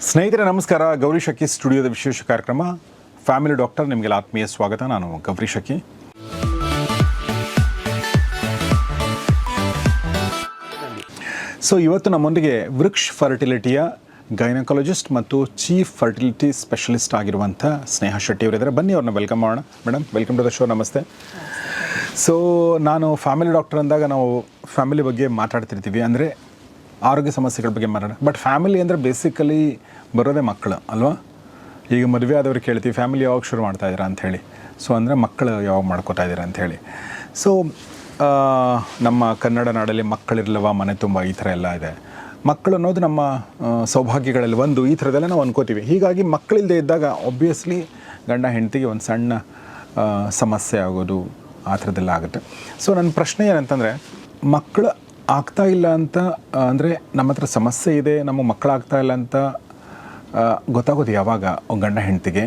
ಸ್ನೇಹಿತರೆ ನಮಸ್ಕಾರ. ಗೌರಿ ಶಕಿ ಸ್ಟುಡಿಯೋದ ವಿಶೇಷ ಕಾರ್ಯಕ್ರಮ ಫ್ಯಾಮಿಲಿ ಡಾಕ್ಟರ್ ನಿಮಗೆಲ್ಲ ಆತ್ಮೀಯ ಸ್ವಾಗತ. ನಾನು ಗೌರಿ ಶಕಿ. ಸೊ ಇವತ್ತು ನಮ್ಮೊಂದಿಗೆ ವೃಕ್ಷ್ ಫರ್ಟಿಲಿಟಿಯ ಗೈನಕಾಲಜಿಸ್ಟ್ ಮತ್ತು ಚೀಫ್ ಫರ್ಟಿಲಿಟಿ ಸ್ಪೆಷಲಿಸ್ಟ್ ಆಗಿರುವಂಥ ಸ್ನೇಹ ಶೆಟ್ಟಿ ಅವರಿದ್ದಾರೆ. ಬನ್ನಿ ಅವ್ರನ್ನ ವೆಲ್ಕಮ್ ಮಾಡೋಣ. Madam, welcome to the show. ನಮಸ್ತೆ. ಸೊ ನಾನು ಫ್ಯಾಮಿಲಿ ಡಾಕ್ಟರ್ ಅಂದಾಗ ನಾವು ಫ್ಯಾಮಿಲಿ ಬಗ್ಗೆ ಮಾತಾಡ್ತಿರ್ತೀವಿ, ಅಂದರೆ ಆರೋಗ್ಯ ಸಮಸ್ಯೆಗಳ ಬಗ್ಗೆ ಮಾತಾಡೋಣ. ಬಟ್ ಫ್ಯಾಮಿಲಿ ಅಂದರೆ ಬೇಸಿಕಲಿ ಬರೋದೇ ಮಕ್ಕಳು ಅಲ್ವಾ? ಈಗ ಮದುವೆ ಆದವ್ರಿಗೆ ಕೇಳ್ತೀವಿ ಫ್ಯಾಮಿಲಿ ಯಾವಾಗ ಶುರು ಮಾಡ್ತಾ ಇದ್ದೀರಾ ಅಂಥೇಳಿ. ಸೊ ಅಂದರೆ ಮಕ್ಕಳು ಯಾವಾಗ ಮಾಡ್ಕೋತಾ ಇದ್ದೀರಾ ಅಂಥೇಳಿ. ಸೊ ನಮ್ಮ ಕನ್ನಡ ನಾಡಲ್ಲಿ ಮಕ್ಕಳಿರಲ್ವ ಮನೆ ತುಂಬ ಈ ಥರ ಎಲ್ಲ ಇದೆ. ಮಕ್ಕಳು ಅನ್ನೋದು ನಮ್ಮ ಸೌಭಾಗ್ಯಗಳಲ್ಲಿ ಒಂದು, ಈ ಥರದೆಲ್ಲ ನಾವು ಅನ್ಕೋತೀವಿ. ಹೀಗಾಗಿ ಮಕ್ಕಳಿಲ್ಲದೆ ಇದ್ದಾಗ ಒಬ್ವಿಯಸ್ಲಿ ಗಂಡ ಹೆಂಡತಿಗೆ ಒಂದು ಸಣ್ಣ ಸಮಸ್ಯೆ ಆಗೋದು ಆ ಥರದ್ದೆಲ್ಲ ಆಗುತ್ತೆ. ಸೊ ನನ್ನ ಪ್ರಶ್ನೆ ಏನಂತಂದರೆ, ಮಕ್ಕಳು ಆಗ್ತಾ ಇಲ್ಲ ಅಂತ ಅಂದರೆ ನಮ್ಮ ಹತ್ರ ಸಮಸ್ಯೆ ಇದೆ, ನಮಗೆ ಮಕ್ಕಳಾಗ್ತಾ ಇಲ್ಲ ಅಂತ ಗೊತ್ತಾಗೋದು ಯಾವಾಗ ಗಂಡ ಹೆಂಡತಿಗೆ?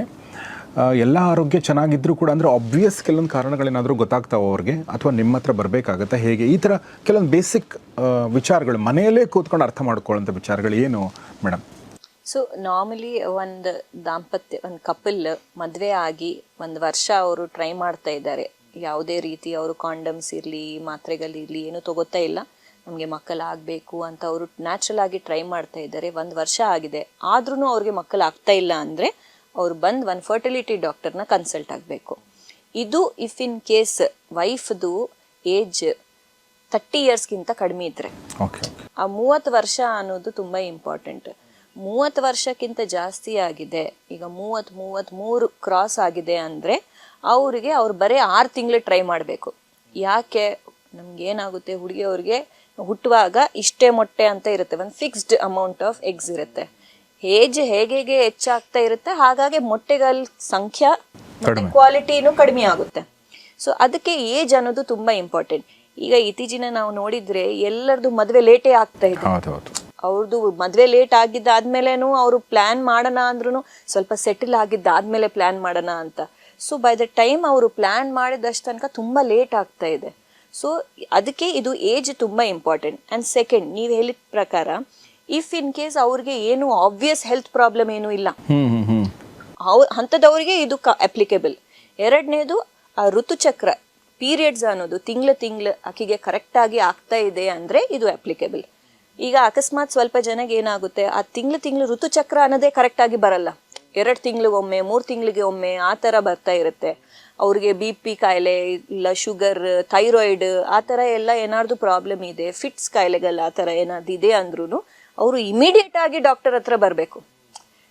ಎಲ್ಲ ಆರೋಗ್ಯ ಚೆನ್ನಾಗಿದ್ದರೂ ಕೂಡ ಅಂದರೆ ಆಬ್ವಿಯಸ್ ಕೆಲವೊಂದು ಕಾರಣಗಳೇನಾದರೂ ಗೊತ್ತಾಗ್ತಾವೆ ಅವ್ರಿಗೆ, ಅಥವಾ ನಿಮ್ಮ ಹತ್ರ ಬರಬೇಕಾಗತ್ತೆ? ಹೇಗೆ? ಈ ಥರ ಕೆಲವೊಂದು ಬೇಸಿಕ್ ವಿಚಾರಗಳು ಮನೆಯಲ್ಲೇ ಕೂತ್ಕೊಂಡು ಅರ್ಥ ಮಾಡ್ಕೊಳ್ಳೋಂಥ ವಿಚಾರಗಳು ಏನು ಮೇಡಮ್? ಸೊ ನಾರ್ಮಲಿ ಒಂದು ದಾಂಪತ್ಯ, ಒಂದು ಕಪಲ್ ಮದುವೆ ಆಗಿ ಒಂದು ವರ್ಷ ಅವರು ಟ್ರೈ ಮಾಡ್ತಾ ಇದ್ದಾರೆ, ಯಾವುದೇ ರೀತಿ ಅವರು ಕಾಂಡಮ್ಸ್ ಇರಲಿ ಮಾತ್ರೆಗಳಿರಲಿ ಏನೂ ತಗೋತಾ ಇಲ್ಲ, ನಮಗೆ ಮಕ್ಕಳಾಗಬೇಕು ಅಂತ ಅವರು ನ್ಯಾಚುರಲ್ ಆಗಿ ಟ್ರೈ ಮಾಡ್ತಾ ಇದ್ದಾರೆ. ಒಂದು ವರ್ಷ ಆಗಿದೆ ಆದ್ರೂ ಅವ್ರಿಗೆ ಮಕ್ಕಳಾಗ್ತಾ ಇಲ್ಲ ಅಂದರೆ ಅವ್ರು ಬಂದು ಒಂದು ಫರ್ಟಿಲಿಟಿ ಡಾಕ್ಟರ್ನ ಕನ್ಸಲ್ಟ್ ಆಗಬೇಕು. ಇದು ಇಫ್ ಇನ್ ಕೇಸ್ ವೈಫ್ದು ಏಜ್ 30 ಇಯರ್ಸ್ಗಿಂತ ಕಡಿಮೆ ಇದ್ರೆ, ಆ 30 ವರ್ಷ ಅನ್ನೋದು ತುಂಬ ಇಂಪಾರ್ಟೆಂಟ್. 30 ವರ್ಷಕ್ಕಿಂತ ಜಾಸ್ತಿ ಆಗಿದೆ, ಈಗ 33 ಕ್ರಾಸ್ ಆಗಿದೆ ಅಂದರೆ ಅವ್ರಿಗೆ ಅವ್ರು ಬರೀ 6 ತಿಂಗಳು ಟ್ರೈ ಮಾಡಬೇಕು. ಯಾಕೆ? ನಮ್ಗೇನಾಗುತ್ತೆ, ಹುಡುಗಿಯವ್ರಿಗೆ ಹುಟ್ಟುವಾಗ ಇಷ್ಟೇ ಮೊಟ್ಟೆ ಅಂತ ಇರುತ್ತೆ, ಒಂದು ಫಿಕ್ಸ್ಡ್ ಅಮೌಂಟ್ ಆಫ್ ಎಗ್ಸ್ ಇರುತ್ತೆ. ಏಜ್ ಹೇಗೆ ಹೆಚ್ಚಾಗ್ತಾ ಇರುತ್ತೆ ಹಾಗಾಗಿ ಮೊಟ್ಟೆಗಳ ಸಂಖ್ಯೆ ಮತ್ತೆ ಕ್ವಾಲಿಟಿನೂ ಕಡಿಮೆ ಆಗುತ್ತೆ. ಸೊ ಅದಕ್ಕೆ ಏಜ್ ಅನ್ನೋದು ತುಂಬಾ ಇಂಪಾರ್ಟೆಂಟ್. ಈಗ ಇತ್ತೀಚಿನ ನಾವು ನೋಡಿದ್ರೆ ಎಲ್ಲರದು ಮದುವೆ ಲೇಟೇ ಆಗ್ತಾ ಇದೆ. ಅವ್ರದ್ದು ಮದುವೆ ಲೇಟ್ ಆಗಿದ್ದಾದ್ಮೇಲೆನೂ ಅವರು ಪ್ಲಾನ್ ಮಾಡೋಣ ಅಂದ್ರೂ ಸ್ವಲ್ಪ ಸೆಟಲ್ ಆಗಿದ್ದಾದ್ಮೇಲೆ ಪ್ಲಾನ್ ಮಾಡೋಣ ಅಂತ. ಸೊ ಬೈ ದ ಟೈಮ್ ಅವರು ಪ್ಲಾನ್ ಮಾಡಿದಷ್ಟು ತನಕ ತುಂಬಾ ಲೇಟ್ ಆಗ್ತಾ ಇದೆ. ಸೊ ಅದಕ್ಕೆ ಇದು ಏಜ್ ತುಂಬ ಇಂಪಾರ್ಟೆಂಟ್. ಆ್ಯಂಡ್ ಸೆಕೆಂಡ್, ನೀವು ಹೇಳಿದ ಪ್ರಕಾರ ಇಫ್ ಇನ್ ಕೇಸ್ ಅವ್ರಿಗೆ ಏನು ಆಬ್ವಿಯಸ್ ಹೆಲ್ತ್ ಪ್ರಾಬ್ಲಮ್ ಏನೂ ಇಲ್ಲ, ಅಂಥದ್ದವ್ರಿಗೆ ಇದು ಅಪ್ಲಿಕೇಬಲ್. ಎರಡನೇದು, ಆ ಋತುಚಕ್ರ ಪೀರಿಯಡ್ಸ್ ಅನ್ನೋದು ತಿಂಗಳು ಆಕೆಗೆ ಕರೆಕ್ಟಾಗಿ ಆಗ್ತಾ ಇದೆ ಅಂದರೆ ಇದು ಅಪ್ಲಿಕೇಬಲ್. ಈಗ ಅಕಸ್ಮಾತ್ ಸ್ವಲ್ಪ ಜನಗೆ ಏನಾಗುತ್ತೆ, ಆ ತಿಂಗಳು ಋತುಚಕ್ರ ಅನ್ನೋದೇ ಕರೆಕ್ಟಾಗಿ ಬರಲ್ಲ, 2 ತಿಂಗಳಿಗೊಮ್ಮೆ 3 ತಿಂಗಳಿಗೆ ಒಮ್ಮೆ ಆ ಥರ ಬರ್ತಾ ಇರುತ್ತೆ. ಅವ್ರಿಗೆ BP ಕಾಯಿಲೆ ಇಲ್ಲ, ಶುಗರ್, ಥೈರಾಯ್ಡ್ ಆ ಥರ ಎಲ್ಲ ಏನಾದ್ರು ಪ್ರಾಬ್ಲಮ್ ಇದೆ, ಫಿಟ್ಸ್ ಕಾಯಿಲೆಗಳು ಆ ಥರ ಏನಾದ್ರು ಇದೆ ಅಂದ್ರೂ ಅವರು ಇಮಿಡಿಯೇಟ್ ಆಗಿ ಡಾಕ್ಟರ್ ಹತ್ರ ಬರಬೇಕು.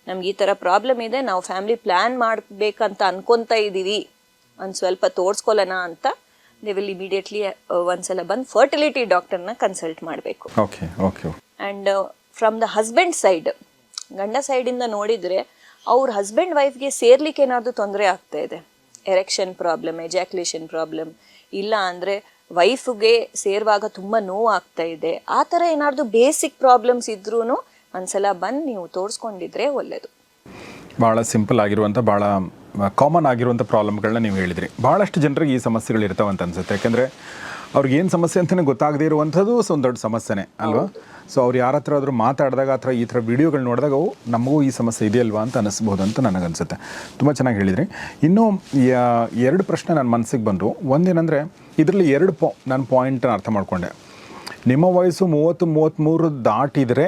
ನಮ್ಗೆ ಈ ಥರ ಪ್ರಾಬ್ಲಮ್ ಇದೆ, ನಾವು ಫ್ಯಾಮಿಲಿ ಪ್ಲ್ಯಾನ್ ಮಾಡಬೇಕಂತ ಅನ್ಕೊತಾ ಇದ್ದೀವಿ, ಒಂದು ಸ್ವಲ್ಪ ತೋರಿಸ್ಕೊಳ್ಳೋಣ ಅಂತ ದೇ ವಿಲ್ ಇಮಿಡಿಯೇಟ್ಲಿ ಒಂದ್ಸಲ ಬಂದು ಫರ್ಟಿಲಿಟಿ ಡಾಕ್ಟರ್ನ ಕನ್ಸಲ್ಟ್ ಮಾಡಬೇಕು. And from the husband side, ಗಂಡ ಸೈಡಿಂದ ನೋಡಿದರೆ ಅವ್ರ ಹಸ್ಬೆಂಡ್ ವೈಫ್ಗೆ ಸೇರ್ಲಿಕ್ಕೆ ಏನಾದರೂ ತೊಂದರೆ ಆಗ್ತಾ ಇದೆ, ಎರೆಕ್ಷನ್ ಪ್ರಾಬ್ಲಮ್, ಎಜಾಕ್ಯುಲೇಷನ್ ಪ್ರಾಬ್ಲಮ್, ಇಲ್ಲ ಅಂದರೆ ವೈಫ್ಗೆ ಸೇರುವಾಗ ತುಂಬ ನೋವು ಆಗ್ತಾ ಇದೆ, ಆ ಥರ ಏನಾದರೂ ಬೇಸಿಕ್ ಪ್ರಾಬ್ಲಮ್ಸ್ ಇದ್ರೂ ಒಂದ್ಸಲ ಬಂದು ನೀವು ತೋರಿಸ್ಕೊಂಡಿದ್ರೆ ಒಳ್ಳೆಯದು. ಭಾಳ ಸಿಂಪಲ್ ಆಗಿರುವಂಥ, ಭಾಳ ಕಾಮನ್ ಆಗಿರುವಂಥ ಪ್ರಾಬ್ಲಮ್ಗಳನ್ನ ನೀವು ಹೇಳಿದ್ರಿ. ಭಾಳಷ್ಟು ಜನರಿಗೆ ಈ ಸಮಸ್ಯೆಗಳು ಇರ್ತಾವಂತ ಅನ್ಸುತ್ತೆ. ಯಾಕೆಂದರೆ ಅವ್ರಿಗೆ ಏನು ಸಮಸ್ಯೆ ಅಂತಲೇ ಗೊತ್ತಾಗದೇ ಇರುವಂಥದ್ದು ಒಂದು ದೊಡ್ಡ ಸಮಸ್ಯೆನೇ ಅಲ್ವಾ? ಸೊ ಅವ್ರು ಯಾರ ಹತ್ರ ಆದರೂ ಮಾತಾಡಿದಾಗ ಅಥವಾ ಈ ಥರ ವೀಡಿಯೋಗಳು ನೋಡಿದಾಗ ನಮಗೂ ಈ ಸಮಸ್ಯೆ ಇದೆಯಲ್ವಾ ಅಂತ ಅನ್ನಿಸ್ಬೋದು ಅಂತ ನನಗನ್ಸುತ್ತೆ. ತುಂಬ ಚೆನ್ನಾಗಿ ಹೇಳಿದ್ರಿ. ಇನ್ನೂ 2 ಪ್ರಶ್ನೆ ನನ್ನ ಮನಸ್ಸಿಗೆ ಬಂದರು. ಒಂದೇನೆಂದರೆ, ಇದರಲ್ಲಿ 2 ನಾನು ಪಾಯಿಂಟನ್ನು ಅರ್ಥ ಮಾಡಿಕೊಂಡೆ. ನಿಮ್ಮ ವಯಸ್ಸು 30-33 ದಾಟಿದರೆ,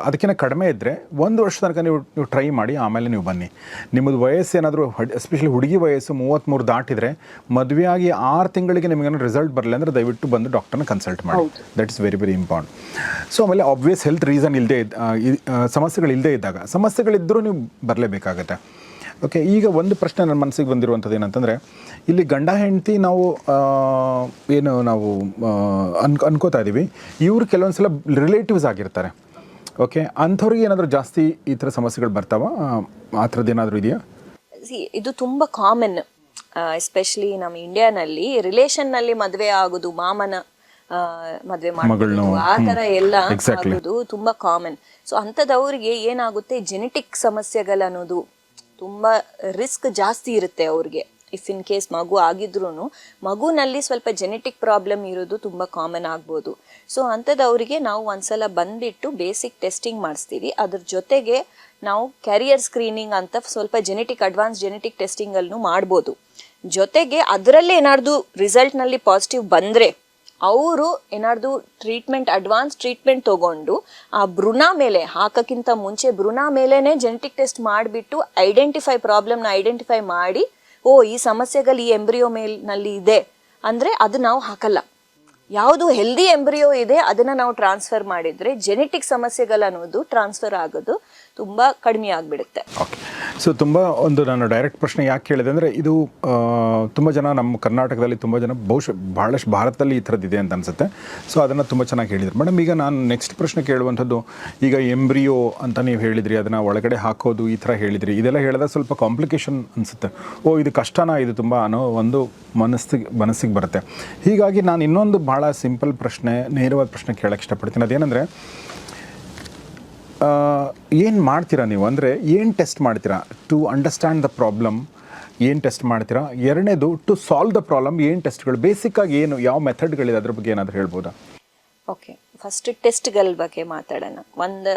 ಅದಕ್ಕಿಂತ ಕಡಿಮೆ ಇದ್ದರೆ 1 ವರ್ಷ ತನಕ ನೀವು ಟ್ರೈ ಮಾಡಿ, ಆಮೇಲೆ ನೀವು ಬನ್ನಿ. ನಿಮ್ಮದು ವಯಸ್ಸೇನಾದರೂ ಎಸ್ಪೆಷಲಿ ಹುಡುಗಿ ವಯಸ್ಸು 33 ದಾಟಿದರೆ, ಮದುವೆಯಾಗಿ 6 ತಿಂಗಳಿಗೆ ನಿಮಗೇನೋ ರಿಸಲ್ಟ್ ಬರಲಿಲ್ಲ ಅಂದರೆ ದಯವಿಟ್ಟು ಬಂದು ಡಾಕ್ಟರ್ನ ಕನ್ಸಲ್ಟ್ ಮಾಡಿ. That is very very important. So ಆಮೇಲೆ ಆಬ್ವಿಯಸ್ ಹೆಲ್ತ್ ರೀಸನ್ ಇಲ್ಲದೆ ಸಮಸ್ಯೆಗಳಿಲ್ಲದೆ ಇದ್ದಾಗ, ಸಮಸ್ಯೆಗಳಿದ್ದರೂ ನೀವು ಬರಲೇಬೇಕಾಗತ್ತೆ. ಓಕೆ, ಈಗ ಒಂದು ಪ್ರಶ್ನೆ ನನ್ನ ಮನಸ್ಸಿಗೆ ಬಂದಿರುವಂಥದ್ದು ಏನಂತಂದರೆ, ಇಲ್ಲಿ ಗಂಡ ಹೆಂಡತಿ ನಾವು ಅನ್ಕೋತಾ ಇದ್ದೀವಿ, ಇವರು ಕೆಲವೊಂದು ಸಲ ರಿಲೇಟಿವ್ಸ್ ಆಗಿರ್ತಾರೆ. ಓಕೆ, ಅಂಥವ್ರಿಗೆ ಏನಾದರೂ ಜಾಸ್ತಿ ಈ ಥರ ಸಮಸ್ಯೆಗಳು ಬರ್ತಾವ? ಆ ಥರದ್ದು ಏನಾದರೂ ಇದೆಯಾ? ಇದು ತುಂಬ ಕಾಮನ್, ಎಸ್ಪೆಷಲಿ ನಮ್ಮ ಇಂಡಿಯಾನಲ್ಲಿ ರಿಲೇಷನ್ನಲ್ಲಿ ಮದುವೆ ಆಗೋದು, ಮಾಮನ ಮದುವೆ ಮಾಡೋದು ಆ ಥರ ಎಲ್ಲ ಆಗೋದು ತುಂಬ ಕಾಮನ್. ಸೊ ಅಂಥದ್ದವ್ರಿಗೆ ಏನಾಗುತ್ತೆ, ಜೆನೆಟಿಕ್ ಸಮಸ್ಯೆಗಳನ್ನೋದು ತುಂಬ ರಿಸ್ಕ್ ಜಾಸ್ತಿ ಇರುತ್ತೆ ಅವ್ರಿಗೆ. ಇಫ್ ಇನ್ ಕೇಸ್ ಮಗು ಆಗಿದ್ರೂ ಮಗುನಲ್ಲಿ ಸ್ವಲ್ಪ ಜೆನೆಟಿಕ್ ಪ್ರಾಬ್ಲಮ್ ಇರೋದು ತುಂಬ ಕಾಮನ್ ಆಗ್ಬೋದು. ಸೊ ಅಂಥದ್ದವರಿಗೆ ನಾವು ಒಂದ್ಸಲ ಬಂದುಬಿಟ್ಟು ಬೇಸಿಕ್ ಟೆಸ್ಟಿಂಗ್ ಮಾಡಿಸ್ತೀವಿ. ಅದ್ರ ಜೊತೆಗೆ ನಾವು ಕ್ಯಾರಿಯರ್ ಸ್ಕ್ರೀನಿಂಗ್ ಅಂತ ಸ್ವಲ್ಪ ಅಡ್ವಾನ್ಸ್ ಜೆನೆಟಿಕ್ ಟೆಸ್ಟಿಂಗನ್ನು ಮಾಡ್ಬೋದು. ಜೊತೆಗೆ ಅದರಲ್ಲೇ ಏನಾದ್ರು ರಿಸಲ್ಟ್ನಲ್ಲಿ ಪಾಸಿಟಿವ್ ಬಂದರೆ ಅವರು ಏನಾದ್ರು ಅಡ್ವಾನ್ಸ್ ಟ್ರೀಟ್ಮೆಂಟ್ ತಗೊಂಡು ಆ ಭ್ರೂಣ ಮೇಲೆ ಹಾಕೋಕ್ಕಿಂತ ಮುಂಚೆ ಭ್ರೂಣ ಮೇಲೇನೆ ಜೆನೆಟಿಕ್ ಟೆಸ್ಟ್ ಮಾಡಿಬಿಟ್ಟು ಪ್ರಾಬ್ಲಮ್ನ ಐಡೆಂಟಿಫೈ ಮಾಡಿ, ಈ ಸಮಸ್ಯೆಗಳು ಈ ಎಂಬ್ರಿಯೋ ಮೇಲ್ನಲ್ಲಿ ಇದೆ ಅಂದರೆ ಅದು ನಾವು ಹಾಕಲ್ಲ. ಯಾವುದು ಹೆಲ್ದಿ ಎಂಬ್ರಿಯೋ ಇದೆ ಅದನ್ನು ನಾವು ಟ್ರಾನ್ಸ್ಫರ್ ಮಾಡಿದರೆ ಜೆನೆಟಿಕ್ ಸಮಸ್ಯೆಗಳನ್ನೋದು ಟ್ರಾನ್ಸ್ಫರ್ ಆಗೋದು ತುಂಬ ಕಡಿಮೆ ಆಗಿಬಿಡುತ್ತೆ. ಓಕೆ. ಸೊ ತುಂಬ ನಾನು ಡೈರೆಕ್ಟ್ ಪ್ರಶ್ನೆ ಯಾಕೆ ಕೇಳಿದೆ ಅಂದರೆ ಇದು ತುಂಬ ಜನ ನಮ್ಮ ಕರ್ನಾಟಕದಲ್ಲಿ ತುಂಬ ಜನ ಭಾಳಷ್ಟು ಭಾರತದಲ್ಲಿ ಈ ಥರದ್ದಿದೆ ಅಂತ ಅನಿಸುತ್ತೆ. ಸೊ ಅದನ್ನು ತುಂಬ ಚೆನ್ನಾಗಿ ಹೇಳಿದ್ರು ಮೇಡಮ್. ಈಗ ನಾನು ನೆಕ್ಸ್ಟ್ ಪ್ರಶ್ನೆ ಕೇಳುವಂಥದ್ದು, ಈಗ ಎಂಬ್ರಿಯೋ ಅಂತ ನೀವು ಹೇಳಿದ್ರಿ, ಅದನ್ನು ಒಳಗಡೆ ಹಾಕೋದು ಈ ಥರ ಹೇಳಿದ್ರಿ, ಇದೆಲ್ಲ ಹೇಳಿದಾಗ ಸ್ವಲ್ಪ ಕಾಂಪ್ಲಿಕೇಶನ್ ಅನಿಸುತ್ತೆ. ಇದು ಕಷ್ಟನಾ ಇದು ತುಂಬ ಅನ್ನೋ ಒಂದು ಮನಸ್ಸಿಗೆ ಬರುತ್ತೆ. ಹೀಗಾಗಿ ನಾನು ಇನ್ನೊಂದು ಭಾಳ ಸಿಂಪಲ್ ಪ್ರಶ್ನೆ, ನೇರವಾದ ಪ್ರಶ್ನೆ ಕೇಳೋಕ್ಕೆ ಇಷ್ಟಪಡ್ತೀನಿ. ಅದೇನೆಂದರೆ, ಏನು ಮಾಡ್ತೀರಾ ನೀವು, ಅಂದರೆ ಏನು ಟೆಸ್ಟ್ ಮಾಡ್ತೀರಾ ಟು ಅಂಡರ್ಸ್ಟ್ಯಾಂಡ್ ದ ಪ್ರಾಬ್ಲಮ್, ಏನು ಟೆಸ್ಟ್ ಮಾಡ್ತೀರಾ? ಎರಡನೇದು, ಟು ಸಾಲ್ವ್ ದ ಪ್ರಾಬ್ಲಮ್ ಏನು ಟೆಸ್ಟ್ಗಳು, ಬೇಸಿಕ್ಕಾಗಿ ಏನು ಯಾವ ಮೆಥಡ್ಗಳಿದೆ ಅದ್ರ ಬಗ್ಗೆ ಏನಾದರೂ ಹೇಳ್ಬೋದಾ? ಓಕೆ, ಫಸ್ಟ್ ಟೆಸ್ಟ್ಗಳ ಬಗ್ಗೆ ಮಾತಾಡೋಣ. ಒಂದು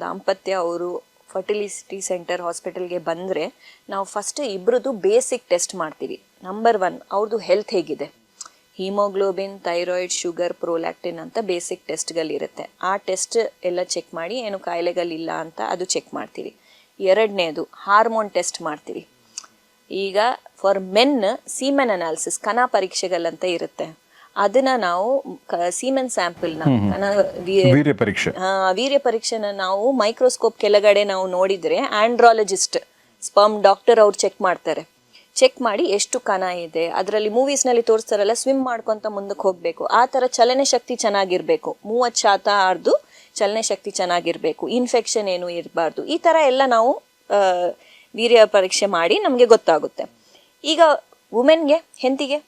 ದಾಂಪತ್ಯ ಅವರು ಫರ್ಟಿಲಿಟಿ ಸೆಂಟರ್ ಹಾಸ್ಪಿಟಲ್ಗೆ ಬಂದರೆ ನಾವು ಫಸ್ಟ್ ಇಬ್ಬರದು ಬೇಸಿಕ್ ಟೆಸ್ಟ್ ಮಾಡ್ತೀವಿ. ನಂಬರ್ 1 ಅವ್ರದ್ದು ಹೆಲ್ತ್ ಹೇಗಿದೆ, ಹಿಮೋಗ್ಲೋಬಿನ್, ಥೈರಾಯ್ಡ್, ಶುಗರ್, ಪ್ರೋಲ್ಯಾಕ್ಟಿನ್ ಅಂತ ಬೇಸಿಕ್ ಟೆಸ್ಟ್ಗಳಿರುತ್ತೆ. ಆ ಟೆಸ್ಟ್ ಎಲ್ಲ ಚೆಕ್ ಮಾಡಿ ಏನು ಕಾಯಿಲೆಗಳಿಲ್ಲ ಅಂತ ಅದು ಚೆಕ್ ಮಾಡ್ತೀವಿ. ಎರಡನೇದು ಹಾರ್ಮೋನ್ ಟೆಸ್ಟ್ ಮಾಡ್ತೀವಿ. ಈಗ ಫಾರ್ ಮೆನ್ ಸೀಮೆನ್ ಅನಾಲಿಸಿಸ್, ಕಣ ಪರೀಕ್ಷೆಗಳಂತ ಇರುತ್ತೆ. ಅದನ್ನ ನಾವು ಸೀಮೆನ್ ಸ್ಯಾಂಪಲ್ನ ವೀರ್ಯ ಪರೀಕ್ಷೆನ ನಾವು ಮೈಕ್ರೋಸ್ಕೋಪ್ ಕೆಳಗಡೆ ನಾವು ನೋಡಿದರೆ ಆಂಡ್ರಾಲಜಿಸ್ಟ್, ಸ್ಪರ್ಮ್ ಡಾಕ್ಟರ್ ಅವ್ರು ಚೆಕ್ ಮಾಡ್ತಾರೆ. ಚೆಕ್ ಮಾಡಿ ಎಷ್ಟು ಕಣ ಇದೆ, ಅದರಲ್ಲಿ ಮೂವೀಸ್ನಲ್ಲಿ ತೋರಿಸ್ತಾರಲ್ಲ ಸ್ವಿಮ್ ಮಾಡ್ಕೊತ ಮುಂದಕ್ಕೆ ಹೋಗಬೇಕು, ಆ ಥರ ಚಲನೆ ಶಕ್ತಿ ಚೆನ್ನಾಗಿರಬೇಕು, 30% ಚಲನೆ ಶಕ್ತಿ ಚೆನ್ನಾಗಿರಬೇಕು, ಇನ್ಫೆಕ್ಷನ್ ಏನು ಇರಬಾರ್ದು. ಈ ಥರ ಎಲ್ಲ ನಾವು ವೀರ್ಯ ಪರೀಕ್ಷೆ ಮಾಡಿ ನಮಗೆ ಗೊತ್ತಾಗುತ್ತೆ. ಈಗ ವುಮೆನ್ಗೆ, ಹೆಂಡತಿಗೆ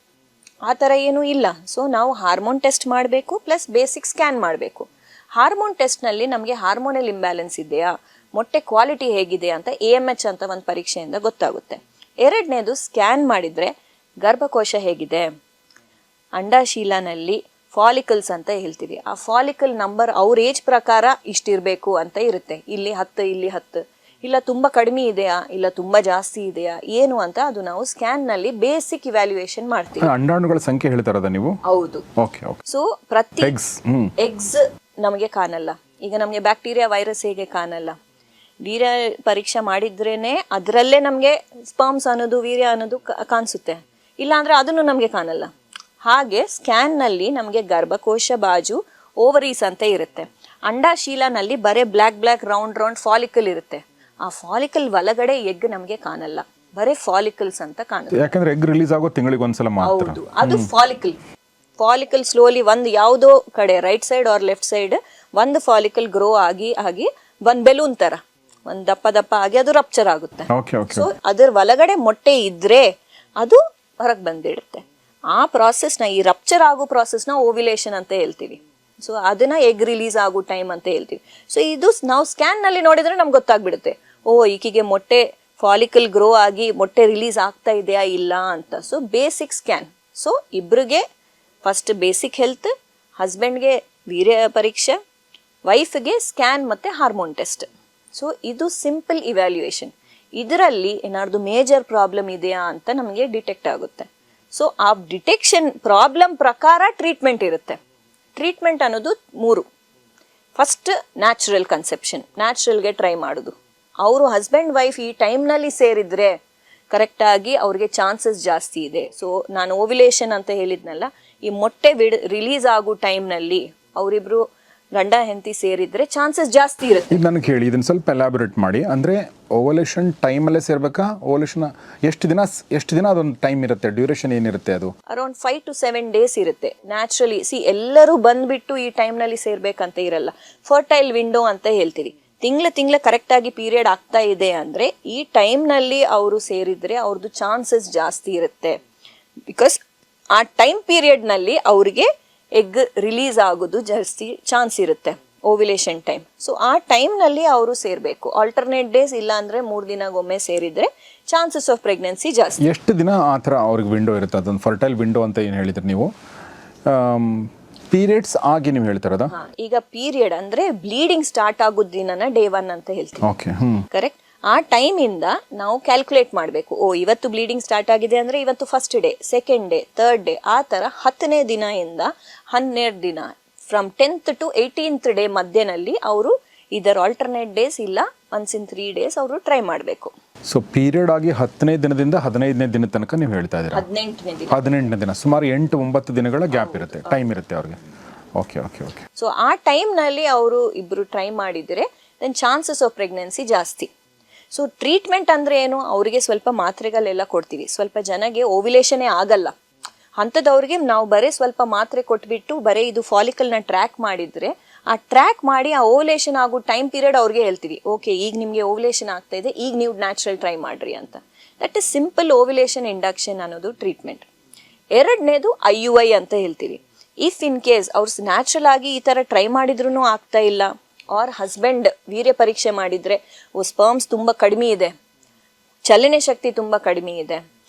ಆ ಥರ ಏನೂ ಇಲ್ಲ. ಸೊ ನಾವು ಹಾರ್ಮೋನ್ ಟೆಸ್ಟ್ ಮಾಡಬೇಕು, ಪ್ಲಸ್ ಬೇಸಿಕ್ ಸ್ಕ್ಯಾನ್ ಮಾಡಬೇಕು. ಹಾರ್ಮೋನ್ ಟೆಸ್ಟ್ನಲ್ಲಿ ನಮಗೆ ಹಾರ್ಮೋನಲ್ ಇಂಬ್ಯಾಲೆನ್ಸ್ ಇದೆಯಾ, ಮೊಟ್ಟೆ ಕ್ವಾಲಿಟಿ ಹೇಗಿದೆ ಅಂತ AMH ಅಂತ ಒಂದು ಪರೀಕ್ಷೆಯಿಂದ ಗೊತ್ತಾಗುತ್ತೆ. ಎರಡನೇದು ಸ್ಕ್ಯಾನ್ ಮಾಡಿದರೆ ಗರ್ಭಕೋಶ ಹೇಗಿದೆ, ಅಂಡಾಶೀಲನಲ್ಲಿ ಫಾಲಿಕಲ್ಸ್ ಅಂತ ಹೇಳ್ತೀವಿ. ಆ ಫಾಲಿಕಲ್ ನಂಬರ್ ಅವ್ರ ಏಜ್ ಪ್ರಕಾರ ಇಷ್ಟಿರಬೇಕು ಅಂತ ಇರುತ್ತೆ. ಇಲ್ಲಿ 10, ಇಲ್ಲಿ 10, ಇಲ್ಲ ತುಂಬ ಕಡಿಮೆ ಇದೆಯಾ, ಇಲ್ಲ ತುಂಬ ಜಾಸ್ತಿ ಇದೆಯಾ ಏನು ಅಂತ ಅದು ನಾವು ಸ್ಕ್ಯಾನ್ನಲ್ಲಿ ಬೇಸಿಕ್ ಇವ್ಯಾಲ್ಯೂಯೇಷನ್ ಮಾಡ್ತೀವಿ. ಅಂಡಾಣುಗಳ ಸಂಖ್ಯೆ ಹೇಳ್ತಾರದ ನೀವು? ಹೌದು. ಸೊ ಪ್ರತಿ ಎಗ್ಸ್ ನಮಗೆ ಕಾಣಲ್ಲ. ಈಗ ನಮಗೆ ಬ್ಯಾಕ್ಟೀರಿಯಾ, ವೈರಸ್ ಹೇಗೆ ಕಾಣಲ್ಲ, ವೀರ್ಯ ಪರೀಕ್ಷೆ ಮಾಡಿದ್ರೇನೆ ಅದರಲ್ಲೇ ನಮಗೆ ಸ್ಪರ್ಮ್ಸ್ ಅನ್ನೋದು, ವೀರ್ಯ ಅನ್ನೋದು ಕಾಣಿಸುತ್ತೆ. ಇಲ್ಲಾಂದರೆ ಅದನ್ನು ನಮಗೆ ಕಾಣಲ್ಲ. ಹಾಗೆ ಸ್ಕ್ಯಾನ್ನಲ್ಲಿ ನಮಗೆ ಗರ್ಭಕೋಶ ಬಾಜು ಓವರೀಸ್ ಅಂತ ಇರುತ್ತೆ. ಅಂಡಾಶೀಲನಲ್ಲಿ ಬರೀ ಬ್ಲ್ಯಾಕ್ ರೌಂಡ್ ಫಾಲಿಕಲ್ ಇರುತ್ತೆ. ಆ ಫಾಲಿಕಲ್ ಒಳಗಡೆ ಎಗ್ ನಮಗೆ ಕಾಣಲ್ಲ, ಬರೀ ಫಾಲಿಕಲ್ಸ್ ಅಂತ ಕಾಣುತ್ತೆ. ಯಾಕಂದ್ರೆ ಎಗ್ ರಿಲೀಸ್ ಆಗೋ ತಿಂಗಳಿಗೆ ಒಂದ್ಸಲ ಮಾತ್ರ. ಹೌದು, ಅದು ಫಾಲಿಕಲ್ ಸ್ಲೋಲಿ ಒಂದು ಯಾವುದೋ ಕಡೆ right side or left side ಒಂದು ಫಾಲಿಕಲ್ ಗ್ರೋ ಆಗಿ ಒಂದು ಬೆಲೂನ್ ತರ ಒಂದು ದಪ್ಪ ಆಗಿ ಅದು ರಪ್ಚರ್ ಆಗುತ್ತೆ. ಸೊ ಅದ್ರ ಒಳಗಡೆ ಮೊಟ್ಟೆ ಇದ್ರೆ ಅದು ಹೊರಗೆ ಬಂದಿಡುತ್ತೆ. ಆ ಪ್ರಾಸೆಸ್ನ, ಈ ರಪ್ಚರ್ ಆಗೋ ಪ್ರಾಸೆಸ್ನ ಓವ್ಯುಲೇಷನ್ ಅಂತ ಹೇಳ್ತೀವಿ. ಸೊ ಅದನ್ನ ಎಗ್ ರಿಲೀಸ್ ಆಗೋ ಟೈಮ್ ಅಂತ ಹೇಳ್ತೀವಿ. ಸೊ ಇದು ನಾವು ಸ್ಕ್ಯಾನ್ ನಲ್ಲಿ ನೋಡಿದ್ರೆ ನಮ್ಗೆ ಗೊತ್ತಾಗ್ಬಿಡುತ್ತೆ, ಈಕಿಗೆ ಮೊಟ್ಟೆ ಫಾಲಿಕಲ್ ಗ್ರೋ ಆಗಿ ಮೊಟ್ಟೆ ರಿಲೀಸ್ ಆಗ್ತಾ ಇದೆಯಾ ಇಲ್ಲ ಅಂತ. So basic scan. ಸೊ ಇಬ್ರಿಗೆ ಫಸ್ಟ್ ಬೇಸಿಕ್ ಹೆಲ್ತ್, ಹಸ್ಬೆಂಡ್ಗೆ ವೀರ್ಯ ಪರೀಕ್ಷೆ, ವೈಫ್ಗೆ ಸ್ಕ್ಯಾನ್ ಮತ್ತೆ ಹಾರ್ಮೋನ್ ಟೆಸ್ಟ್. ಸೊ ಇದು ಸಿಂಪಲ್ ಇವ್ಯಾಲ್ಯೂಯೇಷನ್. ಇದರಲ್ಲಿ ಏನಾದ್ರು ಮೇಜರ್ ಪ್ರಾಬ್ಲಮ್ ಇದೆಯಾ ಅಂತ ನಮಗೆ ಡಿಟೆಕ್ಟ್ ಆಗುತ್ತೆ. ಸೊ ಆ ಡಿಟೆಕ್ಷನ್ ಪ್ರಾಬ್ಲಮ್ ಪ್ರಕಾರ ಟ್ರೀಟ್ಮೆಂಟ್ ಇರುತ್ತೆ. ಟ್ರೀಟ್ಮೆಂಟ್ ಅನ್ನೋದು 3. ಫಸ್ಟ್ ನ್ಯಾಚುರಲ್ ಕನ್ಸೆಪ್ಷನ್, ನ್ಯಾಚುರಲ್ಗೆ ಟ್ರೈ ಮಾಡೋದು. ಅವರು ಹಸ್ಬೆಂಡ್ ವೈಫ್ ಈ ಟೈಮ್ನಲ್ಲಿ ಸೇರಿದ್ರೆ ಕರೆಕ್ಟಾಗಿ ಅವ್ರಿಗೆ ಚಾನ್ಸಸ್ ಜಾಸ್ತಿ ಇದೆ. ಸೊ ನಾನು ಓವ್ಯುಲೇಷನ್ ಅಂತ ಹೇಳಿದ್ನಲ್ಲ, ಈ ಮೊಟ್ಟೆ ರಿಲೀಸ್ ಆಗೋ ಟೈಮ್ನಲ್ಲಿ ಅವರಿಬ್ರು ಗಂಡ ಹೆಂಡತಿ ಸೇರಿದ್ರೆ ಚಾನ್ಸಸ್ ಜಾಸ್ತಿ ಇರುತ್ತೆ. ಇದು ನನಗೆ ಹೇಳಿ, ಇದನ್ನ ಸ್ವಲ್ಪ ಎಲಾಬರೇಟ್ ಮಾಡಿ. ಅಂದರೆ ಓವಲೇಷನ್ ಟೈಮಲ್ಲೇ ಸೇರ್ಬೇಕಾ? ಓವಲೇಷನ್ ಎಷ್ಟು ದಿನ ಅದೊಂದು ಟೈಮ್ ಇರುತ್ತೆ, ಡ್ಯೂರೇಷನ್ ಏನಿರುತ್ತೆ? ಅದು ಅರೌಂಡ್ 5 to 7 ಡೇಸ್ ಇರುತ್ತೆ. ನ್ಯಾಚುರಲಿ ಎಲ್ಲರೂ ಬಂದ್ಬಿಟ್ಟು ಈ ಟೈಮ್ನಲ್ಲಿ ಸೇರ್ಬೇಕಂತ ಇರಲ್ಲ. ಫರ್ಟೈಲ್ ವಿಂಡೋ ಅಂತ ಹೇಳ್ತೀವಿ. ತಿಂಗಳ ಕರೆಕ್ಟಾಗಿ ಪೀರಿಯಡ್ ಆಗ್ತಾ ಇದೆ ಅಂದರೆ ಈ ಟೈಮ್ನಲ್ಲಿ ಅವರು ಸೇರಿದ್ರೆ ಅವ್ರದ್ದು ಚಾನ್ಸಸ್ ಜಾಸ್ತಿ ಇರುತ್ತೆ. ಬಿಕಾಸ್ ಆ ಟೈಮ್ ಪೀರಿಯಡ್ನಲ್ಲಿ ಅವ್ರಿಗೆ ಎಗ್ ರಿಲೀಸ್ ಆಗೋದು ಜಾಸ್ತಿ ಚಾನ್ಸ್ ಇರುತ್ತೆ. Ovulation time. ಸೊ ಆ ಟೈಮ್ನಲ್ಲಿ ಅವರು ಸೇರಬೇಕು. ಆಲ್ಟರ್ನೇಟ್ ಡೇಸ್ ಇಲ್ಲ ಅಂದರೆ 3 ದಿನಗೊಮ್ಮೆ ಸೇರಿದರೆ ಚಾನ್ಸಸ್ ಆಫ್ ಪ್ರೆಗ್ನೆನ್ಸಿ ಜಾಸ್ತಿ. ಎಷ್ಟು ದಿನ ಆ ಥರ ಅವ್ರಿಗೆ ವಿಂಡೋ ಇರುತ್ತೆ? ಅದೊಂದು ಫರ್ಟೈಲ್ ವಿಂಡೋ ಅಂತ ಏನು ಹೇಳಿದ್ರಿ ನೀವು, ಪೀರಿಯಡ್ಸ್ ಆಗಿ ನೀವು ಹೇಳ್ತಾರದ? ಈಗ ಪೀರಿಯಡ್ ಅಂದರೆ ಬ್ಲೀಡಿಂಗ್ ಸ್ಟಾರ್ಟ್ ಆಗೋದ್ ದಿನನ ಡೇ 1 ಅಂತ ಹೇಳ್ತೀವಿ. Okay, correct. ಆ ಟೈಮಿಂದ ನಾವು ಕ್ಯಾಲ್ಕುಲೇಟ್ ಮಾಡಬೇಕು. ಇವತ್ತು ಬ್ಲೀಡಿಂಗ್ ಸ್ಟಾರ್ಟ್ ಆಗಿದೆ ಅಂದರೆ ಇವತ್ತು first day, second day, third day, ಆ ಥರ 10ನೇ ದಿನದಿಂದ 12 ದಿನ, from 10th to 18th day ಮಧ್ಯದಲ್ಲಿ ಅವರು ಇದರ ಆಲ್ಟರ್ನೇಟ್ ಡೇಸ್ ಇಲ್ಲ ಒನ್ಸ್ ಇನ್ 3 ಡೇಸ್ ಅವರು ಟ್ರೈ ಮಾಡಬೇಕು. ಸೊ ಪೀರಿಯಡ್ ಆಗಿ 10ನೇ ದಿನದಿಂದ 15ನೇ ದಿನದ ತನಕ ನೀವು ಹೇಳ್ತಾ ಇದ್ದೀರಾ? 18ನೇ ದಿನ, ಸುಮಾರು 8-9 ದಿನಗಳ ಗ್ಯಾಪ್ ಇರುತ್ತೆ, ಟೈಮ್ ಇರುತ್ತೆ ಅವ್ರಿಗೆ. Okay okay okay. ಸೊ ಆ ಟೈಮ್ನಲ್ಲಿ ಅವರು ಇಬ್ಬರು ಟ್ರೈ ಮಾಡಿದರೆ ದೆನ್ ಚಾನ್ಸಸ್ ಆಫ್ ಪ್ರೆಗ್ನೆನ್ಸಿ ಜಾಸ್ತಿ. ಸೊ ಟ್ರೀಟ್ಮೆಂಟ್ ಅಂದರೆ ಏನು, ಅವರಿಗೆ ಸ್ವಲ್ಪ ಮಾತ್ರೆಗಳೆಲ್ಲ ಕೊಡ್ತೀವಿ. ಸ್ವಲ್ಪ ಜನಗೆ ಓವ್ಯುಲೇಷನೇ ಆಗಲ್ಲ, ಅಂಥದ್ದವ್ರಿಗೆ ನಾವು ಬರೀ ಸ್ವಲ್ಪ ಮಾತ್ರೆ ಕೊಟ್ಬಿಟ್ಟು ಬರೀ ಇದು ಫಾಲಿಕಲ್ನ ಟ್ರ್ಯಾಕ್ ಮಾಡಿದರೆ, ಆ ಟ್ರ್ಯಾಕ್ ಮಾಡಿ ಆ ಓವ್ಯುಲೇಷನ್ ಆಗೋ ಟೈಮ್ ಪೀರಿಯಡ್ ಅವ್ರಿಗೆ ಹೇಳ್ತೀವಿ, ಓಕೆ ಈಗ ನಿಮಗೆ ಓವ್ಯುಲೇಷನ್ ಆಗ್ತಾ ಇದೆ, ಈಗ ನೀವು ನ್ಯಾಚುರಲ್ ಟ್ರೈ ಮಾಡಿರಿ ಅಂತ. That is simple ovulation induction ಅನ್ನೋದು ಟ್ರೀಟ್ಮೆಂಟ್. ಎರಡನೇದು IUI ಅಂತ ಹೇಳ್ತೀವಿ. ಇಫ್ ಇನ್ ಕೇಸ್ ಅವ್ರು ನ್ಯಾಚುರಲ್ ಆಗಿ ಈ ಥರ ಟ್ರೈ ಮಾಡಿದ್ರೂ ಆಗ್ತಾ ಇಲ್ಲ, ಆರ್ ಹಸ್ಬೆಂಡ್ ವೀರ್ಯ ಪರೀಕ್ಷೆ ಮಾಡಿದರೆ ಸ್ಪರ್ಮ್ಸ್ ತುಂಬ ಕಡಿಮೆ ಇದೆ, ಚಲನೆ ಶಕ್ತಿ ತುಂಬ ಕಡಿಮೆ ಇದೆ,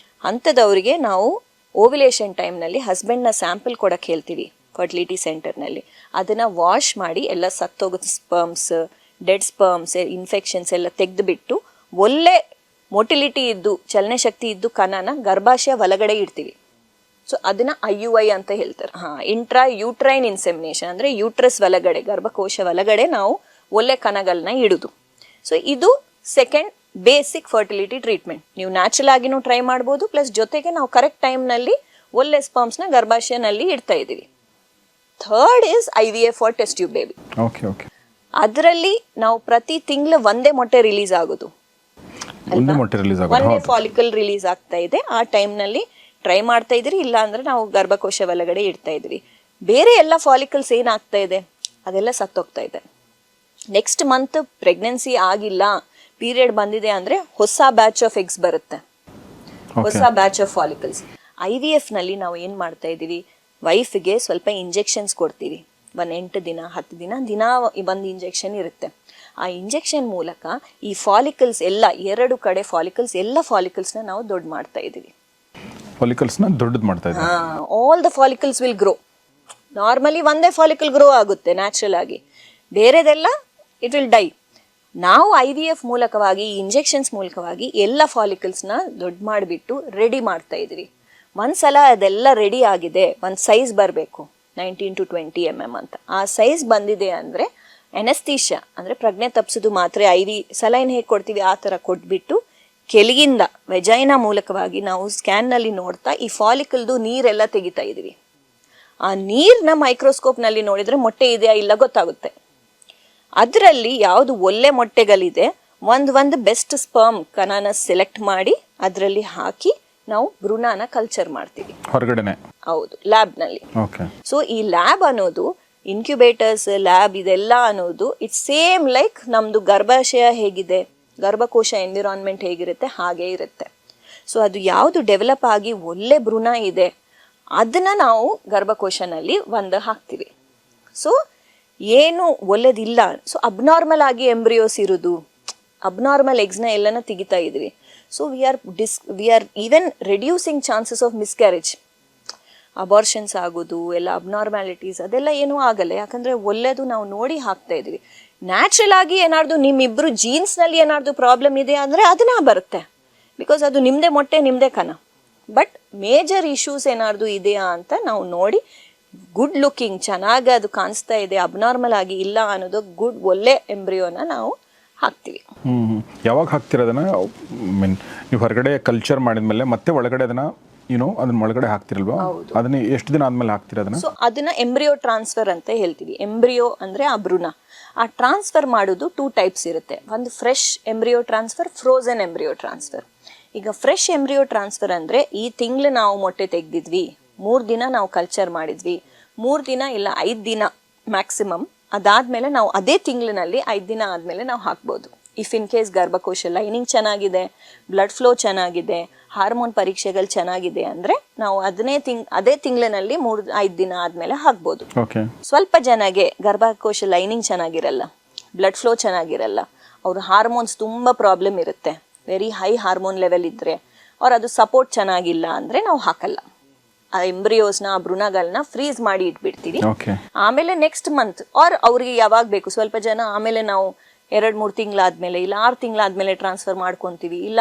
ಅಂಥದ್ದವರಿಗೆ ನಾವು ಓವ್ಯುಲೇಷನ್ ಟೈಮ್ನಲ್ಲಿ ಹಸ್ಬೆಂಡ್ನ ಸ್ಯಾಂಪಲ್ ಕೊಡಕ್ಕೆ ಹೇಳ್ತೀವಿ ಫರ್ಟಿಲಿಟಿ ಸೆಂಟರ್ನಲ್ಲಿ. ಅದನ್ನು ವಾಶ್ ಮಾಡಿ ಎಲ್ಲ ಸತ್ತೋಗೋ ಸ್ಪರ್ಮ್ಸ್, ಡೆಡ್ ಸ್ಪರ್ಮ್ಸ್, ಇನ್ಫೆಕ್ಷನ್ಸ್ ಎಲ್ಲ ತೆಗೆದುಬಿಟ್ಟು ಒಳ್ಳೆ ಮೊಟಿಲಿಟಿ ಇದ್ದು ಚಲನೆ ಶಕ್ತಿ ಇದ್ದು ಕಣನ ಗರ್ಭಾಶಯ ಒಳಗಡೆ ಇಡ್ತೀವಿ. ಸೊ ಅದನ್ನ IUI ಅಂತ ಹೇಳ್ತಾರೆ. ಇಂಟ್ರಾ ಯೂಟ್ರೈನ್ ಇನ್ಸೆಮಿನೇಷನ್ ಅಂದರೆ ಯೂಟ್ರಸ್ ಒಳಗಡೆ, ಗರ್ಭಕೋಶ ಒಳಗಡೆ ನಾವು ಒಳ್ಳೆ ಕಣಗಳನ್ನ ಇಡುದು. ಸೊ ಇದು ಸೆಕೆಂಡ್ ಬೇಸಿಕ್ ಫರ್ಟಿಲಿಟಿ ಟ್ರೀಟ್ಮೆಂಟ್. ನೀವು ನ್ಯಾಚುರಲ್ ಆಗಿನೂ ಟ್ರೈ ಮಾಡ್ಬೋದು, ಪ್ಲಸ್ ಜೊತೆಗೆ ನಾವು ಕರೆಕ್ಟ್ ಟೈಮ್ನಲ್ಲಿ ಒಳ್ಳೆ ಸ್ಪರ್ಮ್ಸ್ನ ಗರ್ಭಾಶಯನಲ್ಲಿ ಇಡ್ತಾ ಇದ್ದೀವಿ. Third is IVF for test tube baby. Okay okay. ಅದರಲ್ಲಿ ನಾವು ಪ್ರತಿ ತಿಂಗಳು ಒಂದೇ ಮೊಟ್ಟೆ ರಿಲೀಸ್ ಆಗೋದು, ಒಂದೇ ಫಾಲಿಕಲ್ ರಿಲೀಸ್ ಆಗ್ತಾ ಇದೆ. ಆ ಟೈಮ್ನಲ್ಲಿ ಟ್ರೈ ಮಾಡ್ತಾ ಇದ್ರಿ, ಇಲ್ಲ ಅಂದ್ರೆ ನಾವು ಗರ್ಭಕೋಶ ಒಳಗಡೆ ಇಡ್ತಾ ಇದ್ವಿ. ಬೇರೆ ಎಲ್ಲ ಫಾಲಿಕಲ್ಸ್ ಏನಾಗ್ತಾ ಇದೆ ಅದೆಲ್ಲ ಸತ್ತೋಗ್ತಾ ಇದೆ. ನೆಕ್ಸ್ಟ್ ಮಂತ್ ಪ್ರೆಗ್ನೆನ್ಸಿ ಆಗಿಲ್ಲ, ಪೀರಿಯಡ್ ಬಂದಿದೆ ಅಂದ್ರೆ ಹೊಸ ಬ್ಯಾಚ್ ಆಫ್ ಎಗ್ಸ್ ಬರುತ್ತೆ, ಹೊಸ ಬ್ಯಾಚ್ ಆಫ್ ಫಾಲಿಕಲ್ಸ್. IVF ನಲ್ಲಿ ನಾವು ಏನ್ ಮಾಡ್ತಾ ಇದೀವಿ, ವೈಫ್ಗೆ ಸ್ವಲ್ಪ ಇಂಜೆಕ್ಷನ್ಸ್ ಕೊಡ್ತೀವಿ. 8 ದಿನ 10 ದಿನ ಒಂದು ಇಂಜೆಕ್ಷನ್ ಇರುತ್ತೆ. ಆ ಇಂಜೆಕ್ಷನ್ ಮೂಲಕ ಈ ಫಾಲಿಕಲ್ಸ್ ಎಲ್ಲ 2 ಕಡೆ ಫಾಲಿಕಲ್ಸ್ ಎಲ್ಲ ಫಾಲಿಕಲ್ಸ್ನ ನಾವು ದೊಡ್ಡ ಮಾಡ್ತಾ ಇದೀವಿ. ಫಾಲಿಕಲ್ಸ್ನ ದೊಡ್ಡದು ಮಾಡ್ತಾ ಇದ್ದೀವಿ. All the follicles will grow. Normally ಒಂದೇ ಫಾಲಿಕಲ್ ಗ್ರೋ ಆಗುತ್ತೆ ನ್ಯಾಚುರಲ್ ಆಗಿ, ಬೇರೆದೆಲ್ಲ ಇಟ್ ವಿಲ್ ಡೈ. ನಾವು IVF ಮೂಲಕವಾಗಿ, ಇಂಜೆಕ್ಷನ್ಸ್ ಮೂಲಕವಾಗಿ ಎಲ್ಲ ಫಾಲಿಕಲ್ಸ್ನ ದೊಡ್ಡ ಮಾಡಿಬಿಟ್ಟು ರೆಡಿ ಮಾಡ್ತಾ ಇದ್ವಿ. ಒಂದ್ಸಲ ಅದೆಲ್ಲ ರೆಡಿ ಆಗಿದೆ, ಒಂದು ಸೈಜ್ ಬರಬೇಕು 19 to 20 mm ಅಂತ. ಆ ಸೈಜ್ ಬಂದಿದೆ ಅಂದರೆ ಎನಸ್ಥೀಶಿಯಾ ಅಂದರೆ ಪ್ರಜ್ಞೆ ತಪ್ಪಿಸೋದು ಮಾತ್ರೆ, IV ಸಲೈನ್ ಹೇಗೆ ಕೊಡ್ತೀವಿ ಆ ಥರ ಕೊಟ್ಬಿಟ್ಟು ಕೆಳಗಿಂದ ವೆಜೈನಾ ಮೂಲಕವಾಗಿ ನಾವು ಸ್ಕ್ಯಾನ್ನಲ್ಲಿ ನೋಡ್ತಾ ಈ ಫಾಲಿಕಲ್ದು ನೀರೆಲ್ಲ ತೆಗಿತಾ ಇದ್ದೀವಿ. ಆ ನೀರನ್ನ ಮೈಕ್ರೋಸ್ಕೋಪ್ನಲ್ಲಿ ನೋಡಿದರೆ ಮೊಟ್ಟೆ ಇದೆಯಾ ಇಲ್ಲ ಗೊತ್ತಾಗುತ್ತೆ. ಅದರಲ್ಲಿ ಯಾವುದು ಒಳ್ಳೆ ಮೊಟ್ಟೆಗಳಿದೆ, ಒಂದು ಬೆಸ್ಟ್ ಸ್ಪರ್ಮ್ ಕಣನ ಸೆಲೆಕ್ಟ್ ಮಾಡಿ ಅದರಲ್ಲಿ ಹಾಕಿ ನಾವು ಭ್ರೂಣನ ಕಲ್ಚರ್ ಮಾಡ್ತೀವಿ ಹೊರಗಡೆನೆ. ಹೌದು, ಲ್ಯಾಬ್ನಲ್ಲಿ. ಸೊ ಈ ಲ್ಯಾಬ್ ಅನ್ನೋದು ಇನ್ಕ್ಯುಬೇಟರ್ಸ್ ಲ್ಯಾಬ್ ಇದೆಲ್ಲ ಅನ್ನೋದು ಇಟ್ಸ್ ಸೇಮ್ ಲೈಕ್ ನಮ್ದು ಗರ್ಭಾಶಯ ಹೇಗಿದೆ, ಗರ್ಭಕೋಶ ಎನ್ವಿರಾನ್ಮೆಂಟ್ ಹೇಗಿರುತ್ತೆ ಹಾಗೇ ಇರುತ್ತೆ. ಸೊ ಅದು ಯಾವುದು ಡೆವಲಪ್ ಆಗಿ ಒಳ್ಳೆ ಭ್ರೂಣ ಇದೆ ಅದನ್ನ ನಾವು ಗರ್ಭಕೋಶನಲ್ಲಿ ಒಂದು ಹಾಕ್ತೀವಿ. ಸೊ ಏನು ಒಳ್ಳೆದಿಲ್ಲ, ಸೊ ಅಬ್ನಾರ್ಮಲ್ ಆಗಿ ಎಂಬ್ರಿಯೋಸ್ ಇರೋದು, ಅಬ್ನಾರ್ಮಲ್ ಎಗ್ಸ್ನ ಎಲ್ಲನ ತೆಗಿತಾ ಇದ್ವಿ. So we are even reducing chances of miscarriage, abortions ಆಗೋದು ಎಲ್ಲ ಅಬ್ನಾರ್ಮ್ಯಾಲಿಟೀಸ್ ಅದೆಲ್ಲ ಏನೂ ಆಗಲ್ಲ. ಯಾಕಂದರೆ ಒಳ್ಳೆದು ನಾವು ನೋಡಿ ಹಾಕ್ತಾ ಇದ್ವಿ. ನ್ಯಾಚುರಲ್ ಆಗಿ ಏನಾದ್ರು ನಿಮ್ಮಿಬ್ಬರು ಜೀನ್ಸ್ನಲ್ಲಿ ಏನಾದ್ರು ಪ್ರಾಬ್ಲಮ್ ಇದೆ ಅಂದರೆ ಅದನ್ನ ಬರುತ್ತೆ, ಬಿಕಾಸ್ ಅದು ನಿಮ್ಮದೇ ಮೊಟ್ಟೆ ನಿಮ್ಮದೇ ಕಣ. ಬಟ್ ಮೇಜರ್ ಇಶ್ಯೂಸ್ ಏನಾದ್ರು ಇದೆಯಾ ಅಂತ ನಾವು ನೋಡಿ ಗುಡ್ ಲುಕಿಂಗ್ ಚೆನ್ನಾಗಿ ಅದು ಕಾಣಿಸ್ತಾ ಇದೆ, ಅಬ್ನಾರ್ಮಲ್ ಆಗಿ ಇಲ್ಲ ಅನ್ನೋದು ಗುಡ್ ಒಳ್ಳೆ ಎಂಬ್ರಿಯೋನ ನಾವು ಹಾಕ್ತೀವಿ. ಯಾವಾಗ ಹಾಕ್ತಿರೋದನ್ನ ಮೀನ್ ನೀವು ಹೊರಗಡೆ ಕಲ್ಚರ್ ಮಾಡಿದ್ಮೇಲೆ ಮತ್ತೆ ಒಳಗಡೆ ಅದನ್ನ ಅದನ್ನ ಒಳಗಡೆ ಹಾಕ್ತಿರಲ್ವಾ, ಅದನ್ನ ಎಷ್ಟು ದಿನ ಆದ್ಮೇಲೆ ಹಾಕ್ತಿರ ಅದನ್ನ? ಸೊ ಅದನ್ನ ಎಂಬ್ರಿಯೋ ಟ್ರಾನ್ಸ್ಫರ್ ಅಂತ ಹೇಳ್ತೀವಿ. ಎಂಬ್ರಿಯೋ ಅಂದ್ರೆ ಆ ಭ್ರೂಣ. ಆ ಟ್ರಾನ್ಸ್ಫರ್ ಮಾಡೋದು 2 ಟೈಪ್ಸ್ ಇರುತ್ತೆ. ಒಂದು fresh embryo transfer, frozen embryo transfer. ಈಗ ಫ್ರೆಶ್ ಎಂಬ್ರಿಯೋ ಟ್ರಾನ್ಸ್ಫರ್ ಅಂದ್ರೆ ಈ ತಿಂಗಳು ನಾವು ಮೊಟ್ಟೆ ತೆಗೆದಿದ್ವಿ, 3 ದಿನ ನಾವು ಕಲ್ಚರ್ ಮಾಡಿದ್ವಿ, 3 ದಿನ ಇಲ್ಲ 5 ದಿನ ಮ್ಯಾಕ್ಸಿಮಮ್, ಅದಾದ್ಮೇಲೆ ನಾವು ಅದೇ ತಿಂಗಳಿನಲ್ಲಿ 5 ದಿನ ಆದ್ಮೇಲೆ ನಾವು ಹಾಕ್ಬೋದು. ಇಫ್ ಇನ್ ಕೇಸ್ ಗರ್ಭಕೋಶ ಲೈನಿಂಗ್ ಚೆನ್ನಾಗಿದೆ, ಬ್ಲಡ್ ಫ್ಲೋ ಚೆನ್ನಾಗಿದೆ, ಹಾರ್ಮೋನ್ ಪರೀಕ್ಷೆಗಳು ಚೆನ್ನಾಗಿದೆ ಅಂದರೆ ನಾವು ಅದೇ ತಿಂಗಳಿನಲ್ಲಿ 3-5 ದಿನ ಆದಮೇಲೆ ಹಾಕ್ಬೋದು. ಓಕೆ. ಸ್ವಲ್ಪ ಜನಗೆ ಗರ್ಭಕೋಶ ಲೈನಿಂಗ್ ಚೆನ್ನಾಗಿರಲ್ಲ, ಬ್ಲಡ್ ಫ್ಲೋ ಚೆನ್ನಾಗಿರಲ್ಲ, ಅವ್ರ ಹಾರ್ಮೋನ್ಸ್ ತುಂಬ ಪ್ರಾಬ್ಲಮ್ ಇರುತ್ತೆ, ವೆರಿ ಹೈ ಹಾರ್ಮೋನ್ ಲೆವೆಲ್ ಇದ್ದರೆ ಅವ್ರು ಅದು ಸಪೋರ್ಟ್ ಚೆನ್ನಾಗಿಲ್ಲ ಅಂದರೆ ನಾವು ಹಾಕಲ್ಲ. ಆ ಎಂಬ್ರಿಯೋಸ್ನ ಭ್ರೂಣಗಳನ್ನ ಫ್ರೀಸ್ ಮಾಡಿ ಇಟ್ಬಿಡ್ತೀವಿ. ಆಮೇಲೆ ನೆಕ್ಸ್ಟ್ ಮಂತ್ ಅವ್ರಿಗೆ ಯಾವಾಗ ಬೇಕು, ಸ್ವಲ್ಪ ಜನ ಆಮೇಲೆ ನಾವು 2-3 ತಿಂಗಳಾದ್ಮೇಲೆ ಇಲ್ಲ 6 ತಿಂಗಳಾದ್ಮೇಲೆ ಟ್ರಾನ್ಸ್ಫರ್ ಮಾಡ್ಕೊತೀವಿ, ಇಲ್ಲ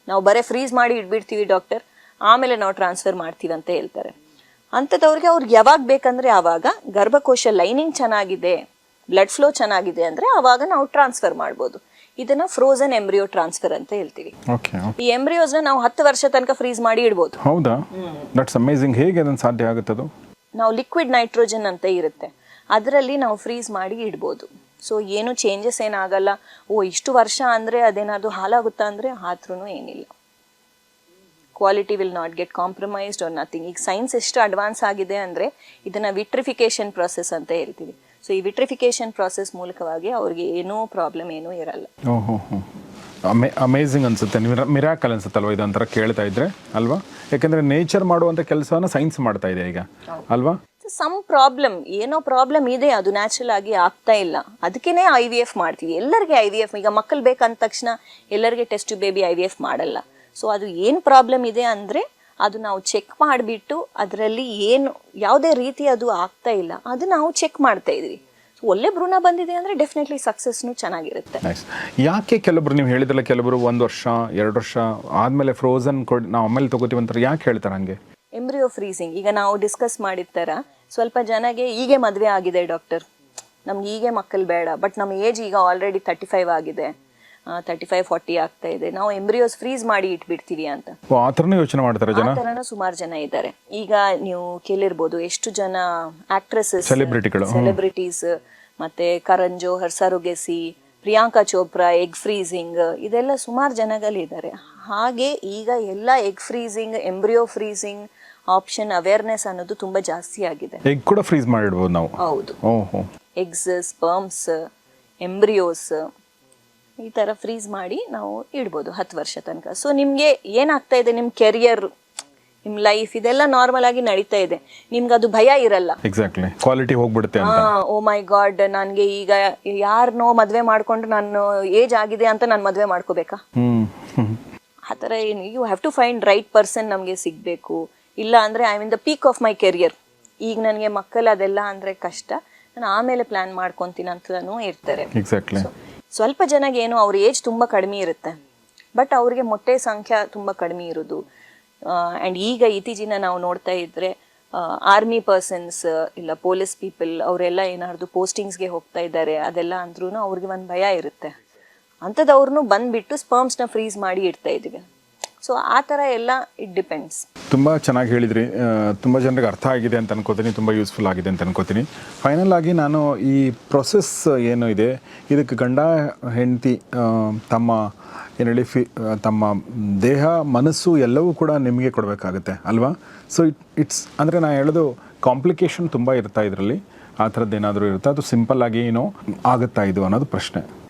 ನಾವು ಬರೀ ಫ್ರೀಸ್ ಮಾಡಿ ಇಟ್ಬಿಡ್ತೀವಿ ಡಾಕ್ಟರ್, ಆಮೇಲೆ ನಾವು ಟ್ರಾನ್ಸ್ಫರ್ ಮಾಡ್ತೀವಿ ಅಂತ ಹೇಳ್ತಾರೆ. ಅಂಥದ್ದವ್ರಿಗೆ ಅವ್ರಿಗೆ ಯಾವಾಗ ಬೇಕಂದ್ರೆ ಆವಾಗ ಗರ್ಭಕೋಶ ಲೈನಿಂಗ್ ಚೆನ್ನಾಗಿದೆ, ಬ್ಲಡ್ ಫ್ಲೋ ಚೆನ್ನಾಗಿದೆ ಅಂದರೆ ಆವಾಗ ನಾವು ಟ್ರಾನ್ಸ್ಫರ್ ಮಾಡ್ಬೋದು. ಇದನ್ನ ಫ್ರೋಸನ್ ಎಂಬ್ರಿಯೋ ಟ್ರಾನ್ಸ್ಫರ್ ಅಂತ ಹೇಳ್ತೀವಿ. ಈ ಎಂಬ್ರಿಯೋಸ್ನ ನಾವು 10 ವರ್ಷ ತನಕ ಫ್ರೀಸ್ ಮಾಡಿ ಇಡ್ಬೋದು. ಹೌದಾ? That's amazing. ಹೇಗೆ ಅದನ್ನು ಸಾಧ್ಯ ಆಗುತ್ತದು? ನಾವು ಲಿಕ್ವಿಡ್ ನೈಟ್ರೋಜನ್ ಅಂತ ಇರುತ್ತೆ, ಅದರಲ್ಲಿ ನಾವು ಫ್ರೀಸ್ ಮಾಡಿ ಇಡ್ಬೋದು. ಸೊ ಏನು ಚೇಂಜಸ್ ಏನಾಗಲ್ಲ. ಇಷ್ಟು ವರ್ಷ ಅಂದರೆ ಅದೇನಾದ್ರು ಹಾಳಾಗುತ್ತಾ ಅಂದರೆ ಆದ್ರೂ ಏನಿಲ್ಲ. Quality will not get compromised are nothing. ಈಗ ಸೈನ್ಸ್ ಎಷ್ಟು ಅಡ್ವಾನ್ಸ್ ಆಗಿದೆ ಅಂದರೆ ಇದನ್ನ ವಿಟ್ರಿಫಿಕೇಶನ್ ಪ್ರೊಸೆಸ್ ಅಂತ ಹೇಳ್ತೀವಿ. ಸೊ ಈ ವಿಟ್ರಿಫಿಕೇಶನ್ ಪ್ರಾಸೆಸ್ ಮೂಲಕವಾಗಿ ಅವ್ರಿಗೆ ಏನೂ ಪ್ರಾಬ್ಲಮ್ ಏನೂ ಇರಲ್ಲ. ಅಮೇಝಿಂಗ್ ಅನ್ಸುತ್ತೆ, ಮಿರಾಕಲ್ ಅನ್ಸುತ್ತಲ್ವ ಇದೊಂಥರ ಕೇಳ್ತಾ ಇದ್ರೆ ಅಲ್ವಾ? ಯಾಕಂದ್ರೆ ನೇಚರ್ ಮಾಡುವಂಥ ಕೆಲಸವನ್ನ ಸೈನ್ಸ್ ಮಾಡ್ತಾ ಇದೆ ಈಗ ಅಲ್ವಾ? ಸಮ್ ಪ್ರಾಬ್ಲಮ್, ಏನೋ ಪ್ರಾಬ್ಲಮ್ ಇದೆ, ಅದು ನ್ಯಾಚುರಲ್ ಆಗಿ ಆಗ್ತಾ ಇಲ್ಲ, ಅದಕ್ಕೇನೆ IVF ಮಾಡ್ತೀವಿ. ಎಲ್ಲರಿಗೆ IVF, ಈಗ ಮಕ್ಕಳು ಬೇಕಂದ ತಕ್ಷಣ ಎಲ್ಲರಿಗೆ ಟೆಸ್ಟ್ ಟ್ಯೂಬ್ ಬೇಬಿ IVF ಮಾಡಲ್ಲ. ಸೊ ಅದು ಏನು ಪ್ರಾಬ್ಲಮ್ ಇದೆ ಅಂದರೆ ಅದು ನಾವು ಚೆಕ್ ಮಾಡಿಬಿಟ್ಟು ಅದರಲ್ಲಿ ಏನು ಯಾವುದೇ ರೀತಿ ಅದು ಆಗ್ತಾ ಇಲ್ಲ ಅದು ನಾವು ಚೆಕ್ ಮಾಡ್ತಾ ಇದ್ವಿ. ಒಳ್ಳೆ ಭ್ರೂಣ ಬಂದಿದೆ ಅಂದರೆ ಡೆಫಿನೆಟ್ಲಿ ಸಕ್ಸಸ್ನು ಚೆನ್ನಾಗಿರುತ್ತೆ. ಯಾಕೆ ಕೆಲವರು ನೀವು ಹೇಳಿದ್ರಲ್ಲ, ಕೆಲವರು 1 ವರ್ಷ 2 ವರ್ಷ ಆದಮೇಲೆ ಫ್ರೋಸನ್ ನಾವು ಆಮೇಲೆ ತಗೋತೀವಿ ಅಂತಾರೆ, ಯಾಕೆ ಹೇಳ್ತಾರೆ ಹಂಗೆ? ಎಂಬ್ರಿಯೋ ಫ್ರೀಸಿಂಗ್ ಈಗ ನಾವು ಡಿಸ್ಕಸ್ ಮಾಡಿರ್ತಾರ, ಸ್ವಲ್ಪ ಜನಗೆ ಹೀಗೆ ಮದುವೆ ಆಗಿದೆ ಡಾಕ್ಟರ್, ನಮ್ಗೆ ಹೀಗೆ ಮಕ್ಕಳು ಬೇಡ, ಬಟ್ ನಮ್ಮ ಏಜ್ ಈಗ ಆಲ್ರೆಡಿ 35 ಆಗಿದೆ, 35-40 ಆಗ್ತಾ ಇದೆ, ನಾವು ಎಂಬ್ರಿಯೋಸ್ ಫ್ರೀಸ್ ಮಾಡಿ ಇಟ್ಬಿಡ್ತೀವಿ ಅಂತ ಆ ಥರನೂ ಯೋಚನೆ ಮಾಡ್ತಾರೆ ಜನ. ಆ ಥರನೂ ಸುಮಾರು ಜನ ಇದ್ದಾರೆ. ಈಗ ನೀವು ಕೇಳಿರ್ಬೋದು ಎಷ್ಟು ಜನ ಆಕ್ಟ್ರೆಸಸ್, ಸೆಲೆಬ್ರಿಟೀಸ್, ಮತ್ತೆ ಕರಣ್ ಜೋಹರ್, ಸರೋಗೆಸಿ, ಪ್ರಿಯಾಂಕಾ ಚೋಪ್ರಾ, ಎಗ್ ಫ್ರೀಸಿಂಗ್, ಇದೆಲ್ಲ ಸುಮಾರು ಜನಗಳಿದ್ದಾರೆ. ಹಾಗೆ ಈಗ ಎಲ್ಲ egg freezing, embryo freezing option awareness ಅನ್ನೋದು ತುಂಬಾ ಜಾಸ್ತಿ ಆಗಿದೆ. ಎಗ್ ಕೂಡ ಫ್ರೀಸ್ ಮಾಡಿಡ್ಬೋದು ನಾವು. ಹೌದು, ಎಗ್ಸ್, ಸ್ಪರ್ಮ್ಸ್, ಎಂಬ್ರಿಯೋಸ್ ಈ ಥರ ಫ್ರೀಸ್ ಮಾಡಿ ನಾವು ಇಡ್ಬೋದು 10 ವರ್ಷ ತನಕ. ಸೊ ನಿಮಗೆ ಏನಾಗ್ತಾ ಇದೆ, ನಿಮ್ಮ ಕೆರಿಯರ್, ನಿಮ್ಮ ಲೈಫ್ ಇದೆಲ್ಲ ನಾರ್ಮಲ್ ಆಗಿ ನಡೀತಾ ಇದೆ, ನಿಮ್ಗೆ ಅದು ಭಯ ಇರಲ್ಲ. ಎಕ್ಸಾಕ್ಟ್ಲಿ, ಕ್ವಾಲಿಟಿ ಹೋಗ್ಬಿಡುತ್ತೆ ಅಂತ. ಓ ಮೈ ಗಾಡ್, ನನಗೆ ಈಗ ಯಾರನ್ನೋ ಮದುವೆ ಮಾಡ್ಕೊಂಡು ನಾನು ಏಜ್ ಆಗಿದೆ ಅಂತ ನಾನು ಮದುವೆ ಮಾಡ್ಕೋಬೇಕಾ? ಆ ಥರ ಏನು, you have to find right person ನಮಗೆ ಸಿಗಬೇಕು. ಇಲ್ಲ ಅಂದರೆ I mean the peak of my career, ಈಗ ನನಗೆ ಮಕ್ಕಳು ಅದೆಲ್ಲ ಅಂದರೆ ಕಷ್ಟ, ನಾನು ಆಮೇಲೆ ಪ್ಲ್ಯಾನ್ ಮಾಡ್ಕೊತೀನಿ ಅಂತಲೂ ಇರ್ತಾರೆ. ಎಕ್ಸಾಕ್ಟ್ಲಿ. ಸ್ವಲ್ಪ ಜನಗೆ ಏನು ಅವ್ರ ಏಜ್ ತುಂಬ ಕಡಿಮೆ ಇರುತ್ತೆ, ಬಟ್ ಅವ್ರಿಗೆ ಮೊಟ್ಟೆ ಸಂಖ್ಯೆ ತುಂಬ ಕಡಿಮೆ ಇರೋದು. ಆ್ಯಂಡ್ ಈಗ ಇತ್ತೀಚಿನ ನಾವು ನೋಡ್ತಾ ಇದ್ದರೆ ಆರ್ಮಿ ಪರ್ಸನ್ಸ್ ಇಲ್ಲ ಪೊಲೀಸ್ ಪೀಪಲ್ ಅವರೆಲ್ಲ ಏನಾದ್ರು ಪೋಸ್ಟಿಂಗ್ಸ್ಗೆ ಹೋಗ್ತಾ ಇದ್ದಾರೆ, ಅದೆಲ್ಲ ಅಂದ್ರೂ ಅವ್ರಿಗೆ ಒಂದು ಭಯ ಇರುತ್ತೆ. ಅಂಥದ್ದವ್ರನ್ನೂ ಬಂದುಬಿಟ್ಟು ಸ್ಪರ್ಮ್ಸ್ನ ಫ್ರೀಸ್ ಮಾಡಿ ಇಡ್ತಾ ಇದ್ದೀವಿ. ಸೊ ಆ ಥರ ಎಲ್ಲ ಇಟ್ ಡಿಪೆಂಡ್ಸ್. ತುಂಬ ಚೆನ್ನಾಗಿ ಹೇಳಿದ್ರಿ, ತುಂಬ ಜನರಿಗೆ ಅರ್ಥ ಆಗಿದೆ ಅಂತ ಅನ್ಕೋತೀನಿ, ತುಂಬ ಯೂಸ್ಫುಲ್ ಆಗಿದೆ ಅಂತ ಅನ್ಕೋತೀನಿ. ಫೈನಲ್ ಆಗಿ ನಾನು ಈ ಪ್ರೊಸೆಸ್ ಏನು ಇದೆ ಇದಕ್ಕೆ ಗಂಡ ಹೆಂಡತಿ ತಮ್ಮ ಏನು ಹೇಳಿ ತಮ್ಮ ದೇಹ ಮನಸ್ಸು ಎಲ್ಲವೂ ಕೂಡ ನಿಮಗೆ ಕೊಡಬೇಕಾಗುತ್ತೆ ಅಲ್ವಾ? ಸೊ ಇಟ್ಸ್ ಅಂದರೆ ನಾನು ಹೇಳೋದು ಕಾಂಪ್ಲಿಕೇಶನ್ ತುಂಬ ಇರ್ತಾ ಇದರಲ್ಲಿ, ಆ ಥರದ್ದು ಏನಾದರೂ ಇರುತ್ತೆ, ಅದು ಸಿಂಪಲ್ ಆಗಿ ಏನೋ ಆಗುತ್ತಾ ಇದು ಅನ್ನೋದು ಪ್ರಶ್ನೆ.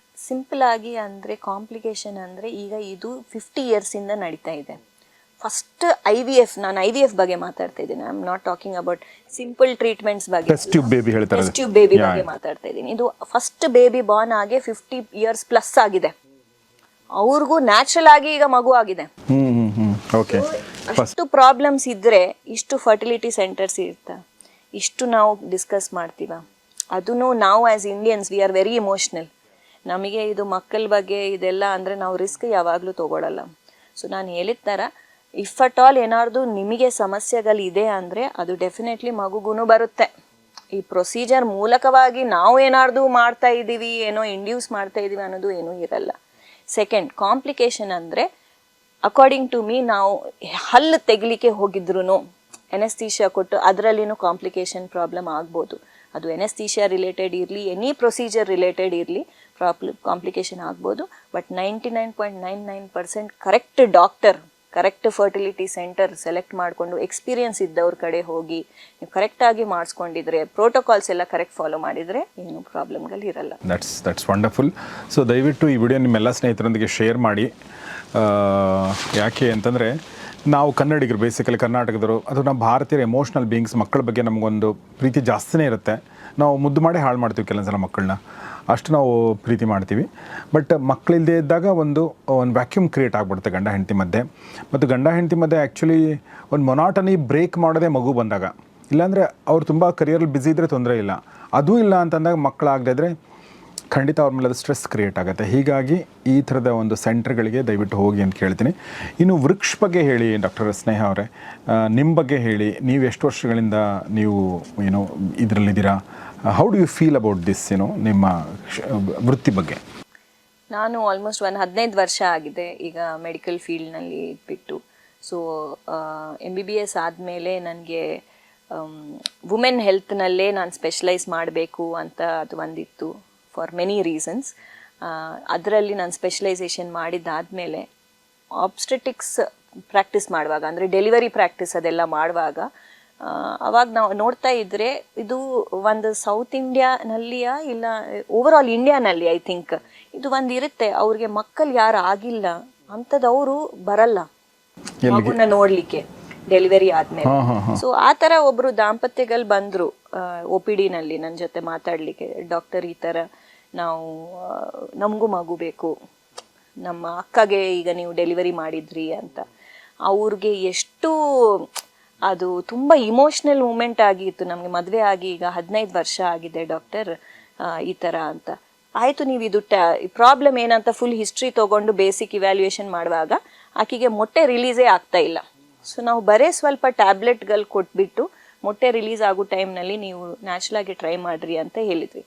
ಸಿಂಪಲ್ ಆಗಿ ಅಂದರೆ ಕಾಂಪ್ಲಿಕೇಶನ್ ಅಂದರೆ ಈಗ ಇದು 50 ಇಯರ್ಸಿಂದ ನಡೀತಾ ಇದೆ. ಫಸ್ಟ್ IVF, ನಾನು IVF ಬಗ್ಗೆ ಮಾತಾಡ್ತಾ ಇದ್ದೀನಿ, I am not talking about simple treatments ಬಗ್ಗೆ, ಟೆಸ್ಟ್ ಟ್ಯೂಬ್ ಬೇಬಿ ಹೇಳ್ತಾರೆ, ಟೆಸ್ಟ್ ಟ್ಯೂಬ್ ಬೇಬಿ ಬಗ್ಗೆ ಮಾತಾಡ್ತಾ ಇದ್ದೀನಿ. ಇದು ಫಸ್ಟ್ ಬೇಬಿ ಬಾರ್ನ್ ಆಗಿ 50 ಇಯರ್ಸ್ ಪ್ಲಸ್ ಆಗಿದೆ, ಅವ್ರಿಗೂ ನ್ಯಾಚುರಲ್ ಆಗಿ ಈಗ ಮಗು ಆಗಿದೆ. ಅಷ್ಟು ಪ್ರಾಬ್ಲಮ್ಸ್ ಇದ್ರೆ ಇಷ್ಟು ಫರ್ಟಿಲಿಟಿ ಸೆಂಟರ್ಸ್ ಇರ್ತಾ, ಇಷ್ಟು ನಾವು ಡಿಸ್ಕಸ್ ಮಾಡ್ತೀವ. ಅದನ್ನು ನಾವು as Indians we are very emotional. ನಮಗೆ ಇದು ಮಕ್ಕಳ ಬಗ್ಗೆ ಇದೆಲ್ಲ ಅಂದರೆ ನಾವು ರಿಸ್ಕ್ ಯಾವಾಗಲೂ ತೊಗೊಳಲ್ಲ. ಸೊ ನಾನು ಹೇಳಿದ ಥರ ಇಫ್ ಅಟ್ ಆಲ್ ಏನಾದ್ರು ನಿಮಗೆ ಸಮಸ್ಯೆಗಳಿದೆ ಅಂದರೆ ಅದು ಡೆಫಿನೆಟ್ಲಿ ಮಗುಗೂ ಬರುತ್ತೆ. ಈ ಪ್ರೊಸೀಜರ್ ಮೂಲಕವಾಗಿ ನಾವು ಏನಾದ್ರು ಮಾಡ್ತಾ ಇದ್ದೀವಿ, ಏನೋ ಇಂಡ್ಯೂಸ್ ಮಾಡ್ತಾ ಇದ್ದೀವಿ ಅನ್ನೋದು ಏನೂ ಇರಲ್ಲ. ಸೆಕೆಂಡ್ ಕಾಂಪ್ಲಿಕೇಶನ್ ಅಂದರೆ ಅಕಾರ್ಡಿಂಗ್ ಟು ಮೀ, ನಾವು ಹಲ್ಲು ತೆಗಿಲಿಕ್ಕೆ ಹೋಗಿದ್ರು ಎನೆಸ್ಥೀಷಿಯಾ ಕೊಟ್ಟು ಅದರಲ್ಲಿನೂ ಕಾಂಪ್ಲಿಕೇಶನ್ ಪ್ರಾಬ್ಲಮ್ ಆಗ್ಬೋದು. ಅದು ಎನೆಸ್ಥೀಷಿಯಾ ರಿಲೇಟೆಡ್ ಇರಲಿ, ಎನಿ ಪ್ರೊಸೀಜರ್ ರಿಲೇಟೆಡ್ ಇರಲಿ, ಕಾಂಪ್ಲಿಕೇಶನ್ ಆಗ್ಬೋದು. But 99.99% correct doctor, correct fertility centre select ಮಾಡಿಕೊಂಡು ಎಕ್ಸ್ಪೀರಿಯನ್ಸ್ ಇದ್ದವ್ರ ಕಡೆ ಹೋಗಿ ನೀವು ಕರೆಕ್ಟಾಗಿ ಮಾಡಿಸ್ಕೊಂಡಿದ್ರೆ, ಪ್ರೋಟೋಕಾಲ್ಸ್ ಎಲ್ಲ ಕರೆಕ್ಟ್ ಫಾಲೋ ಮಾಡಿದರೆ ಏನು ಪ್ರಾಬ್ಲಮ್ಗಳು ಇರಲ್ಲ. That's wonderful. ಸೊ ದಯವಿಟ್ಟು ಈ ವಿಡಿಯೋ ನಿಮ್ಮೆಲ್ಲ ಸ್ನೇಹಿತರೊಂದಿಗೆ ಶೇರ್ ಮಾಡಿ. ಯಾಕೆ ಅಂತಂದರೆ ನಾವು ಕನ್ನಡಿಗರು ಬೇಸಿಕಲಿ ಕರ್ನಾಟಕದವರು ಅದು ನಮ್ಮ ಭಾರತೀಯರ ಎಮೋಷ್ನಲ್ ಬೀಯಿಂಗ್ಸ್. ಮಕ್ಕಳ ಬಗ್ಗೆ ನಮಗೊಂದು ಪ್ರೀತಿ ಜಾಸ್ತಿನೇ ಇರುತ್ತೆ. ನಾವು ಮುದ್ದು ಮಾಡಿ ಹಾಳು ಮಾಡ್ತೀವಿ ಕೆಲವೊಂದು ಸಲ ಮಕ್ಕಳನ್ನ, ಅಷ್ಟು ನಾವು ಪ್ರೀತಿ ಮಾಡ್ತೀವಿ. ಬಟ್ ಮಕ್ಕಳಿಲ್ಲದೆ ಇದ್ದಾಗ ಒಂದು ವ್ಯಾಕ್ಯೂಮ್ ಕ್ರಿಯೇಟ್ ಆಗಿಬಿಡುತ್ತೆ ಗಂಡ ಹೆಂಡತಿ ಮಧ್ಯೆ. ಮತ್ತು ಗಂಡ ಹೆಂಡತಿ ಮಧ್ಯೆ ಆ್ಯಕ್ಚುಲಿ ಒಂದು ಮೊನಾಟನಿ ಬ್ರೇಕ್ ಮಾಡೋದೇ ಮಗು ಬಂದಾಗ. ಇಲ್ಲಾಂದರೆ ಅವ್ರು ತುಂಬ ಕರಿಯರಲ್ಲಿ ಬ್ಯುಸಿ ಇದ್ದರೆ ತೊಂದರೆ ಇಲ್ಲ, ಅದೂ ಇಲ್ಲ ಅಂತಂದಾಗ ಮಕ್ಕಳಾಗದೇ ಇದ್ದರೆ ಖಂಡಿತ ಅವ್ರ ಮೇಲೆ ಅದು ಸ್ಟ್ರೆಸ್ ಕ್ರಿಯೇಟ್ ಆಗುತ್ತೆ. ಹೀಗಾಗಿ ಈ ಥರದ ಒಂದು ಸೆಂಟರ್ಗಳಿಗೆ ದಯವಿಟ್ಟು ಹೋಗಿ ಅಂತ ಕೇಳ್ತೀನಿ. ಇನ್ನು ವೃಕ್ಷ ಬಗ್ಗೆ ಹೇಳಿ ಡಾಕ್ಟರ್ ಸ್ನೇಹ ಅವರೇ, ನಿಮ್ಮ ಬಗ್ಗೆ ಹೇಳಿ. ನೀವು ಎಷ್ಟು ವರ್ಷಗಳಿಂದ ನೀವು ಇದರಲ್ಲಿದ್ದೀರಾ? How do you feel about this ನಿಮ್ಮ ವೃತ್ತಿ ಬಗ್ಗೆ? ನಾನು ಆಲ್ಮೋಸ್ಟ್ 15 ವರ್ಷ ಆಗಿದೆ ಈಗ ಮೆಡಿಕಲ್ ಫೀಲ್ಡ್ನಲ್ಲಿ ಬಿಟ್ಟು. ಸೊ MBBS ಆದಮೇಲೆ ನನಗೆ ವುಮೆನ್ ಹೆಲ್ತ್ನಲ್ಲೇ ನಾನು ಸ್ಪೆಷಲೈಸ್ ಮಾಡಬೇಕು ಅಂತ ಅದು ಒಂದಿತ್ತು ಫಾರ್ ಮೆನಿ ರೀಸನ್ಸ್. ಅದರಲ್ಲಿ ನಾನು ಸ್ಪೆಷಲೈಸೇಷನ್ ಮಾಡಿದ್ದಾದಮೇಲೆ ಆಬ್ಸ್ಟೆಟಿಕ್ಸ್ ಪ್ರಾಕ್ಟೀಸ್ ಮಾಡುವಾಗ, ಅಂದರೆ ಡೆಲಿವರಿ ಪ್ರಾಕ್ಟೀಸ್ ಅದೆಲ್ಲ ಮಾಡುವಾಗ ಅವಾಗ ನಾವು ನೋಡ್ತಾ ಇದ್ದರೆ ಇದು ಒಂದು ಸೌತ್ ಇಂಡಿಯಾನಲ್ಲಿಯ ಇಲ್ಲ ಓವರ್ ಆಲ್ ಇಂಡಿಯಾನಲ್ಲಿ ಐ ಥಿಂಕ್ ಇದು ಒಂದು ಇರುತ್ತೆ, ಅವ್ರಿಗೆ ಮಕ್ಕಳು ಯಾರು ಆಗಿಲ್ಲ ಅಂಥದ್ದವರು ಬರಲ್ಲ ಮಗುನ ನೋಡಲಿಕ್ಕೆ ಡೆಲಿವರಿ ಆದಮೇಲೆ. ಸೊ ಆ ಥರ ಒಬ್ಬರು ದಾಂಪತ್ಯಗಳು ಬಂದರು OPD ನಲ್ಲಿ ನನ್ನ ಜೊತೆ ಮಾತಾಡಲಿಕ್ಕೆ, ಡಾಕ್ಟರ್ ಈ ಥರ ನಾವು ನಮಗೂ ಮಗು ಬೇಕು, ನಮ್ಮ ಅಕ್ಕಗೆ ಈಗ ನೀವು ಡೆಲಿವರಿ ಮಾಡಿದ್ರಿ ಅಂತ. ಅವ್ರಿಗೆ ಎಷ್ಟು ಅದು ತುಂಬ ಇಮೋಷ್ನಲ್ ಮೂಮೆಂಟ್ ಆಗಿತ್ತು. ನಮಗೆ ಮದುವೆ ಆಗಿ ಈಗ 15 ವರ್ಷ ಆಗಿದೆ ಡಾಕ್ಟರ್, ಈ ಥರ ಅಂತ. ಆಯಿತು, ನೀವು ಇದು ಪ್ರಾಬ್ಲಮ್ ಏನಂತ ಫುಲ್ ಹಿಸ್ಟ್ರಿ ತೊಗೊಂಡು ಬೇಸಿಕ್ ಇವ್ಯಾಲ್ಯೂಯೇಷನ್ ಮಾಡುವಾಗ ಆಕೆಗೆ ಮೊಟ್ಟೆ ರಿಲೀಸೇ ಆಗ್ತಾ ಇಲ್ಲ. ಸೊ ನಾವು ಬರೀ ಸ್ವಲ್ಪ ಟ್ಯಾಬ್ಲೆಟ್ಗಳು ಕೊಟ್ಬಿಟ್ಟು ಮೊಟ್ಟೆ ರಿಲೀಸ್ ಆಗೋ ಟೈಮ್ನಲ್ಲಿ ನೀವು ನ್ಯಾಚುರಲಾಗಿ ಟ್ರೈ ಮಾಡಿರಿ ಅಂತ ಹೇಳಿದ್ವಿ.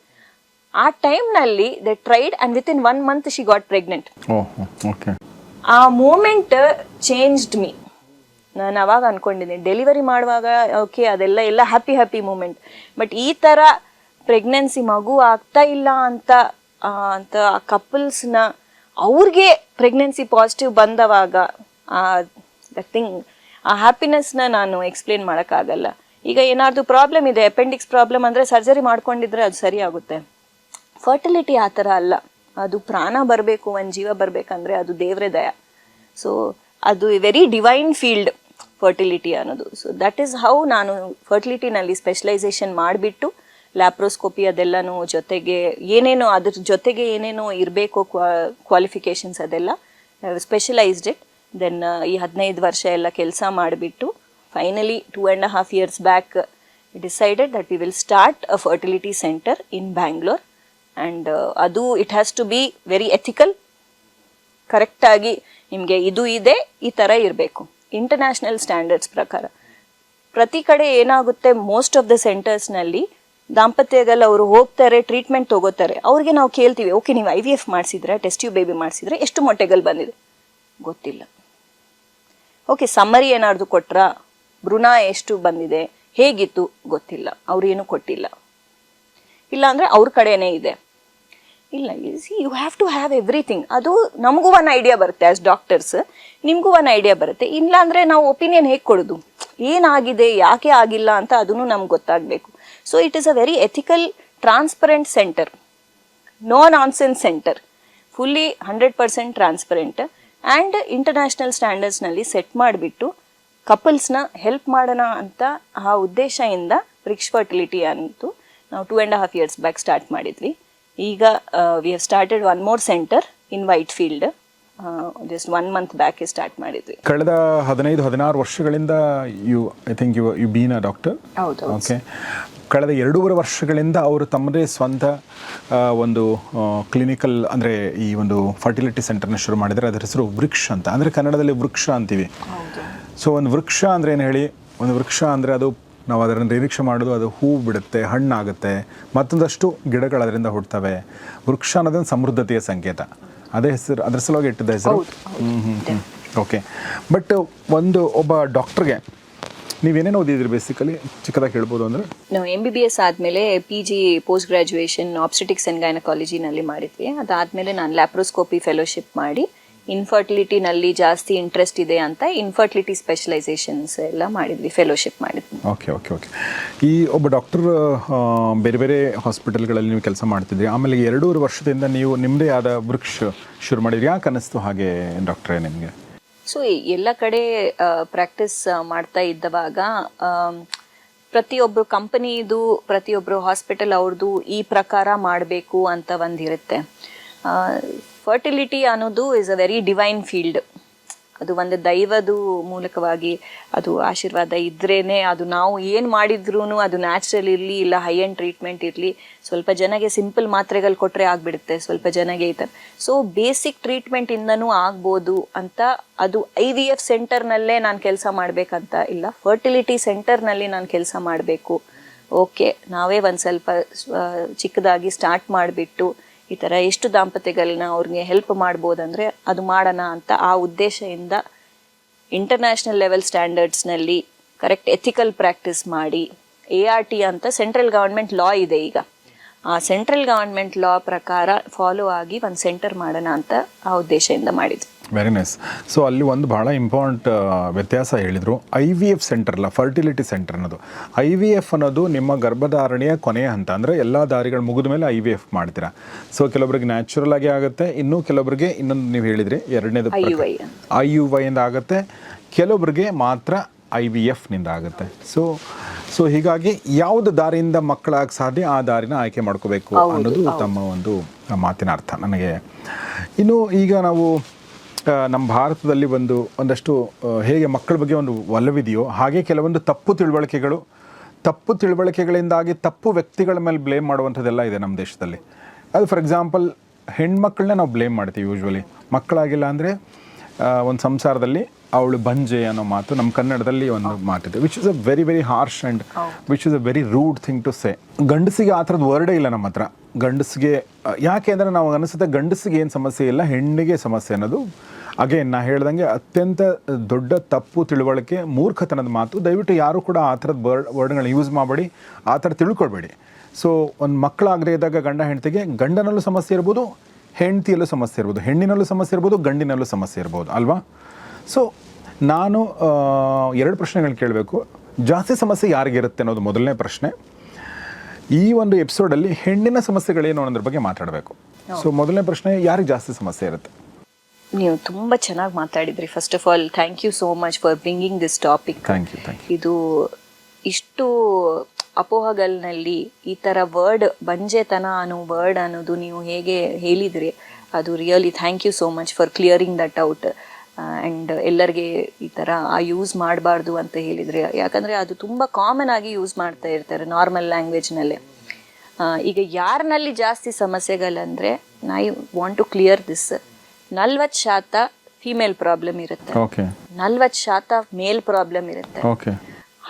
ಆ ಟೈಮ್ನಲ್ಲಿ they tried and within 1 month she got pregnant. ಆ ಮೂಮೆಂಟ್ ಚೇಂಜ್ಡ್ ಮೀ. ನಾನು ಅವಾಗ ಅನ್ಕೊಂಡಿದ್ದೀನಿ ಡೆಲಿವರಿ ಮಾಡುವಾಗ ಓಕೆ ಅದೆಲ್ಲ ಹ್ಯಾಪಿ ಮೂಮೆಂಟ್, ಬಟ್ ಈ ಥರ ಪ್ರೆಗ್ನೆನ್ಸಿ ಮಗು ಆಗ್ತಾ ಇಲ್ಲ ಅಂತ ಆ ಕಪಲ್ಸ್ನ ಅವ್ರಿಗೆ ಪ್ರೆಗ್ನೆನ್ಸಿ ಪಾಸಿಟಿವ್ ಬಂದವಾಗ ಆ ಹ್ಯಾಪಿನೆಸ್ನ ನಾನು ಎಕ್ಸ್ಪ್ಲೇನ್ ಮಾಡೋಕ್ಕಾಗಲ್ಲ. ಈಗ ಏನಾದರೂ ಪ್ರಾಬ್ಲಮ್ ಇದೆ, ಅಪೆಂಡಿಕ್ಸ್ ಪ್ರಾಬ್ಲಮ್ ಅಂದರೆ ಸರ್ಜರಿ ಮಾಡ್ಕೊಂಡಿದ್ರೆ ಅದು ಸರಿ ಆಗುತ್ತೆ. ಫರ್ಟಿಲಿಟಿ ಆ ಥರ ಅಲ್ಲ, ಅದು ಪ್ರಾಣ ಬರಬೇಕು, ಒಂದು ಜೀವ ಬರಬೇಕಂದ್ರೆ ಅದು ದೇವ್ರೇ ದಯ. ಸೊ ಅದು ವೆರಿ ಡಿವೈನ್ ಫೀಲ್ಡ್ ಫರ್ಟಿಲಿಟಿ ಅನ್ನೋದು. ಸೊ ದಟ್ ಈಸ್ ಹೌ ನಾನು ಫರ್ಟಿಲಿಟಿನಲ್ಲಿ ಸ್ಪೆಷಲೈಸೇಷನ್ ಮಾಡಿಬಿಟ್ಟು ಲ್ಯಾಪ್ರೋಸ್ಕೋಪಿ ಅದೆಲ್ಲನೂ ಜೊತೆಗೆ ಏನೇನೋ ಅದ್ರ ಜೊತೆಗೆ ಏನೇನೋ ಇರಬೇಕು ಕ್ವಾಲಿಫಿಕೇಷನ್ಸ್ ಅದೆಲ್ಲ ಸ್ಪೆಷಲೈಸ್ಡ್ ಇಟ್. ದೆನ್ ಈ 15 ವರ್ಷ ಎಲ್ಲ ಕೆಲಸ ಮಾಡಿಬಿಟ್ಟು finally 2.5 years back decided that we will start a fertility centre in Bangalore. And ಅದು it has to be very ethical, ಕರೆಕ್ಟಾಗಿ ನಿಮಗೆ ಇದು ಇದೆ ಈ ಥರ ಇರಬೇಕು ಇಂಟರ್ನ್ಯಾಷನಲ್ ಸ್ಟ್ಯಾಂಡರ್ಡ್ಸ್ ಪ್ರಕಾರ. ಪ್ರತಿ ಕಡೆ ಏನಾಗುತ್ತೆ, ಮೋಸ್ಟ್ ಆಫ್ ದ ಸೆಂಟರ್ಸ್ನಲ್ಲಿ ದಾಂಪತ್ಯಗಳು ಅವರು ಹೋಗ್ತಾರೆ, ಟ್ರೀಟ್ಮೆಂಟ್ ತೊಗೋತಾರೆ. ಅವ್ರಿಗೆ ನಾವು ಕೇಳ್ತೀವಿ, ಓಕೆ ನೀವು IVF ಮಾಡಿಸಿದ್ರೆ, ಟೆಸ್ಟ್ ಟ್ಯೂಬ್ ಬೇಬಿ ಮಾಡಿಸಿದ್ರೆ ಎಷ್ಟು ಮೊಟ್ಟೆಗಳು ಬಂದಿದೆ ಗೊತ್ತಿಲ್ಲ. ಓಕೆ ಸಮ್ಮರಿ ಏನಾದ್ರು ಕೊಟ್ರಾ, ಭ್ರೂಣ ಎಷ್ಟು ಬಂದಿದೆ, ಹೇಗಿತ್ತು ಗೊತ್ತಿಲ್ಲ, ಅವ್ರೇನು ಕೊಟ್ಟಿಲ್ಲ. ಇಲ್ಲ ಅಂದರೆ ಅವ್ರ ಕಡೆನೇ ಇದೆ. ಇಲ್ಲ, you have to have everything. ಅದು ನಮಗೂ ಒಂದು ಐಡಿಯಾ ಬರುತ್ತೆ ಆ್ಯಸ್ ಡಾಕ್ಟರ್ಸ್, ನಿಮಗೂ ಒಂದು ಐಡಿಯಾ ಬರುತ್ತೆ. ಇಲ್ಲ ಅಂದರೆ ನಾವು ಒಪಿನಿಯನ್ ಹೇಗೆ ಕೊಡೋದು, ಏನಾಗಿದೆ ಯಾಕೆ ಆಗಿಲ್ಲ ಅಂತ ಅದನ್ನು ನಮ್ಗೆ ಗೊತ್ತಾಗಬೇಕು. So it is a very ethical transparent centre, no nonsense centre, fully 100% transparent and international ಸ್ಟ್ಯಾಂಡರ್ಡ್ಸ್ನಲ್ಲಿ ಸೆಟ್ ಮಾಡಿಬಿಟ್ಟು ಕಪಲ್ಸ್ನ ಹೆಲ್ಪ್ ಮಾಡೋಣ ಅಂತ ಆ ಉದ್ದೇಶದಿಂದ ವೃಕ್ಷ ಫರ್ಟಿಲಿಟಿ ಅಂತು ನಾವು 2.5 years ಬ್ಯಾಕ್ ಸ್ಟಾರ್ಟ್ ಮಾಡಿದ್ವಿ. ಈಗ we have started 1 more centre in Whitefield. Just 1 month back start ಮಾಡಿದ್ವಿ. ಕಳೆದ 15-16 ವರ್ಷಗಳಿಂದ I think you been a doctor. ಹೌದು. ಓಕೆ, ಕಳೆದ 2.5 ವರ್ಷಗಳಿಂದ ಅವರು ತಮ್ಮದೇ ಸ್ವಂತ ಒಂದು ಕ್ಲಿನಿಕಲ್ ಅಂದರೆ ಈ ಒಂದು ಫರ್ಟಿಲಿಟಿ ಸೆಂಟರ್ನ ಶುರು ಮಾಡಿದರೆ. ಅದರ ಹೆಸರು ವೃಕ್ಷ ಅಂತ, ಅಂದರೆ ಕನ್ನಡದಲ್ಲಿ ವೃಕ್ಷ ಅಂತೀವಿ. ಸೊ ಒಂದು ವೃಕ್ಷ ಅಂದರೆ ಏನು ಹೇಳಿ, ಒಂದು ವೃಕ್ಷ ಅಂದರೆ ಅದು ನಾವು ಅದನ್ನು ನಿರೀಕ್ಷೆ ಮಾಡೋದು, ಅದು ಹೂ ಬಿಡುತ್ತೆ, ಹಣ್ಣಾಗುತ್ತೆ, ಮತ್ತೊಂದಷ್ಟು ಗಿಡಗಳು ಅದರಿಂದ ಹುಡ್ತವೆ. ವೃಕ್ಷ ಅನ್ನೋದೊಂದು ಸಮೃದ್ಧತೆಯ ಸಂಕೇತ, ಅದೇ ಹೆಸರು, ಅದರ ಸಲುವಾಗಿ ಇಟ್ಟಿದ್ದ ಹೆಸರು. ಓಕೆ, ಬಟ್ ಒಬ್ಬ ಡಾಕ್ಟ್ರಿಗೆ ನೀವೇನೇನು ಓದಿದ್ರಿ ಬೇಸಿಕಲಿ, ಚಿಕ್ಕದಾಗಿ ಹೇಳ್ಬೋದು ಅಂದರೆ? ನಾವು MBBS ಆದಮೇಲೆ PG post graduation obstetrics and ಗೈನಕಾಲಜಿನಲ್ಲಿ ಮಾಡಿದ್ವಿ. ಅದಾದಮೇಲೆ ನಾನು ಲ್ಯಾಪ್ರೋಸ್ಕೋಪಿ ಫೆಲೋಶಿಪ್ ಮಾಡಿ ಇನ್ಫರ್ಟಿಲಿಟಿನಲ್ಲಿ ಜಾಸ್ತಿ ಇಂಟ್ರೆಸ್ಟ್ ಇದೆ ಅಂತ ಇನ್ಫರ್ಟಿಲಿಟಿ ಸ್ಪೆಷಲೈಸೇಷನ್ಸ್ ಎಲ್ಲ ಮಾಡಿದ್ವಿ, ಫೆಲೋಶಿಪ್ ಮಾಡಿದ್ವಿ. Okay okay okay. ಈ ಒಬ್ಬ ಡಾಕ್ಟರ್ ಬೇರೆ ಬೇರೆ ಹಾಸ್ಪಿಟಲ್ಗಳಲ್ಲಿ ನೀವು ಕೆಲಸ ಮಾಡ್ತಿದ್ರಿ, ಆಮೇಲೆ 2.5 ವರ್ಷದಿಂದ ನೀವು ನಿಮ್ಮದೇ ಆದ ವೃಕ್ಷ ಶುರು ಮಾಡಿದ್ರಿ. ಯಾಕೆ ಅನ್ನಿಸ್ತು ಹಾಗೆ ಡಾಕ್ಟ್ರೇ ನಿಮಗೆ? ಸೊ ಎಲ್ಲ ಕಡೆ ಪ್ರಾಕ್ಟೀಸ್ ಮಾಡ್ತಾ ಇದ್ದವಾಗ ಪ್ರತಿಯೊಬ್ಬರು ಕಂಪನಿದು ಪ್ರತಿಯೊಬ್ಬರು ಹಾಸ್ಪಿಟಲ್ ಅವ್ರದ್ದು ಈ ಪ್ರಕಾರ ಮಾಡಬೇಕು ಅಂತ ಒಂದಿರುತ್ತೆ. ಫರ್ಟಿಲಿಟಿ ಅನ್ನೋದು is a very divine field. ಅದು ಒಂದು ದೈವದ ಮೂಲಕವಾಗಿ ಅದು ಆಶೀರ್ವಾದ ಇದ್ರೇನೆ ಅದು ನಾವು ಏನು ಮಾಡಿದ್ರೂ ಅದು ನ್ಯಾಚುರಲ್ ಇರಲಿ ಇಲ್ಲ ಹೈ ಎಂಡ್ ಟ್ರೀಟ್ಮೆಂಟ್ ಇರಲಿ. ಸ್ವಲ್ಪ ಜನಗೆ ಸಿಂಪಲ್ ಮಾತ್ರೆಗಳು ಕೊಟ್ಟರೆ ಆಗಿಬಿಡುತ್ತೆ, ಸ್ವಲ್ಪ ಜನಗೆ ಈ ಥರ. ಸೊ ಬೇಸಿಕ್ ಟ್ರೀಟ್ಮೆಂಟಿಂದನೂ ಆಗ್ಬೋದು ಅಂತ. ಅದು IVF ಸೆಂಟರ್ನಲ್ಲೇ ನಾನು ಕೆಲಸ ಮಾಡಬೇಕಂತ ಇಲ್ಲ, ಫರ್ಟಿಲಿಟಿ ಸೆಂಟರ್ನಲ್ಲಿ ನಾನು ಕೆಲಸ ಮಾಡಬೇಕು. ಓಕೆ, ನಾವೇ ಒಂದು ಸ್ವಲ್ಪ ಚಿಕ್ಕದಾಗಿ ಸ್ಟಾರ್ಟ್ ಮಾಡಿಬಿಟ್ಟು ಈ ಥರ ಎಷ್ಟು ದಾಂಪತ್ಯಗಳನ್ನ ಅವ್ರಿಗೆ ಹೆಲ್ಪ್ ಮಾಡ್ಬೋದಂದರೆ ಅದು ಮಾಡೋಣ ಅಂತ ಆ ಉದ್ದೇಶದಿಂದ ಇಂಟರ್ನ್ಯಾಷನಲ್ ಲೆವೆಲ್ ಸ್ಟ್ಯಾಂಡರ್ಡ್ಸ್ನಲ್ಲಿ ಕರೆಕ್ಟ್ ಎಥಿಕಲ್ ಪ್ರಾಕ್ಟೀಸ್ ಮಾಡಿ ART ಅಂತ ಸೆಂಟ್ರಲ್ ಗವರ್ಮೆಂಟ್ ಲಾ ಇದೆ ಈಗ, ಆ ಸೆಂಟ್ರಲ್ ಗವರ್ಮೆಂಟ್ ಲಾ ಪ್ರಕಾರ ಫಾಲೋ ಆಗಿ ಒಂದು ಸೆಂಟರ್ ಮಾಡೋಣ ಅಂತ ಆ ಉದ್ದೇಶದಿಂದ ಮಾಡಿದ್ವಿ. Very nice. ಸೊ ಅಲ್ಲಿ ಒಂದು ಭಾಳ ಇಂಪಾರ್ಟೆಂಟ್ ವ್ಯತ್ಯಾಸ ಹೇಳಿದರು. IVF ಸೆಂಟರ್ ಅಲ್ಲ, ಫರ್ಟಿಲಿಟಿ ಸೆಂಟರ್ ಅನ್ನೋದು. IVF ಅನ್ನೋದು ನಿಮ್ಮ ಗರ್ಭಧಾರಣೆಯ ಕೊನೆಯ ಹಂತ, ಅಂದರೆ ಎಲ್ಲ ದಾರಿಗಳು ಮುಗಿದ ಮೇಲೆ IVF ಮಾಡ್ತೀರಾ. ಸೊ ಕೆಲವೊಬ್ರಿಗೆ ನ್ಯಾಚುರಲ್ ಆಗಿ ಆಗುತ್ತೆ, ಇನ್ನೂ ಕೆಲವೊಬ್ರಿಗೆ ಇನ್ನೊಂದು ನೀವು ಹೇಳಿದ್ರಿ ಎರಡನೇದು IUI ಇಂದ ಆಗುತ್ತೆ, ಕೆಲವೊಬ್ರಿಗೆ ಮಾತ್ರ IVFನಿಂದ ಆಗುತ್ತೆ. ಸೊ ಹೀಗಾಗಿ ಯಾವುದು ದಾರಿಯಿಂದ ಮಕ್ಕಳಾಗಿ ಸಾಧ್ಯ ಆ ದಾರಿನ ಆಯ್ಕೆ ಮಾಡ್ಕೋಬೇಕು ಅನ್ನೋದು ತಮ್ಮ ಒಂದು ಮಾತಿನ ಅರ್ಥ ನನಗೆ. ಇನ್ನು ಈಗ ನಾವು ನಮ್ಮ ಭಾರತದಲ್ಲಿ ಒಂದಷ್ಟು ಹೇಗೆ ಮಕ್ಕಳ ಬಗ್ಗೆ ಒಂದು ಒಲವಿದೆಯೋ ಹಾಗೆ ಕೆಲವೊಂದು ತಪ್ಪು ತಿಳುವಳಿಕೆಗಳಿಂದಾಗಿ ತಪ್ಪು ವ್ಯಕ್ತಿಗಳ ಮೇಲೆ ಬ್ಲೇಮ್ ಮಾಡುವಂಥದ್ದೆಲ್ಲ ಇದೆ ನಮ್ಮ ದೇಶದಲ್ಲಿ. ಅದು ಫಾರ್ ಎಕ್ಸಾಂಪಲ್ ಹೆಣ್ಮಕ್ಳನ್ನ ನಾವು ಬ್ಲೇಮ್ ಮಾಡ್ತೀವಿ ಯೂಶ್ವಲಿ. ಮಕ್ಕಳಾಗಿಲ್ಲ ಅಂದರೆ ಒಂದು ಸಂಸಾರದಲ್ಲಿ ಅವಳು ಬಂಜೆ ಅನ್ನೋ ಮಾತು ನಮ್ಮ ಕನ್ನಡದಲ್ಲಿ ಒಂದು ಮಾತಿದೆ, which is a very very harsh and which is a very rude thing to say. ಗಂಡಸಿಗೆ ಆ ಥರದ್ದು ವರ್ಡೇ ಇಲ್ಲ ನಮ್ಮ ಹತ್ರ. ಗಂಡಸಿಗೆ ಯಾಕೆ ಅಂದರೆ ನಾವು ಅನಿಸುತ್ತೆ ಗಂಡಸಿಗೆ ಏನು ಸಮಸ್ಯೆ ಇಲ್ಲ, ಹೆಣ್ಣಿಗೆ ಸಮಸ್ಯೆ ಅನ್ನೋದು ಅಗೇನ್ ನಾ ಹೇಳ್ದಂಗೆ ಅತ್ಯಂತ ದೊಡ್ಡ ತಪ್ಪು ತಿಳುವಳಿಕೆ, ಮೂರ್ಖತನದ ಮಾತು. ದಯವಿಟ್ಟು ಯಾರೂ ಕೂಡ ಆ ಥರದ ವರ್ಡ್ಗಳನ್ನ ಯೂಸ್ ಮಾಡಬೇಡಿ, ಆ ಥರ ತಿಳ್ಕೊಳ್ಬೇಡಿ. ಸೊ ಒಂದು ಮಕ್ಕಳಾಗದೇ ಇದ್ದಾಗ ಗಂಡ ಹೆಂಡತಿಗೆ ಗಂಡನಲ್ಲೂ ಸಮಸ್ಯೆ ಇರ್ಬೋದು, ಹೆಂಡತಿಯಲ್ಲೂ ಸಮಸ್ಯೆ ಇರ್ಬೋದು, ಹೆಣ್ಣಿನಲ್ಲೂ ಸಮಸ್ಯೆ ಇರ್ಬೋದು, ಗಂಡಿನಲ್ಲೂ ಸಮಸ್ಯೆ ಇರ್ಬೋದು ಅಲ್ವಾ. ಸೊ ನಾನು 2 ಪ್ರಶ್ನೆಗಳು ಕೇಳಬೇಕು. ಜಾಸ್ತಿ ಸಮಸ್ಯೆ ಯಾರಿಗಿರುತ್ತೆ ಅನ್ನೋದು ಮೊದಲನೇ ಪ್ರಶ್ನೆ. ಈ ಒಂದು ಎಪಿಸೋಡಲ್ಲಿ ಹೆಣ್ಣಿನ ಸಮಸ್ಯೆಗಳೇನು ಅನ್ನೋದ್ರ ಬಗ್ಗೆ ಮಾತಾಡಬೇಕು. ಸೊ ಮೊದಲನೇ ಪ್ರಶ್ನೆ, ಯಾರಿಗೆ ಜಾಸ್ತಿ ಸಮಸ್ಯೆ ಇರುತ್ತೆ? ನೀವು ತುಂಬ ಚೆನ್ನಾಗಿ ಮಾತಾಡಿದ್ರಿ. First of all thank you so much for bringing this topic. Thank you. ಇದು ಇಷ್ಟು ಅಪೋಹಗಳಲ್ಲಿ ಈ ಥರ ವರ್ಡ್ ಬಂಜೆತನ ಅನ್ನೋ ವರ್ಡ್ ಅನ್ನೋದು ನೀವು ಹೇಗೆ ಹೇಳಿದ್ರಿ, ಅದು really thank you so much for clearing that out. And ಎಲ್ಲರಿಗೆ ಈ ಥರ ಯೂಸ್ ಮಾಡಬಾರ್ದು ಅಂತ ಹೇಳಿದರೆ, ಯಾಕಂದರೆ ಅದು ತುಂಬ ಕಾಮನ್ ಆಗಿ ಯೂಸ್ ಮಾಡ್ತಾ ಇರ್ತಾರೆ ನಾರ್ಮಲ್ ಲ್ಯಾಂಗ್ವೇಜ್ನಲ್ಲೇ. ಈಗ ಯಾರಿನಲ್ಲಿ ಜಾಸ್ತಿ ಸಮಸ್ಯೆಗಳಂದರೆ, I want to clear this, 40% female problem ಇರುತ್ತೆ, 40% ಮೇಲ್ ಪ್ರಾಬ್ಲಮ್ ಇರುತ್ತೆ,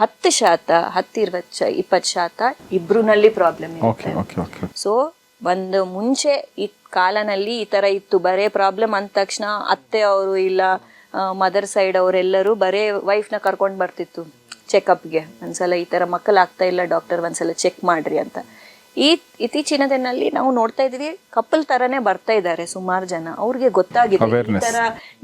10%, 10-20% ಇಬ್ರುನಲ್ಲಿ ಪ್ರಾಬ್ಲಮ್ ಇರುತ್ತೆ. ಸೊ ಒಂದು ಮುಂಚೆ ಈ ಕಾಲನಲ್ಲಿ ಈ ಥರ ಇತ್ತು, ಬರೇ ಪ್ರಾಬ್ಲಮ್ ಅಂದ ತಕ್ಷಣ ಅತ್ತೆ ಅವರು ಇಲ್ಲ ಮದರ್ ಸೈಡ್ ಅವರೆಲ್ಲರೂ ಬರೇ ವೈಫ್ನ ಕರ್ಕೊಂಡು ಬರ್ತಿತ್ತು ಚೆಕಪ್ಗೆ. ಒಂದ್ಸಲ ಈ ಥರ ಮಕ್ಕಳು ಆಗ್ತಾ ಇಲ್ಲ ಡಾಕ್ಟರ್, ಒಂದ್ಸಲ ಚೆಕ್ ಮಾಡ್ರಿ ಅಂತ. ಇತ್ತೀಚಿನ ದಿನದಲ್ಲಿ ನಾವು ನೋಡ್ತಾ ಇದೀವಿ, ಕಪಲ್ ಥರನೇ ಬರ್ತಾ ಇದ್ದಾರೆ ಸುಮಾರು ಜನ. ಅವ್ರಿಗೆ ಗೊತ್ತಾಗಿದೆ ಈ ಥರ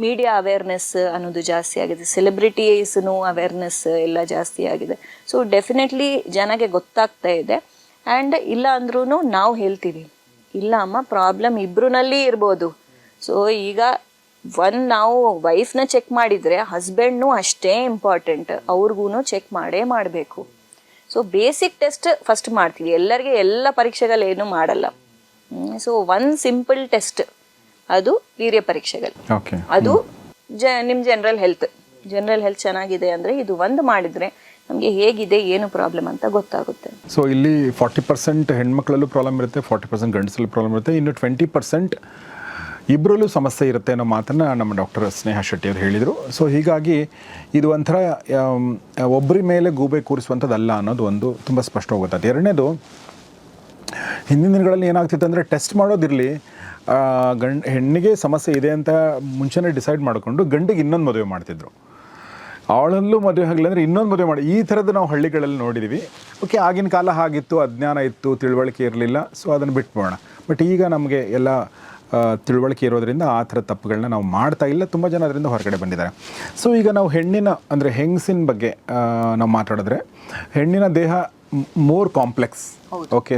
ಮೀಡಿಯಾ ಅವೇರ್ನೆಸ್ ಅನ್ನೋದು ಜಾಸ್ತಿ ಆಗಿದೆ, ಸೆಲೆಬ್ರಿಟೀಸ್ನು ಅವೇರ್ನೆಸ್ ಎಲ್ಲ ಜಾಸ್ತಿ ಆಗಿದೆ. ಸೊ ಡೆಫಿನೆಟ್ಲಿ ಜನಗೆ ಗೊತ್ತಾಗ್ತಾ ಇದೆ. ಆ್ಯಂಡ್ ಇಲ್ಲ ಅಂದ್ರೂ ನಾವು ಹೇಳ್ತೀವಿ, ಇಲ್ಲ ಅಮ್ಮ ಪ್ರಾಬ್ಲಮ್ ಇಬ್ರುನಲ್ಲಿ ಇರ್ಬೋದು. ಸೊ ಈಗ ನಾವು ವೈಫ್ನ ಚೆಕ್ ಮಾಡಿದರೆ ಹಸ್ಬೆಂಡ್ನು ಅಷ್ಟೇ ಇಂಪಾರ್ಟೆಂಟ್, ಅವ್ರಿಗೂ ಚೆಕ್ ಮಾಡಬೇಕು. ಸೊ ಬೇಸಿಕ್ ಟೆಸ್ಟ್ ಫಸ್ಟ್ ಮಾಡ್ತೀವಿ, ಎಲ್ಲರಿಗೆ ಎಲ್ಲ ಪರೀಕ್ಷೆಗಳೇನು ಮಾಡಲ್ಲ. ಸೊ ಒಂದು ಸಿಂಪಲ್ ಟೆಸ್ಟ್, ಅದು ವೀರ್ಯ ಪರೀಕ್ಷೆಗಳು. ಅದು ನಿಮ್ಮ ಜನರಲ್ ಹೆಲ್ತ್ ಚೆನ್ನಾಗಿದೆ ಅಂದರೆ ಇದು ಒಂದು ಮಾಡಿದರೆ ನಮಗೆ ಹೇಗಿದೆ ಏನು ಪ್ರಾಬ್ಲಮ್ ಅಂತ ಗೊತ್ತಾಗುತ್ತೆ. ಸೊ ಇಲ್ಲಿ 40% ಹೆಣ್ಮಕ್ಳಲ್ಲೂ ಪ್ರಾಬ್ಲಮ್ ಇರುತ್ತೆ, 40% ಗಂಡಸಲ್ಲೂ ಪ್ರಾಬ್ಲಮ್ ಇರುತ್ತೆ, ಇನ್ನು 20% ಇಬ್ಬರಲ್ಲೂ ಸಮಸ್ಯೆ ಇರುತ್ತೆ ಅನ್ನೋ ಮಾತನ್ನು ನಮ್ಮ ಡಾಕ್ಟರ್ ಸ್ನೇಹಾ ಶೆಟ್ಟಿ ಅವರು ಹೇಳಿದರು. ಸೊ ಹೀಗಾಗಿ ಇದು ಒಂಥರ ಒಬ್ಬರ ಮೇಲೆ ಗೂಬೆ ಕೂರಿಸುವಂಥದ್ದಲ್ಲ ಅನ್ನೋದು ಒಂದು ತುಂಬ ಸ್ಪಷ್ಟವಾಗಿ ಗೊತ್ತಾಯ್ತು. ಎರಡನೇದು, ಹಿಂದಿನ ದಿನಗಳಲ್ಲಿ ಏನಾಗ್ತಿತ್ತು ಅಂದರೆ ಟೆಸ್ಟ್ ಮಾಡೋದಿರಲಿ, ಹೆಣ್ಣಿಗೆ ಸಮಸ್ಯೆ ಇದೆ ಅಂತ ಮುಂಚೆನೇ ಡಿಸೈಡ್ ಮಾಡಿಕೊಂಡು ಗಂಡಿಗೆ ಇನ್ನೊಂದು ಮದುವೆ ಮಾಡ್ತಿದ್ರು. ಅವಳಲ್ಲೂ ಮದುವೆ ಆಗಲಿ ಅಂದರೆ ಇನ್ನೊಂದು ಮದುವೆ ಮಾಡಿ, ಈ ಥರದ್ದು ನಾವು ಹಳ್ಳಿಗಳಲ್ಲಿ ನೋಡಿದ್ದೀವಿ. ಓಕೆ, ಆಗಿನ ಕಾಲ ಹಾಗಿತ್ತು, ಅಜ್ಞಾನ ಇತ್ತು, ತಿಳುವಳಿಕೆ ಇರಲಿಲ್ಲ, ಸೊ ಅದನ್ನು ಬಿಟ್ಬೋಣ. ಬಟ್ ಈಗ ನಮಗೆ ಎಲ್ಲ ತಿಳುವಳಿಕೆ ಇರೋದ್ರಿಂದ ಆ ಥರ ತಪ್ಪುಗಳನ್ನ ನಾವು ಮಾಡ್ತಾ ಇಲ್ಲ, ತುಂಬ ಜನ ಅದರಿಂದ ಹೊರಗಡೆ ಬಂದಿದ್ದಾರೆ. ಸೊ ಈಗ ನಾವು ಹೆಣ್ಣಿನ ಅಂದರೆ ಹೆಂಗಸಿನ ಬಗ್ಗೆ ನಾವು ಮಾತಾಡಿದ್ರೆ, ಹೆಣ್ಣಿನ ದೇಹ more complex okay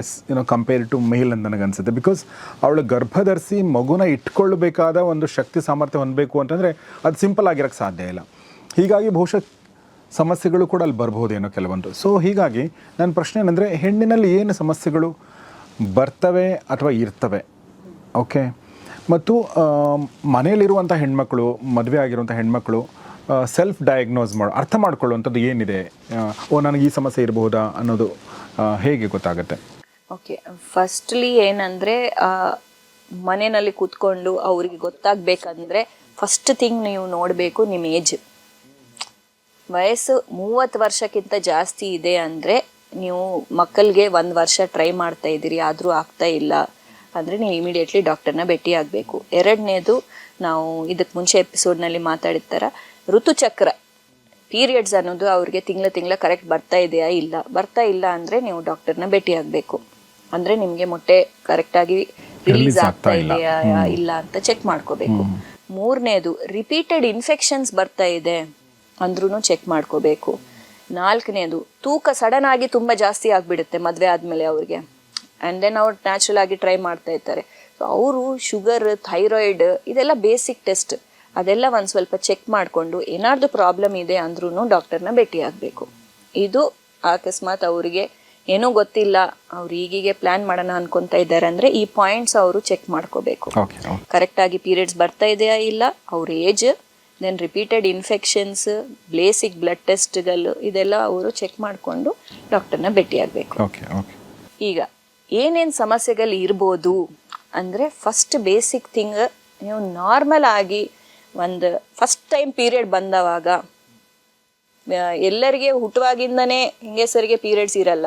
compare to male ಅಂತ ನನಗನ್ಸುತ್ತೆ. ಬಿಕಾಸ್ ಅವಳು ಗರ್ಭಧರಿಸಿ ಮಗುನ ಇಟ್ಕೊಳ್ಬೇಕಾದ ಒಂದು ಶಕ್ತಿ ಸಾಮರ್ಥ್ಯ ಹೊಂದಬೇಕು ಅಂತಂದರೆ ಅದು ಸಿಂಪಲ್ ಆಗಿರೋಕ್ಕೆ ಸಾಧ್ಯ ಇಲ್ಲ. ಹೀಗಾಗಿ ಬಹುಶಃ ಸಮಸ್ಯೆಗಳು ಕೂಡ ಅಲ್ಲಿ ಬರ್ಬೋದೇನೋ ಕೆಲವೊಂದು. ಸೊ ಹೀಗಾಗಿ ನನ್ನ ಪ್ರಶ್ನೆ ಏನಂದರೆ, ಹೆಣ್ಣಿನಲ್ಲಿ ಏನು ಸಮಸ್ಯೆಗಳು ಬರ್ತವೆ ಅಥವಾ ಇರ್ತವೆ? ಓಕೆ, ಮತ್ತು ಮನೆಯಲ್ಲಿರುವಂಥ ಹೆಣ್ಮಕ್ಳು, ಮದುವೆ ಆಗಿರುವಂಥ ಹೆಣ್ಮಕ್ಳು ಸೆಲ್ಫ್ ಡಯಾಗ್ನೋಸ್ ಅರ್ಥ ಮಾಡ್ಕೊಳ್ಳುವಂಥದ್ದು ಏನಿದೆ? ನನಗೆ ಈ ಸಮಸ್ಯೆ ಇರಬಹುದಾ ಅನ್ನೋದು ಹೇಗೆ ಗೊತ್ತಾಗುತ್ತೆ? ಓಕೆ, ಫಸ್ಟ್ಲಿ ಏನಂದರೆ ಮನೆಯಲ್ಲಿ ಕೂತ್ಕೊಂಡು ಅವ್ರಿಗೆ ಗೊತ್ತಾಗಬೇಕಂದ್ರೆ ಫಸ್ಟ್ ಥಿಂಗ್ ನೀವು ನೋಡಬೇಕು ನಿಮ್ಮ ಏಜ್. ವಯಸ್ಸು 30 ವರ್ಷಕ್ಕಿಂತ ಜಾಸ್ತಿ ಇದೆ ಅಂದರೆ ನೀವು ಮಕ್ಕಳಿಗೆ 1 ವರ್ಷ ಟ್ರೈ ಮಾಡ್ತಾ ಇದ್ದೀರಿ, ಆದರೂ ಆಗ್ತಾ ಇಲ್ಲ ಅಂದರೆ ನೀವು ಇಮಿಡಿಯೇಟ್ಲಿ ಡಾಕ್ಟರ್ನ ಭೇಟಿ ಆಗಬೇಕು. ಎರಡನೇದು, ನಾವು ಇದಕ್ಕೆ ಮುಂಚೆ ಎಪಿಸೋಡ್ನಲ್ಲಿ ಮಾತಾಡಿದ ಥರ ಋತುಚಕ್ರ ಪೀರಿಯಡ್ಸ್ ಅನ್ನೋದು ಅವ್ರಿಗೆ ತಿಂಗಳ ಕರೆಕ್ಟ್ ಬರ್ತಾ ಇಲ್ಲ ಅಂದರೆ ನೀವು ಡಾಕ್ಟರ್ನ ಭೇಟಿ ಆಗಬೇಕು. ಅಂದರೆ ನಿಮಗೆ ಮೊಟ್ಟೆ ಕರೆಕ್ಟಾಗಿ ರಿಲೀಸ್ ಆಗ್ತಾ ಇದೆಯಾ ಇಲ್ಲ ಅಂತ ಚೆಕ್ ಮಾಡ್ಕೋಬೇಕು. ಮೂರನೇದು, ರಿಪೀಟೆಡ್ ಇನ್ಫೆಕ್ಷನ್ಸ್ ಬರ್ತಾ ಇದೆ ಅಂದ್ರೂ ಚೆಕ್ ಮಾಡ್ಕೋಬೇಕು. ನಾಲ್ಕನೇದು, ತೂಕ ಸಡನ್ ಆಗಿ ತುಂಬ ಜಾಸ್ತಿ ಆಗಿಬಿಡುತ್ತೆ ಮದುವೆ ಆದಮೇಲೆ ಅವ್ರಿಗೆ, ಆ್ಯಂಡ್ ದೆನ್ ಅವ್ರು ನ್ಯಾಚುರಲ್ ಆಗಿ ಟ್ರೈ ಮಾಡ್ತಾ ಇರ್ತಾರೆ. ಸೊ ಅವರು ಶುಗರ್, ಥೈರಾಯ್ಡ್ ಇದೆಲ್ಲ ಬೇಸಿಕ್ ಟೆಸ್ಟ್, ಅದೆಲ್ಲ ಒಂದು ಸ್ವಲ್ಪ ಚೆಕ್ ಮಾಡಿಕೊಂಡು ಏನಾದರೂ ಪ್ರಾಬ್ಲಮ್ ಇದೆ ಅಂದ್ರೂ ಡಾಕ್ಟರ್ನ ಭೇಟಿ ಆಗಬೇಕು. ಇದು ಅಕಸ್ಮಾತ್ ಅವರಿಗೆ ಏನೂ ಗೊತ್ತಿಲ್ಲ, ಅವ್ರು ಈಗೀಗೆ ಪ್ಲ್ಯಾನ್ ಮಾಡೋಣ ಅನ್ಕೊತಾ ಇದ್ದಾರೆ ಅಂದರೆ ಈ ಪಾಯಿಂಟ್ಸ್ ಅವರು ಚೆಕ್ ಮಾಡ್ಕೋಬೇಕು. ಕರೆಕ್ಟಾಗಿ ಪೀರಿಯಡ್ಸ್ ಬರ್ತಾ ಇದೆಯಾ ಇಲ್ಲ, ಅವ್ರ age, then repeated infections, basic blood ಟೆಸ್ಟ್ಗಳು ಇದೆಲ್ಲ ಅವರು ಚೆಕ್ ಮಾಡಿಕೊಂಡು ಡಾಕ್ಟರ್ನ ಭೇಟಿ ಆಗಬೇಕು. ಈಗ ಏನೇನು ಸಮಸ್ಯೆಗಳು ಇರ್ಬೋದು ಅಂದರೆ, ಫಸ್ಟ್ ಬೇಸಿಕ್ ಥಿಂಗ್, ನೀವು ನಾರ್ಮಲ್ ಆಗಿ ಒಂದು ಫಸ್ಟ್ ಟೈಮ್ ಪೀರಿಯಡ್ ಬಂದವಾಗ ಎಲ್ಲರಿಗೆ ಹುಟ್ಟುವಾಗಿಂದನೇ ಹೆಂಗಸರಿಗೆ ಪೀರಿಯಡ್ಸ್ ಇರಲ್ಲ.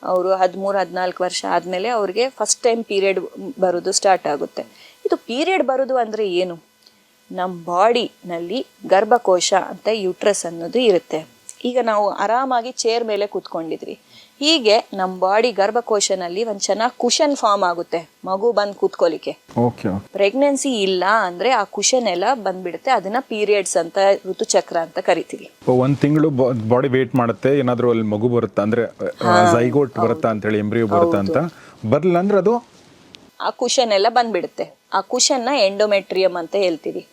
ಅವರು 13-14 ವರ್ಷ ಆದಮೇಲೆ ಅವ್ರಿಗೆ ಫಸ್ಟ್ ಟೈಮ್ ಪೀರಿಯಡ್ ಬರೋದು ಸ್ಟಾರ್ಟ್ ಆಗುತ್ತೆ. ಇದು ಪೀರಿಯಡ್ ಬರೋದು ಅಂದರೆ ಏನು? ನಮ್ಮ ಬಾಡಿನಲ್ಲಿ ಗರ್ಭಕೋಶ ಅಂತ ಯೂಟ್ರಸ್ ಅನ್ನೋದು ಇರುತ್ತೆ. ಈಗ ನಾವು ಆರಾಮಾಗಿ ಚೇರ್ ಮೇಲೆ ಕೂತ್ಕೊಂಡಿದ್ವಿ, ಹೀಗೆ ನಮ್ಮ ಬಾಡಿ ಗರ್ಭಕೋಶನಲ್ಲಿ ಒಂದು ಚೆನ್ನಾಗಿ ಕುಷನ್ ಫಾರ್ಮ್ ಆಗುತ್ತೆ ಮಗು ಬಂದು ಕೂತ್ಕೊಳ್ಳಿಕ್ಕೆ. ಪ್ರೆಗ್ನೆನ್ಸಿ ಇಲ್ಲ ಅಂದರೆ ಆ ಕುಷನ್ ಎಲ್ಲ ಬಂದ್ಬಿಡುತ್ತೆ, ಅದನ್ನ ಪೀರಿಯಡ್ಸ್ ಅಂತ, ಋತುಚಕ್ರ ಅಂತ ಕರಿತೀವಿ. 1 ತಿಂಗಳು ಬಾಡಿ ವೇಟ್ ಮಾಡುತ್ತೆ, ಏನಾದರೂ ಅಲ್ಲಿ ಮಗು ಬರುತ್ತಾ ಅಂದರೆ ಝೈಗೋಟ್ ಬರುತ್ತಾ ಅಂತೇಳಿ, ಎಂಬ್ರಿಯೋ ಬರುತ್ತಾ ಅಂತ, ಬರಲಿಲ್ಲ ಅಂದ್ರೆ ಅದು ಆ ಕುಷನ್ ಎಲ್ಲ ಬಂದ್ಬಿಡುತ್ತೆ. ಆ ಕುಷನ್ನ ಎಂಡೋಮೆಟ್ರಿಯಂ ಅಂತ ಹೇಳ್ತೀವಿ.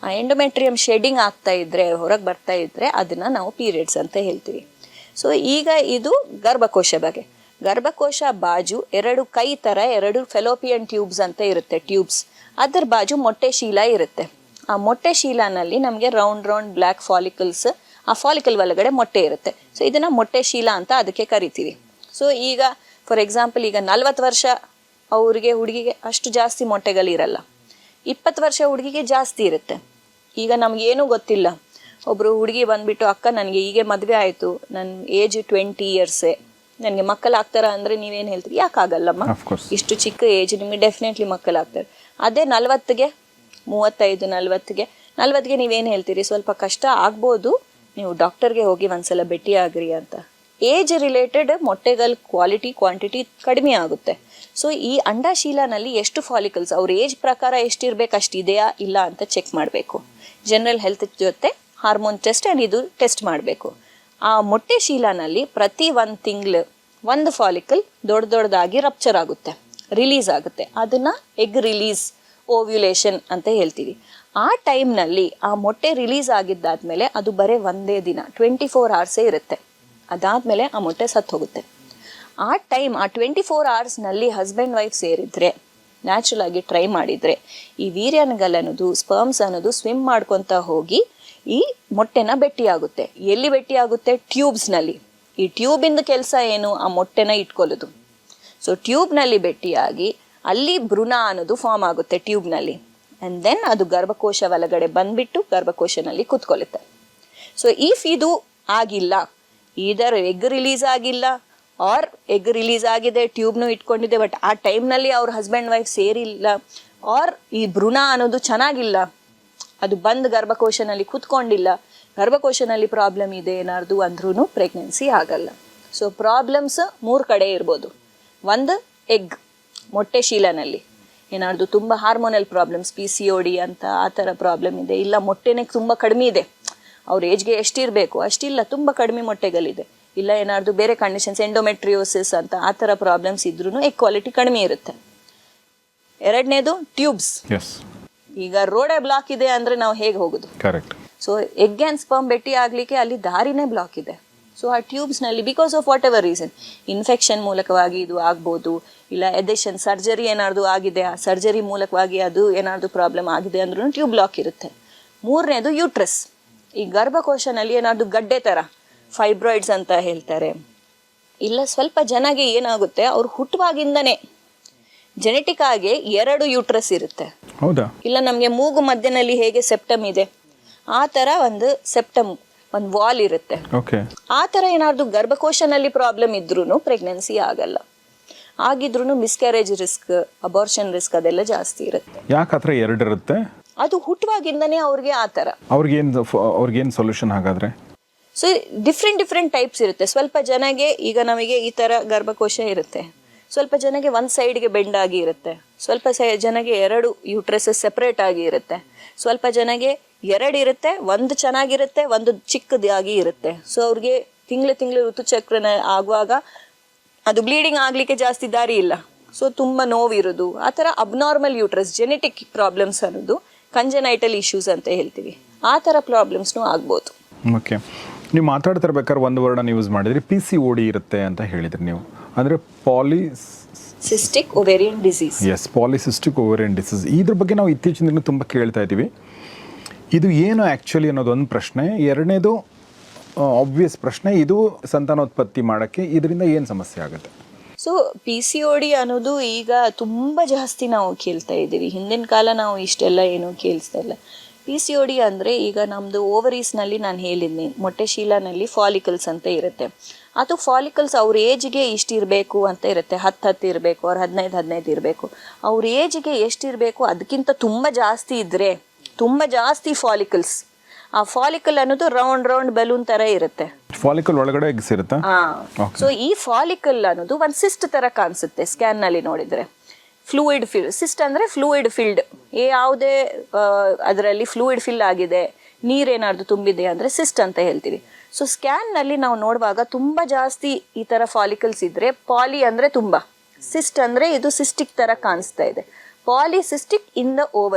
ಆ ಎಂಡೋಮೆಟ್ರಿಯಂ ಶೆಡಿಂಗ್ ಆಗ್ತಾ ಇದ್ರೆ, ಹೊರಗೆ ಬರ್ತಾ ಇದ್ರೆ ಅದನ್ನ ನಾವು ಪೀರಿಯಡ್ಸ್ ಅಂತ ಹೇಳ್ತೀವಿ. ಸೊ ಈಗ ಇದು ಗರ್ಭಕೋಶ ಬಗ್ಗೆ. ಗರ್ಭಕೋಶ ಬಾಜು 2 ಕೈ ಥರ 2 ಫೆಲೋಪಿಯನ್ ಟ್ಯೂಬ್ಸ್ ಅಂತ ಇರುತ್ತೆ, ಟ್ಯೂಬ್ಸ್. ಅದರ ಬಾಜು ಮೊಟ್ಟೆ ಶೀಲ ಇರುತ್ತೆ. ಆ ಮೊಟ್ಟೆ ಶೀಲನಲ್ಲಿ ನಮಗೆ ರೌಂಡ್ ಬ್ಲ್ಯಾಕ್ ಫಾಲಿಕಲ್ಸ್, ಆ ಫಾಲಿಕಲ್ ಒಳಗಡೆ ಮೊಟ್ಟೆ ಇರುತ್ತೆ. ಸೊ ಇದನ್ನ ಮೊಟ್ಟೆ ಶೀಲ ಅಂತ ಅದಕ್ಕೆ ಕರಿತೀವಿ. ಸೊ ಈಗ ಫಾರ್ ಎಕ್ಸಾಂಪಲ್, ಈಗ 40 ವರ್ಷ ಅವ್ರಿಗೆ ಹುಡುಗಿಗೆ ಅಷ್ಟು ಜಾಸ್ತಿ ಮೊಟ್ಟೆಗಳಿರಲ್ಲ, 20 ವರ್ಷ ಹುಡುಗಿಗೆ ಜಾಸ್ತಿ ಇರುತ್ತೆ. ಈಗ ನಮಗೇನೂ ಗೊತ್ತಿಲ್ಲ, ಒಬ್ಬರು ಹುಡುಗಿ ಬಂದುಬಿಟ್ಟು, ಅಕ್ಕ ನನಗೆ ಹೀಗೆ ಮದುವೆ ಆಯಿತು, ನನ್ನ ಏಜ್ 20 ಇಯರ್ಸೇ, ನನಗೆ ಮಕ್ಕಳಾಗ್ತಾರ ಅಂದರೆ ನೀವೇನು ಹೇಳ್ತೀರಿ? ಯಾಕಾಗಲ್ಲಮ್ಮ, ಇಷ್ಟು ಚಿಕ್ಕ ಏಜ್ ನಿಮಗೆ ಡೆಫಿನೆಟ್ಲಿ ಮಕ್ಕಳಾಗ್ತಾರೆ. ಅದೇ 40ಗೆ 35, 40ಗೆ ನೀವೇನು ಹೇಳ್ತೀರಿ? ಸ್ವಲ್ಪ ಕಷ್ಟ ಆಗ್ಬೋದು, ನೀವು ಡಾಕ್ಟರ್ಗೆ ಹೋಗಿ ಒಂದ್ಸಲ ಭೇಟಿ ಆಗ್ರಿ ಅಂತ. ಏಜ್ ರಿಲೇಟೆಡ್ ಮೊಟ್ಟೆಗಳ ಕ್ವಾಂಟಿಟಿ ಕಡಿಮೆ ಆಗುತ್ತೆ. ಸೊ ಈ ಅಂಡಾಶೀಲನಲ್ಲಿ ಎಷ್ಟು ಫಾಲಿಕಲ್ಸ್, ಅವ್ರ ಏಜ್ ಪ್ರಕಾರ ಎಷ್ಟಿರ್ಬೇಕು ಅಷ್ಟಿದೆಯಾ ಇಲ್ಲ ಅಂತ ಚೆಕ್ ಮಾಡಬೇಕು. ಜನರಲ್ ಹೆಲ್ತ್ ಜೊತೆ ಹಾರ್ಮೋನ್ ಟೆಸ್ಟ್ ಆ್ಯಂಡ್ ಇದು ಟೆಸ್ಟ್ ಮಾಡಬೇಕು. ಆ ಮೊಟ್ಟೆ ಶೀಲನಲ್ಲಿ ಪ್ರತಿ 1 ತಿಂಗಳು 1 ಫಾಲಿಕಲ್ ದೊಡ್ಡದಾಗಿ ರಪ್ಚರ್ ಆಗುತ್ತೆ, ರಿಲೀಸ್ ಆಗುತ್ತೆ. ಅದನ್ನ ಎಗ್ ರಿಲೀಸ್, ಓವ್ಯುಲೇಷನ್ ಅಂತ ಹೇಳ್ತೀವಿ. ಆ ಟೈಮ್ನಲ್ಲಿ ಆ ಮೊಟ್ಟೆ ರಿಲೀಸ್ ಆಗಿದ್ದಾದ್ಮೇಲೆ ಅದು ಬರೀ 1 ದಿನ 24 ಅವರ್ಸೇ ಇರುತ್ತೆ. ಅದಾದಮೇಲೆ ಆ ಮೊಟ್ಟೆ ಸತ್ತು ಹೋಗುತ್ತೆ. ಆ ಟೈಮ್, ಆ 24 ಅವರ್ಸ್ನಲ್ಲಿ ಹಸ್ಬೆಂಡ್ ವೈಫ್ ಸೇರಿದ್ರೆ, ನ್ಯಾಚುರಲ್ ಆಗಿ ಟ್ರೈ ಮಾಡಿದರೆ, ಈ ವೀರ್ಯನಗಲ್ ಸ್ಪರ್ಮ್ಸ್ ಅನ್ನೋದು ಸ್ವಿಮ್ ಮಾಡ್ಕೊತಾ ಹೋಗಿ ಈ ಮೊಟ್ಟೆನ ಭೇಟಿಯಾಗುತ್ತೆ. ಎಲ್ಲಿ ಭೇಟಿಯಾಗುತ್ತೆ? ಟ್ಯೂಬ್ಸ್ನಲ್ಲಿ. ಈ ಟ್ಯೂಬಿಂದ ಕೆಲಸ ಏನು? ಆ ಮೊಟ್ಟೆನ ಇಟ್ಕೊಳ್ಳೋದು. ಸೊ ಟ್ಯೂಬ್ನಲ್ಲಿ ಭೇಟಿಯಾಗಿ ಅಲ್ಲಿ ಭ್ರೂಣ ಅನ್ನೋದು ಫಾರ್ಮ್ ಆಗುತ್ತೆ ಟ್ಯೂಬ್ನಲ್ಲಿ, ಆ್ಯಂಡ್ ದೆನ್ ಅದು ಗರ್ಭಕೋಶ ಒಳಗಡೆ ಬಂದ್ಬಿಟ್ಟು ಗರ್ಭಕೋಶನಲ್ಲಿ ಕೂತ್ಕೊಳ್ಳುತ್ತೆ. ಸೊ ಇಫ್ ಇದು ಆಗಿಲ್ಲ, ಈದರ್ ಎಗ್ ರಿಲೀಸ್ ಆಗಿಲ್ಲ ಆರ್ ಎಗ್ ರಿಲೀಸ್ ಆಗಿದೆ, ಟ್ಯೂಬ್ನು ಇಟ್ಕೊಂಡಿದೆ, ಬಟ್ ಆ ಟೈಮ್ನಲ್ಲಿ ಅವ್ರ ಹಸ್ಬೆಂಡ್ ವೈಫ್ ಸೇರಿಲ್ಲ, ಆರ್ ಈ ಭ್ರೂಣ ಅನ್ನೋದು ಚೆನ್ನಾಗಿಲ್ಲ, ಅದು ಬಂದು ಗರ್ಭಕೋಶನಲ್ಲಿ ಕೂತ್ಕೊಂಡಿಲ್ಲ, ಗರ್ಭಕೋಶನಲ್ಲಿ ಪ್ರಾಬ್ಲಮ್ ಇದೆ ಏನಾರ್ದು ಅಂದ್ರೂ ಪ್ರೆಗ್ನೆನ್ಸಿ ಆಗಲ್ಲ. ಸೊ ಪ್ರಾಬ್ಲಮ್ಸ್ 3 ಕಡೆ ಇರ್ಬೋದು. 1 ಎಗ್, ಮೊಟ್ಟೆ ಶೀಲನಲ್ಲಿ ಏನಾರ್ದು ತುಂಬ ಹಾರ್ಮೋನಲ್ ಪ್ರಾಬ್ಲಮ್ಸ್, PCOD ಅಂತ ಆ ಥರ ಪ್ರಾಬ್ಲಮ್ ಇದೆ, ಇಲ್ಲ ಮೊಟ್ಟೆನೇ ತುಂಬ ಕಡಿಮೆ ಇದೆ, ಅವ್ರ ಏಜ್ಗೆ ಎಷ್ಟಿರಬೇಕು ಅಷ್ಟಿಲ್ಲ, ತುಂಬ ಕಡಿಮೆ ಮೊಟ್ಟೆಗಳಿದೆ, ಇಲ್ಲ ಏನಾದ್ರು ಬೇರೆ ಕಂಡೀಷನ್ಸ್ ಎಂಡೋಮೆಟ್ರಿಯೋಸಿಸ್ ಅಂತ ಆ ಥರ ಪ್ರಾಬ್ಲಮ್ಸ್ ಇದ್ರೂ ಎಗ್ ಕ್ವಾಲಿಟಿ ಕಡಿಮೆ ಇರುತ್ತೆ. ಎರಡನೇದು ಟ್ಯೂಬ್ಸ್. ಎಸ್, ಈಗ ರೋಡೇ ಬ್ಲಾಕ್ ಇದೆ ಅಂದರೆ ನಾವು ಹೇಗೆ ಹೋಗೋದು? Correct. So egg and sperm ಭೇಟಿ ಆಗಲಿಕ್ಕೆ ಅಲ್ಲಿ ದಾರಿನೇ ಬ್ಲಾಕ್ ಇದೆ. ಸೊ ಆ ಟ್ಯೂಬ್ಸ್ನಲ್ಲಿ because of whatever reason, infection ಮೂಲಕವಾಗಿ ಇದು ಆಗ್ಬೋದು, ಇಲ್ಲ ಎದೆಷನ್ ಸರ್ಜರಿ ಏನಾದ್ರು ಆಗಿದೆ, ಆ ಸರ್ಜರಿ ಮೂಲಕವಾಗಿ ಅದು ಏನಾದ್ರು ಪ್ರಾಬ್ಲಮ್ ಆಗಿದೆ ಅಂದ್ರೂ ಟ್ಯೂಬ್ ಬ್ಲಾಕ್ ಇರುತ್ತೆ. ಮೂರನೇದು ಯೂಟ್ರಸ್. ಈ ಗರ್ಭಕೋಶನಲ್ಲಿ ಏನಾದ್ರು ಗಡ್ಡೆ ಥರ ಫೈಬ್ರಾಯ್ಡ್ಸ್ ಅಂತ ಹೇಳ್ತಾರೆ. ಇಲ್ಲ ಸ್ವಲ್ಪ ಜನಗೆ ಏನಾಗುತ್ತೆ, ಅವ್ರು ಹುಟ್ಟುವಾಗಿಂದನೇ ಜೆನೆಟಿಕ್ ಆಗಿ 2 ಯೂಟ್ರಸ್ ಇರುತ್ತೆ. ಹೌದಾ? ಇಲ್ಲ ನಮಗೆ ಮೂಗು ಮಧ್ಯದಲ್ಲಿ ಹೇಗೆ ಸೆಪ್ಟಮ್ ಇದೆ ಆ ಥರ ಒಂದು ಸೆಪ್ಟಮ್ ಒಂದು ವಾಲ್ ಇರುತ್ತೆ. ಓಕೆ. ಆ ಥರ ಏನಾದ್ರು ಗರ್ಭಕೋಶನಲ್ಲಿ ಪ್ರಾಬ್ಲಮ್ ಇದ್ರೂ ಪ್ರೆಗ್ನೆನ್ಸಿ ಆಗಲ್ಲ. ಆಗಿದ್ರೂ ಮಿಸ್ಕ್ಯಾರೇಜ್ ರಿಸ್ಕ್, ಅಬಾರ್ಷನ್ ರಿಸ್ಕ್ ಅದೆಲ್ಲ ಜಾಸ್ತಿ ಇರುತ್ತೆ. ಯಾಕೆ ಆ ಥರ 2 ಇರುತ್ತೆ? ಅದು ಹುಟ್ಟುವಾಗಿಂದನೇ ಅವ್ರಿಗೆ ಆ ಥರ. ಅವ್ರಿಗೇನು ಸೊಲ್ಯೂಷನ್ ಹಾಗಾದ್ರೆ? ಸೊ ಡಿಫ್ರೆಂಟ್ ಟೈಪ್ಸ್ ಇರುತ್ತೆ. ಸ್ವಲ್ಪ ಜನಗೆ ಈಗ ನಮಗೆ ಈ ಥರ ಗರ್ಭಕೋಶ ಇರುತ್ತೆ, ಸ್ವಲ್ಪ ಜನಗೆ ಒಂದು ಸೈಡ್ಗೆ ಬೆಂಡ್ ಆಗಿ ಇರುತ್ತೆ, ಸ್ವಲ್ಪ ಜನಗೆ 2 ಯೂಟ್ರಸಸ್ ಸೆಪ್ರೇಟ್ ಆಗಿ ಇರುತ್ತೆ, ಸ್ವಲ್ಪ ಜನಗೆ 2 ಇರುತ್ತೆ, ಒಂದು ಚೆನ್ನಾಗಿರುತ್ತೆ, ಒಂದು ಚಿಕ್ಕದಾಗಿ ಇರುತ್ತೆ. ಸೊ ಅವ್ರಿಗೆ ತಿಂಗಳು ಋತುಚಕ್ರನ ಆಗುವಾಗ ಅದು ಬ್ಲೀಡಿಂಗ್ ಆಗಲಿಕ್ಕೆ ಜಾಸ್ತಿ ದಾರಿ ಇಲ್ಲ, ಸೊ ತುಂಬ ನೋವಿರೋದು, ಆ ಥರ ಅಬ್ನಾರ್ಮಲ್ ಯೂಟ್ರಸ್ ಜೆನೆಟಿಕ್ ಪ್ರಾಬ್ಲಮ್ಸ್ ಅನ್ನೋದು ಕಂಜನೈಟಲ್ ಇಶ್ಯೂಸ್ ಅಂತ ಹೇಳ್ತೀವಿ. ಆ ಥರ ಪ್ರಾಬ್ಲಮ್ಸ್ನೂ ಆಗ್ಬೋದು. ಓಕೆ. ನೀವು ಮಾತಾಡ್ತಿರ್ಬೇಕಾದ್ರೆ ಒಂದು ವರ್ಡನ್ನು ಯೂಸ್ ಮಾಡಿದ್ರಿ, PCOD ಇರುತ್ತೆ ಅಂತ ಹೇಳಿದ್ರಿ ನೀವು. ಅಂದರೆ cystic ovarian disease. Yes, polycystic ovarian disease. ಇದ್ರ ಬಗ್ಗೆ ನಾವು ಇತ್ತೀಚಿನ ದಿನ ತುಂಬ ಕೇಳ್ತಾ ಇದ್ದೀವಿ. ಇದು ಏನು ಆ್ಯಕ್ಚುಲಿ ಅನ್ನೋದೊಂದು ಪ್ರಶ್ನೆ. ಎರಡನೇದು ಆಬ್ವಿಯಸ್ ಪ್ರಶ್ನೆ, ಇದು ಸಂತಾನೋತ್ಪತ್ತಿ ಮಾಡೋಕ್ಕೆ ಇದರಿಂದ ಏನು ಸಮಸ್ಯೆ ಆಗುತ್ತೆ? ಸೊ PCOD ಅನ್ನೋದು ಈಗ ತುಂಬ ಜಾಸ್ತಿ ನಾವು ಕೇಳ್ತಾ ಇದ್ದೀವಿ. ಹಿಂದಿನ ಕಾಲ ನಾವು ಇಷ್ಟೆಲ್ಲ ಏನೂ ಕೇಳಿಸ್ತಾ ಇಲ್ಲ. PCOD ಅಂದರೆ ಈಗ ನಮ್ಮದು ಓವರೀಸ್ನಲ್ಲಿ ನಾನು ಹೇಳಿದ್ನಿ, ಮೊಟ್ಟೆಶೀಲನಲ್ಲಿ ಫಾಲಿಕಲ್ಸ್ ಅಂತ ಇರುತ್ತೆ. ಅದು ಫಾಲಿಕಲ್ಸ್ ಅವ್ರ ಏಜ್ಗೆ ಇರಬೇಕು ಅಂತ ಇರುತ್ತೆ, 10 ಇರಬೇಕು, ಅವ್ರು 15 ಇರಬೇಕು. ಅವ್ರ ಏಜ್ಗೆ ಎಷ್ಟಿರಬೇಕು ಅದಕ್ಕಿಂತ ತುಂಬ ಜಾಸ್ತಿ ಇದ್ದರೆ ತುಂಬ ಜಾಸ್ತಿ ಫಾಲಿಕಲ್ಸ್. ಆ ಫಾಲಿಕಲ್ ಅನ್ನೋದು ರೌಂಡ್ ಬಲೂನ್ ಥರ ಇರುತ್ತೆ. ಫಾಲಿಕಲ್ ಒಳಗಡೆ ಎಗ್ಸ್ ಇರುತ್ತೆ. ಸೊ ಈ ಫಾಲಿಕಲ್ ಅನ್ನೋದು ಒಂದು ಸಿಸ್ಟ್ ಥರ ಕಾಣಿಸುತ್ತೆ ಸ್ಕ್ಯಾನ್ನಲ್ಲಿ ನೋಡಿದರೆ. ಫ್ಲೂಯಿಡ್ ಫಿಲ್ಡ್, ಸಿಸ್ಟ್ ಅಂದರೆ ಫ್ಲೂಯಿಡ್ ಫಿಲ್ಡ್, ಯಾವುದೇ ಅದರಲ್ಲಿ ಫ್ಲೂಯಿಡ್ ಫಿಲ್ ಆಗಿದೆ, ನೀರೇನಾದ್ರು ತುಂಬಿದೆ ಅಂದರೆ ಸಿಸ್ಟ್ ಅಂತ ಹೇಳ್ತೀವಿ. ಸೊ ಸ್ಕ್ಯಾನ್ನಲ್ಲಿ ನಾವು ನೋಡುವಾಗ ತುಂಬ ಜಾಸ್ತಿ ಈ ಥರ ಫಾಲಿಕಲ್ಸ್ ಇದ್ದರೆ, ಪಾಲಿ ಅಂದರೆ ತುಂಬ, ಸಿಸ್ಟ್ ಅಂದರೆ ಇದು ಸಿಸ್ಟಿಕ್ ಥರ ಕಾಣಿಸ್ತಾ ಇದೆ. ಪಾಲಿಸಿಸ್ಟಿಕ್ ಇನ್ ದ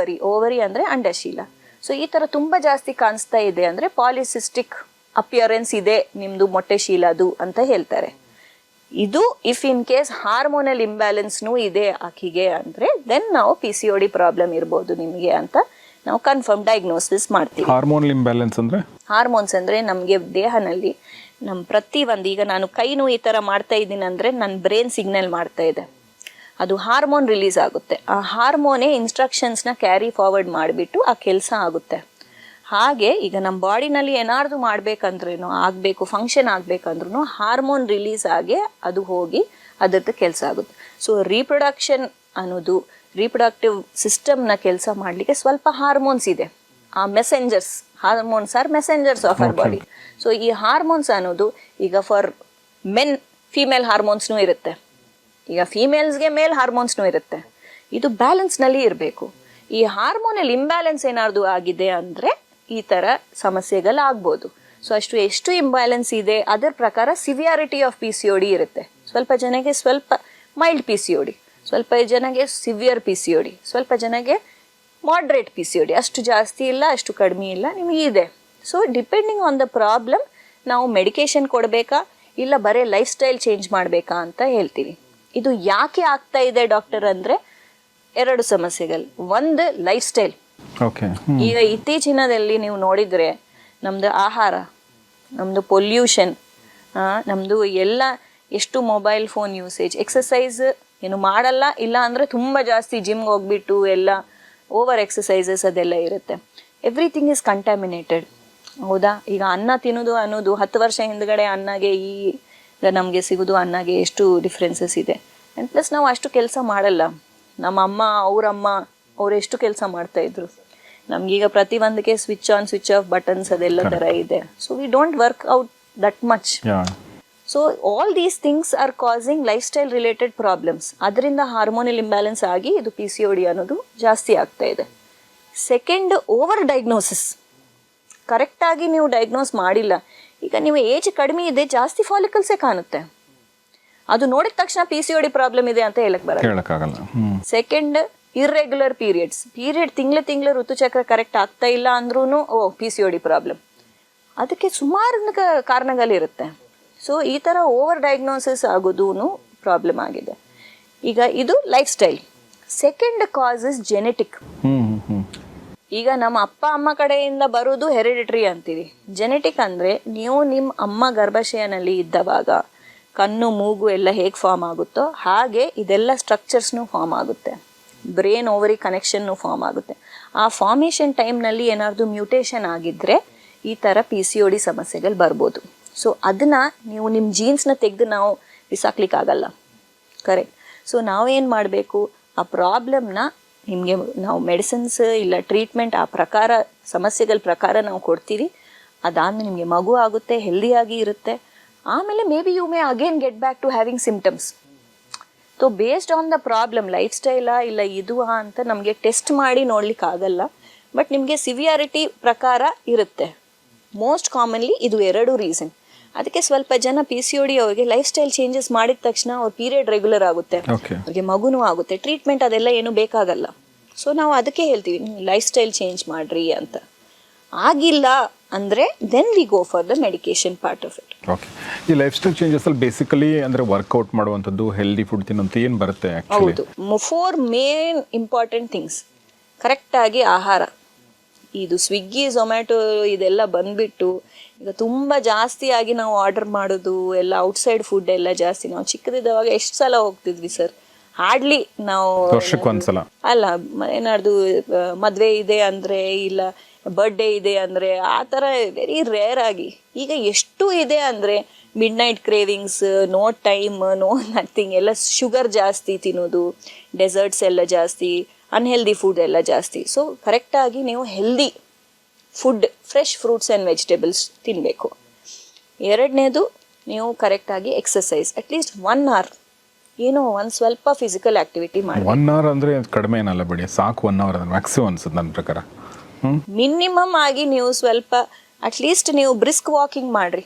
ಓವರಿ ಅಂದರೆ ಅಂಡಶೀಲ. ಸೊ ಈ ಥರ ತುಂಬ ಜಾಸ್ತಿ ಕಾಣಿಸ್ತಾ ಇದೆ ಅಂದರೆ ಪಾಲಿಸಿಸ್ಟಿಕ್ ಅಪಿಯರೆನ್ಸ್ ಇದೆ ನಿಮ್ಮದು ಮೊಟ್ಟೆಶೀಲದು ಅಂತ ಹೇಳ್ತಾರೆ. ಇದು ಇಫ್ ಇನ್ ಕೇಸ್ ಹಾರ್ಮೋನಲ್ ಇಂಬ್ಯಾಲೆನ್ಸ್ನೂ ಇದೆ ಆಕೆಗೆ ಅಂದರೆ ದೆನ್ ನಾವು PCOD ಪ್ರಾಬ್ಲಮ್ ಇರ್ಬೋದು ನಿಮಗೆ ಅಂತ ನಾವು ಕನ್ಫರ್ಮ್ ಡಯಾಗ್ನೋಸಿಸ್ ಮಾಡ್ತೀವಿ. ಹಾರ್ಮೋನಲ್ ಇಂಬ್ಯಾಲೆನ್ಸ್ ಅಂದರೆ? ಹಾರ್ಮೋನ್ಸ್ ಅಂದರೆ ನಮಗೆ ದೇಹದಲ್ಲಿ ನಮ್ಮ ಪ್ರತಿಯೊಂದು, ಈಗ ನಾನು ಕೈನೂ ಈ ಥರ ಮಾಡ್ತಾ ಇದ್ದೀನಿ ಅಂದರೆ ನನ್ನ ಬ್ರೈನ್ ಸಿಗ್ನಲ್ ಮಾಡ್ತಾ ಇದೆ, ಅದು ಹಾರ್ಮೋನ್ ರಿಲೀಸ್ ಆಗುತ್ತೆ. ಆ ಹಾರ್ಮೋನೇ ಇನ್ಸ್ಟ್ರಕ್ಷನ್ಸ್ನ ಕ್ಯಾರಿ ಫಾರ್ವರ್ಡ್ ಮಾಡಿಬಿಟ್ಟು ಆ ಕೆಲಸ ಆಗುತ್ತೆ. ಹಾಗೆ ಈಗ ನಮ್ಮ ಬಾಡಿನಲ್ಲಿ ಏನಾದ್ರು ಮಾಡಬೇಕಂದ್ರೂ ಆಗಬೇಕು, ಫಂಕ್ಷನ್ ಆಗಬೇಕಂದ್ರೂ ಹಾರ್ಮೋನ್ ರಿಲೀಸ್ ಆಗಿ ಅದು ಹೋಗಿ ಅದರದ್ದು ಕೆಲಸ ಆಗುತ್ತೆ. ಸೊ ರೀಪ್ರೊಡಕ್ಷನ್ ಅನ್ನೋದು, ರೀಪ್ರೊಡಕ್ಟಿವ್ ಸಿಸ್ಟಮ್ನ ಕೆಲಸ ಮಾಡಲಿಕ್ಕೆ ಸ್ವಲ್ಪ ಹಾರ್ಮೋನ್ಸ್ ಇದೆ. ಆ messengers, hormones R messengers of our body. So ಈ ಹಾರ್ಮೋನ್ಸ್ ಅನ್ನೋದು ಈಗ ಫಾರ್ ಮೆನ್ ಫೀಮೇಲ್ ಹಾರ್ಮೋನ್ಸ್ನೂ ಇರುತ್ತೆ, ಈಗ ಫೀಮೇಲ್ಸ್ಗೆ ಮೇಲ್ ಹಾರ್ಮೋನ್ಸ್ನೂ ಇರುತ್ತೆ. ಇದು ಬ್ಯಾಲೆನ್ಸ್ನಲ್ಲಿ ಇರಬೇಕು. ಈ ಹಾರ್ಮೋನಲ್ ಇಂಬ್ಯಾಲೆನ್ಸ್ ಏನಾದ್ರು ಆಗಿದೆ ಅಂದರೆ ಈ ಥರ ಸಮಸ್ಯೆಗಳಾಗ್ಬೋದು. ಸೊ ಎಷ್ಟು ಇಂಬ್ಯಾಲೆನ್ಸ್ ಇದೆ ಅದರ ಪ್ರಕಾರ ಸಿವಿಯಾರಿಟಿ ಆಫ್ PCOD ಇರುತ್ತೆ. ಸ್ವಲ್ಪ ಜನಕ್ಕೆ ಸ್ವಲ್ಪ ಮೈಲ್ಡ್ PCOD, ಸ್ವಲ್ಪ ಜನಕ್ಕೆ ಸಿವಿಯರ್ PCOD, ಸ್ವಲ್ಪ ಜನಕ್ಕೆ ಮಾಡ್ರೇಟ್ PCOD, ಅಷ್ಟು ಜಾಸ್ತಿ ಇಲ್ಲ ಅಷ್ಟು ಕಡಿಮೆ ಇಲ್ಲ ನಿಮಗೆ ಇದೆ. So depending on the problem ನಾವು ಮೆಡಿಕೇಶನ್ ಕೊಡಬೇಕಾ ಇಲ್ಲ ಬರೀ ಲೈಫ್ ಸ್ಟೈಲ್ ಚೇಂಜ್ ಮಾಡಬೇಕಾ ಅಂತ ಹೇಳ್ತೀವಿ. ಇದು ಯಾಕೆ ಆಗ್ತಾ ಇದೆ ಡಾಕ್ಟರ್ ಅಂದರೆ 2 ಸಮಸ್ಯೆಗಳು. ಒಂದು ಲೈಫ್ ಸ್ಟೈಲ್. ಈಗ ಇತ್ತೀಚಿನದಲ್ಲಿ ನೀವು ನೋಡಿದರೆ ನಮ್ಮದು ಆಹಾರ, ನಮ್ಮದು ಪೊಲ್ಯೂಷನ್, ನಮ್ಮದು ಎಲ್ಲ ಎಷ್ಟು ಮೊಬೈಲ್ ಫೋನ್ ಯೂಸೇಜ್, ಎಕ್ಸಸೈಸ್ ಏನು ಮಾಡಲ್ಲ, ಇಲ್ಲ ಅಂದರೆ ತುಂಬ ಜಾಸ್ತಿ ಜಿಮ್ಗೆ ಹೋಗ್ಬಿಟ್ಟು ಎಲ್ಲ ಓವರ್ ಎಕ್ಸಸೈಸಸ್ ಅದೆಲ್ಲ ಇರುತ್ತೆ. Everything is contaminated. ಹೌದಾ? ಈಗ ಅನ್ನ ತಿನ್ನೋದು ಅನ್ನೋದು 10 ವರ್ಷ ಹಿಂದ್ಗಡೆ ಅನ್ನಗೆ ಈಗ ನಮಗೆ ಸಿಗೋದು ಅನ್ನಗೆ ಎಷ್ಟು ಡಿಫ್ರೆನ್ಸಸ್ ಇದೆ. ಆ್ಯಂಡ್ ಪ್ಲಸ್ ನಾವು ಅಷ್ಟು ಕೆಲಸ ಮಾಡಲ್ಲ. ನಮ್ಮ ಅಮ್ಮ ಅವರಮ್ಮ ಅವ್ರು ಎಷ್ಟು ಕೆಲಸ ಮಾಡ್ತಾಯಿದ್ರು. ನಮಗೀಗ ಪ್ರತಿಯೊಂದಕ್ಕೆ switch on switch off buttons ಅದೆಲ್ಲ ಥರ ಇದೆ. So we don't work out that much. So all these things are causing lifestyle related problems. ಅದರಿಂದ ಹಾರ್ಮೋನಲ್ ಇಂಬ್ಯಾಲೆನ್ಸ್ ಆಗಿ ಇದು PCOD ಅನ್ನೋದು ಜಾಸ್ತಿ ಆಗ್ತಾ ಇದೆ. Second, over diagnosis. ಕರೆಕ್ಟಾಗಿ ನೀವು ಡಯಾಗ್ನೋಸ್ ಮಾಡಿಲ್ಲ. ಈಗ ನೀವು ಏಜ್ ಕಡಿಮೆ ಇದೆ, ಜಾಸ್ತಿ ಫಾಲಿಕಲ್ಸೇ ಕಾಣುತ್ತೆ. ಅದು ನೋಡಿದ ತಕ್ಷಣ PCOD ಪ್ರಾಬ್ಲಮ್ ಇದೆ ಅಂತ ಹೇಳಕ್ಕಾಗಲ್ಲ. ಸೆಕೆಂಡ್, ಇರ್ರೆಗ್ಯುಲರ್ ಪೀರಿಯಡ್ ತಿಂಗಳು ಋತುಚಕ್ರ ಕರೆಕ್ಟ್ ಆಗ್ತಾ ಇಲ್ಲ ಅಂದ್ರೂ PCOD ಪ್ರಾಬ್ಲಮ್. ಅದಕ್ಕೆ ಸುಮಾರು ಕಾರಣಗಳಿರುತ್ತೆ. ಸೊ ಈ ಥರ ಓವರ್ ಡಯಾಗ್ನೋಸಿಸ್ ಆಗೋದೂ ಪ್ರಾಬ್ಲಮ್ ಆಗಿದೆ. ಈಗ ಇದು lifestyle. Second cause is genetic. ಈಗ ನಮ್ಮ ಅಪ್ಪ ಅಮ್ಮ ಕಡೆಯಿಂದ ಬರೋದು ಹೆರಿಡಿಟ್ರಿ ಅಂತೀವಿ. ಜೆನೆಟಿಕ್ ಅಂದರೆ ನೀವು ನಿಮ್ಮ ಅಮ್ಮ ಗರ್ಭಾಶಯನಲ್ಲಿ ಇದ್ದವಾಗ ಕಣ್ಣು ಮೂಗು ಎಲ್ಲ ಹೇಗೆ ಫಾರ್ಮ್ ಆಗುತ್ತೋ ಹಾಗೆ ಇದೆಲ್ಲ ಸ್ಟ್ರಕ್ಚರ್ಸ್ನು ಫಾರ್ಮ್ ಆಗುತ್ತೆ. ಬ್ರೇನ್ ಓವರಿ ಕನೆಕ್ಷನ್ನು ಫಾರ್ಮ್ ಆಗುತ್ತೆ. ಆ ಫಾರ್ಮೇಷನ್ ಟೈಮ್ನಲ್ಲಿ ಏನಾದರೂ ಮ್ಯೂಟೇಷನ್ ಆಗಿದ್ದರೆ ಈ ಥರ PCOD ಸಮಸ್ಯೆಗಳು ಬರ್ಬೋದು. ಸೊ ಅದನ್ನು ನೀವು ನಿಮ್ಮ ಜೀನ್ಸ್ನ ತೆಗೆದು ನಾವು ಬಿಸಾಕ್ಲಿಕ್ಕಾಗಲ್ಲ. ಕರೆಕ್ಟ್. ಸೊ ನಾವೇನು ಮಾಡಬೇಕು, ಆ ಪ್ರಾಬ್ಲಮ್ನ ನಿಮಗೆ ನಾವು ಮೆಡಿಸಿನ್ಸ್ ಇಲ್ಲ ಟ್ರೀಟ್ಮೆಂಟ್ ಆ ಪ್ರಕಾರ ಸಮಸ್ಯೆಗಳ ಪ್ರಕಾರ ನಾವು ಕೊಡ್ತೀವಿ. ಅದಾದಮೇಲೆ ನಿಮಗೆ ಮಗು ಆಗುತ್ತೆ, ಹೆಲ್ದಿಯಾಗಿ ಇರುತ್ತೆ. ಆಮೇಲೆ maybe you may again get back to having symptoms. So based on the problem, life ಸ್ಟೈಲಾ ಇಲ್ಲ ಇದು ಅಂತ ನಮಗೆ ಟೆಸ್ಟ್ ಮಾಡಿ ನೋಡ್ಲಿಕ್ಕಾಗಲ್ಲ. ಬಟ್ ನಿಮಗೆ ಸಿವಿಯಾರಿಟಿ ಪ್ರಕಾರ ಇರುತ್ತೆ. ಮೋಸ್ಟ್ ಕಾಮನ್ಲಿ ಇದು 2 ರೀಸನ್. ಅದಕ್ಕೆ ಸ್ವಲ್ಪ ಜನ PCOD ಅವರಿಗೆ ಲೈಫ್ ಸ್ಟೈಲ್ ಚೇಂಜಸ್ ಮಾಡಿದ ತಕ್ಷಣ ಅವ್ರ ಪೀರಿಯಡ್ ರೆಗ್ಯುಲರ್ ಆಗುತ್ತೆ, ಅವ್ರಿಗೆ ಮಗುನೂ ಆಗುತ್ತೆ, ಟ್ರೀಟ್ಮೆಂಟ್ ಅದೆಲ್ಲ ಏನು ಬೇಕಾಗಲ್ಲ. ಸೊ ನಾವು ಅದಕ್ಕೆ ಹೇಳ್ತೀವಿ ಲೈಫ್ ಸ್ಟೈಲ್ ಚೇಂಜ್ ಮಾಡ್ರಿ ಅಂತ. ಆಗಿಲ್ಲ ಅಂದರೆ then we go for the medication part of it. Okay. ಈ ಲೈಫ್ ಸ್ಟೈಲ್ ಚೇಂಜಸ್ ಅಲ್ಲಿ ಬೇಸಿಕಲಿ ಅಂದರೆ ವರ್ಕೌಟ್ ಮಾಡುವಂಥದ್ದು, ಹೆಲ್ದಿ ಫುಡ್ ತಿನ್ನೋಂಥ ಏನು ಬರುತ್ತೆ? ಹೌದು, 4 ಮೇನ್ ಇಂಪಾರ್ಟೆಂಟ್ ಥಿಂಗ್ಸ್. ಕರೆಕ್ಟಾಗಿ ಆಹಾರ. ಇದು ಸ್ವಿಗ್ಗಿ ಝೊಮ್ಯಾಟೊ ಇದೆಲ್ಲ ಬಂದ್ಬಿಟ್ಟು ಈಗ ತುಂಬ ಜಾಸ್ತಿಯಾಗಿ ನಾವು ಆರ್ಡರ್ ಮಾಡೋದು ಎಲ್ಲ ಔಟ್ಸೈಡ್ ಫುಡ್ ಎಲ್ಲ ಜಾಸ್ತಿ. ನಾವು ಚಿಕ್ಕದಿದ್ದವಾಗ ಎಷ್ಟು ಸಲ ಹೋಗ್ತಿದ್ವಿ ಸರ್? ಹಾರ್ಡ್ಲಿ ನಾವು ವರ್ಷಕ್ಕೊಂದ್ಸಲ ಅಲ್ಲ, ಏನಾದ್ರು ಮದುವೆ ಇದೆ ಅಂದರೆ ಇಲ್ಲ ಬರ್ಡೇ ಇದೆ ಅಂದರೆ ಆ ಥರ ವೆರಿ ರೇರ್ ಆಗಿ. ಈಗ ಎಷ್ಟು ಇದೆ ಅಂದರೆ midnight cravings, no time, no nothing, ಎಲ್ಲ ಶುಗರ್ ಜಾಸ್ತಿ ತಿನ್ನೋದು, ಡೆಸರ್ಟ್ಸ್ ಎಲ್ಲ ಜಾಸ್ತಿ, ಅನ್ಹೆಲ್ದಿ ಫುಡ್ ಎಲ್ಲ ಜಾಸ್ತಿ. ಸೊ ಕರೆಕ್ಟಾಗಿ ನೀವು healthy food, fresh fruits and vegetables ತಿನ್ನಬೇಕು. ಎರಡನೇದು, ನೀವು ಕರೆಕ್ಟಾಗಿ ಎಕ್ಸಸೈಸ್ ಅಟ್ಲೀಸ್ಟ್ 1 hour, ಏನೋ ಒಂದು ಸ್ವಲ್ಪ ಫಿಸಿಕಲ್ ಆಕ್ಟಿವಿಟಿ ಮಾಡಿ. 1 hour ಅಂದರೆ ಕಡಿಮೆ ಏನಲ್ಲ ಬಿಡಿ, ಸಾಕು. 1 hour ಅಂದ್ರೆ ಮ್ಯಾಕ್ಸಿಮಮ್ ಅನ್ಸುತ್ತೆ ನನ್ನ ಪ್ರಕಾರ. ಮಿನಿಮಮ್ ಆಗಿ ನೀವು ಸ್ವಲ್ಪ ಅಟ್ಲೀಸ್ಟ್ ನೀವು ಬ್ರಿಸ್ಕ್ ವಾಕಿಂಗ್ ಮಾಡಿರಿ,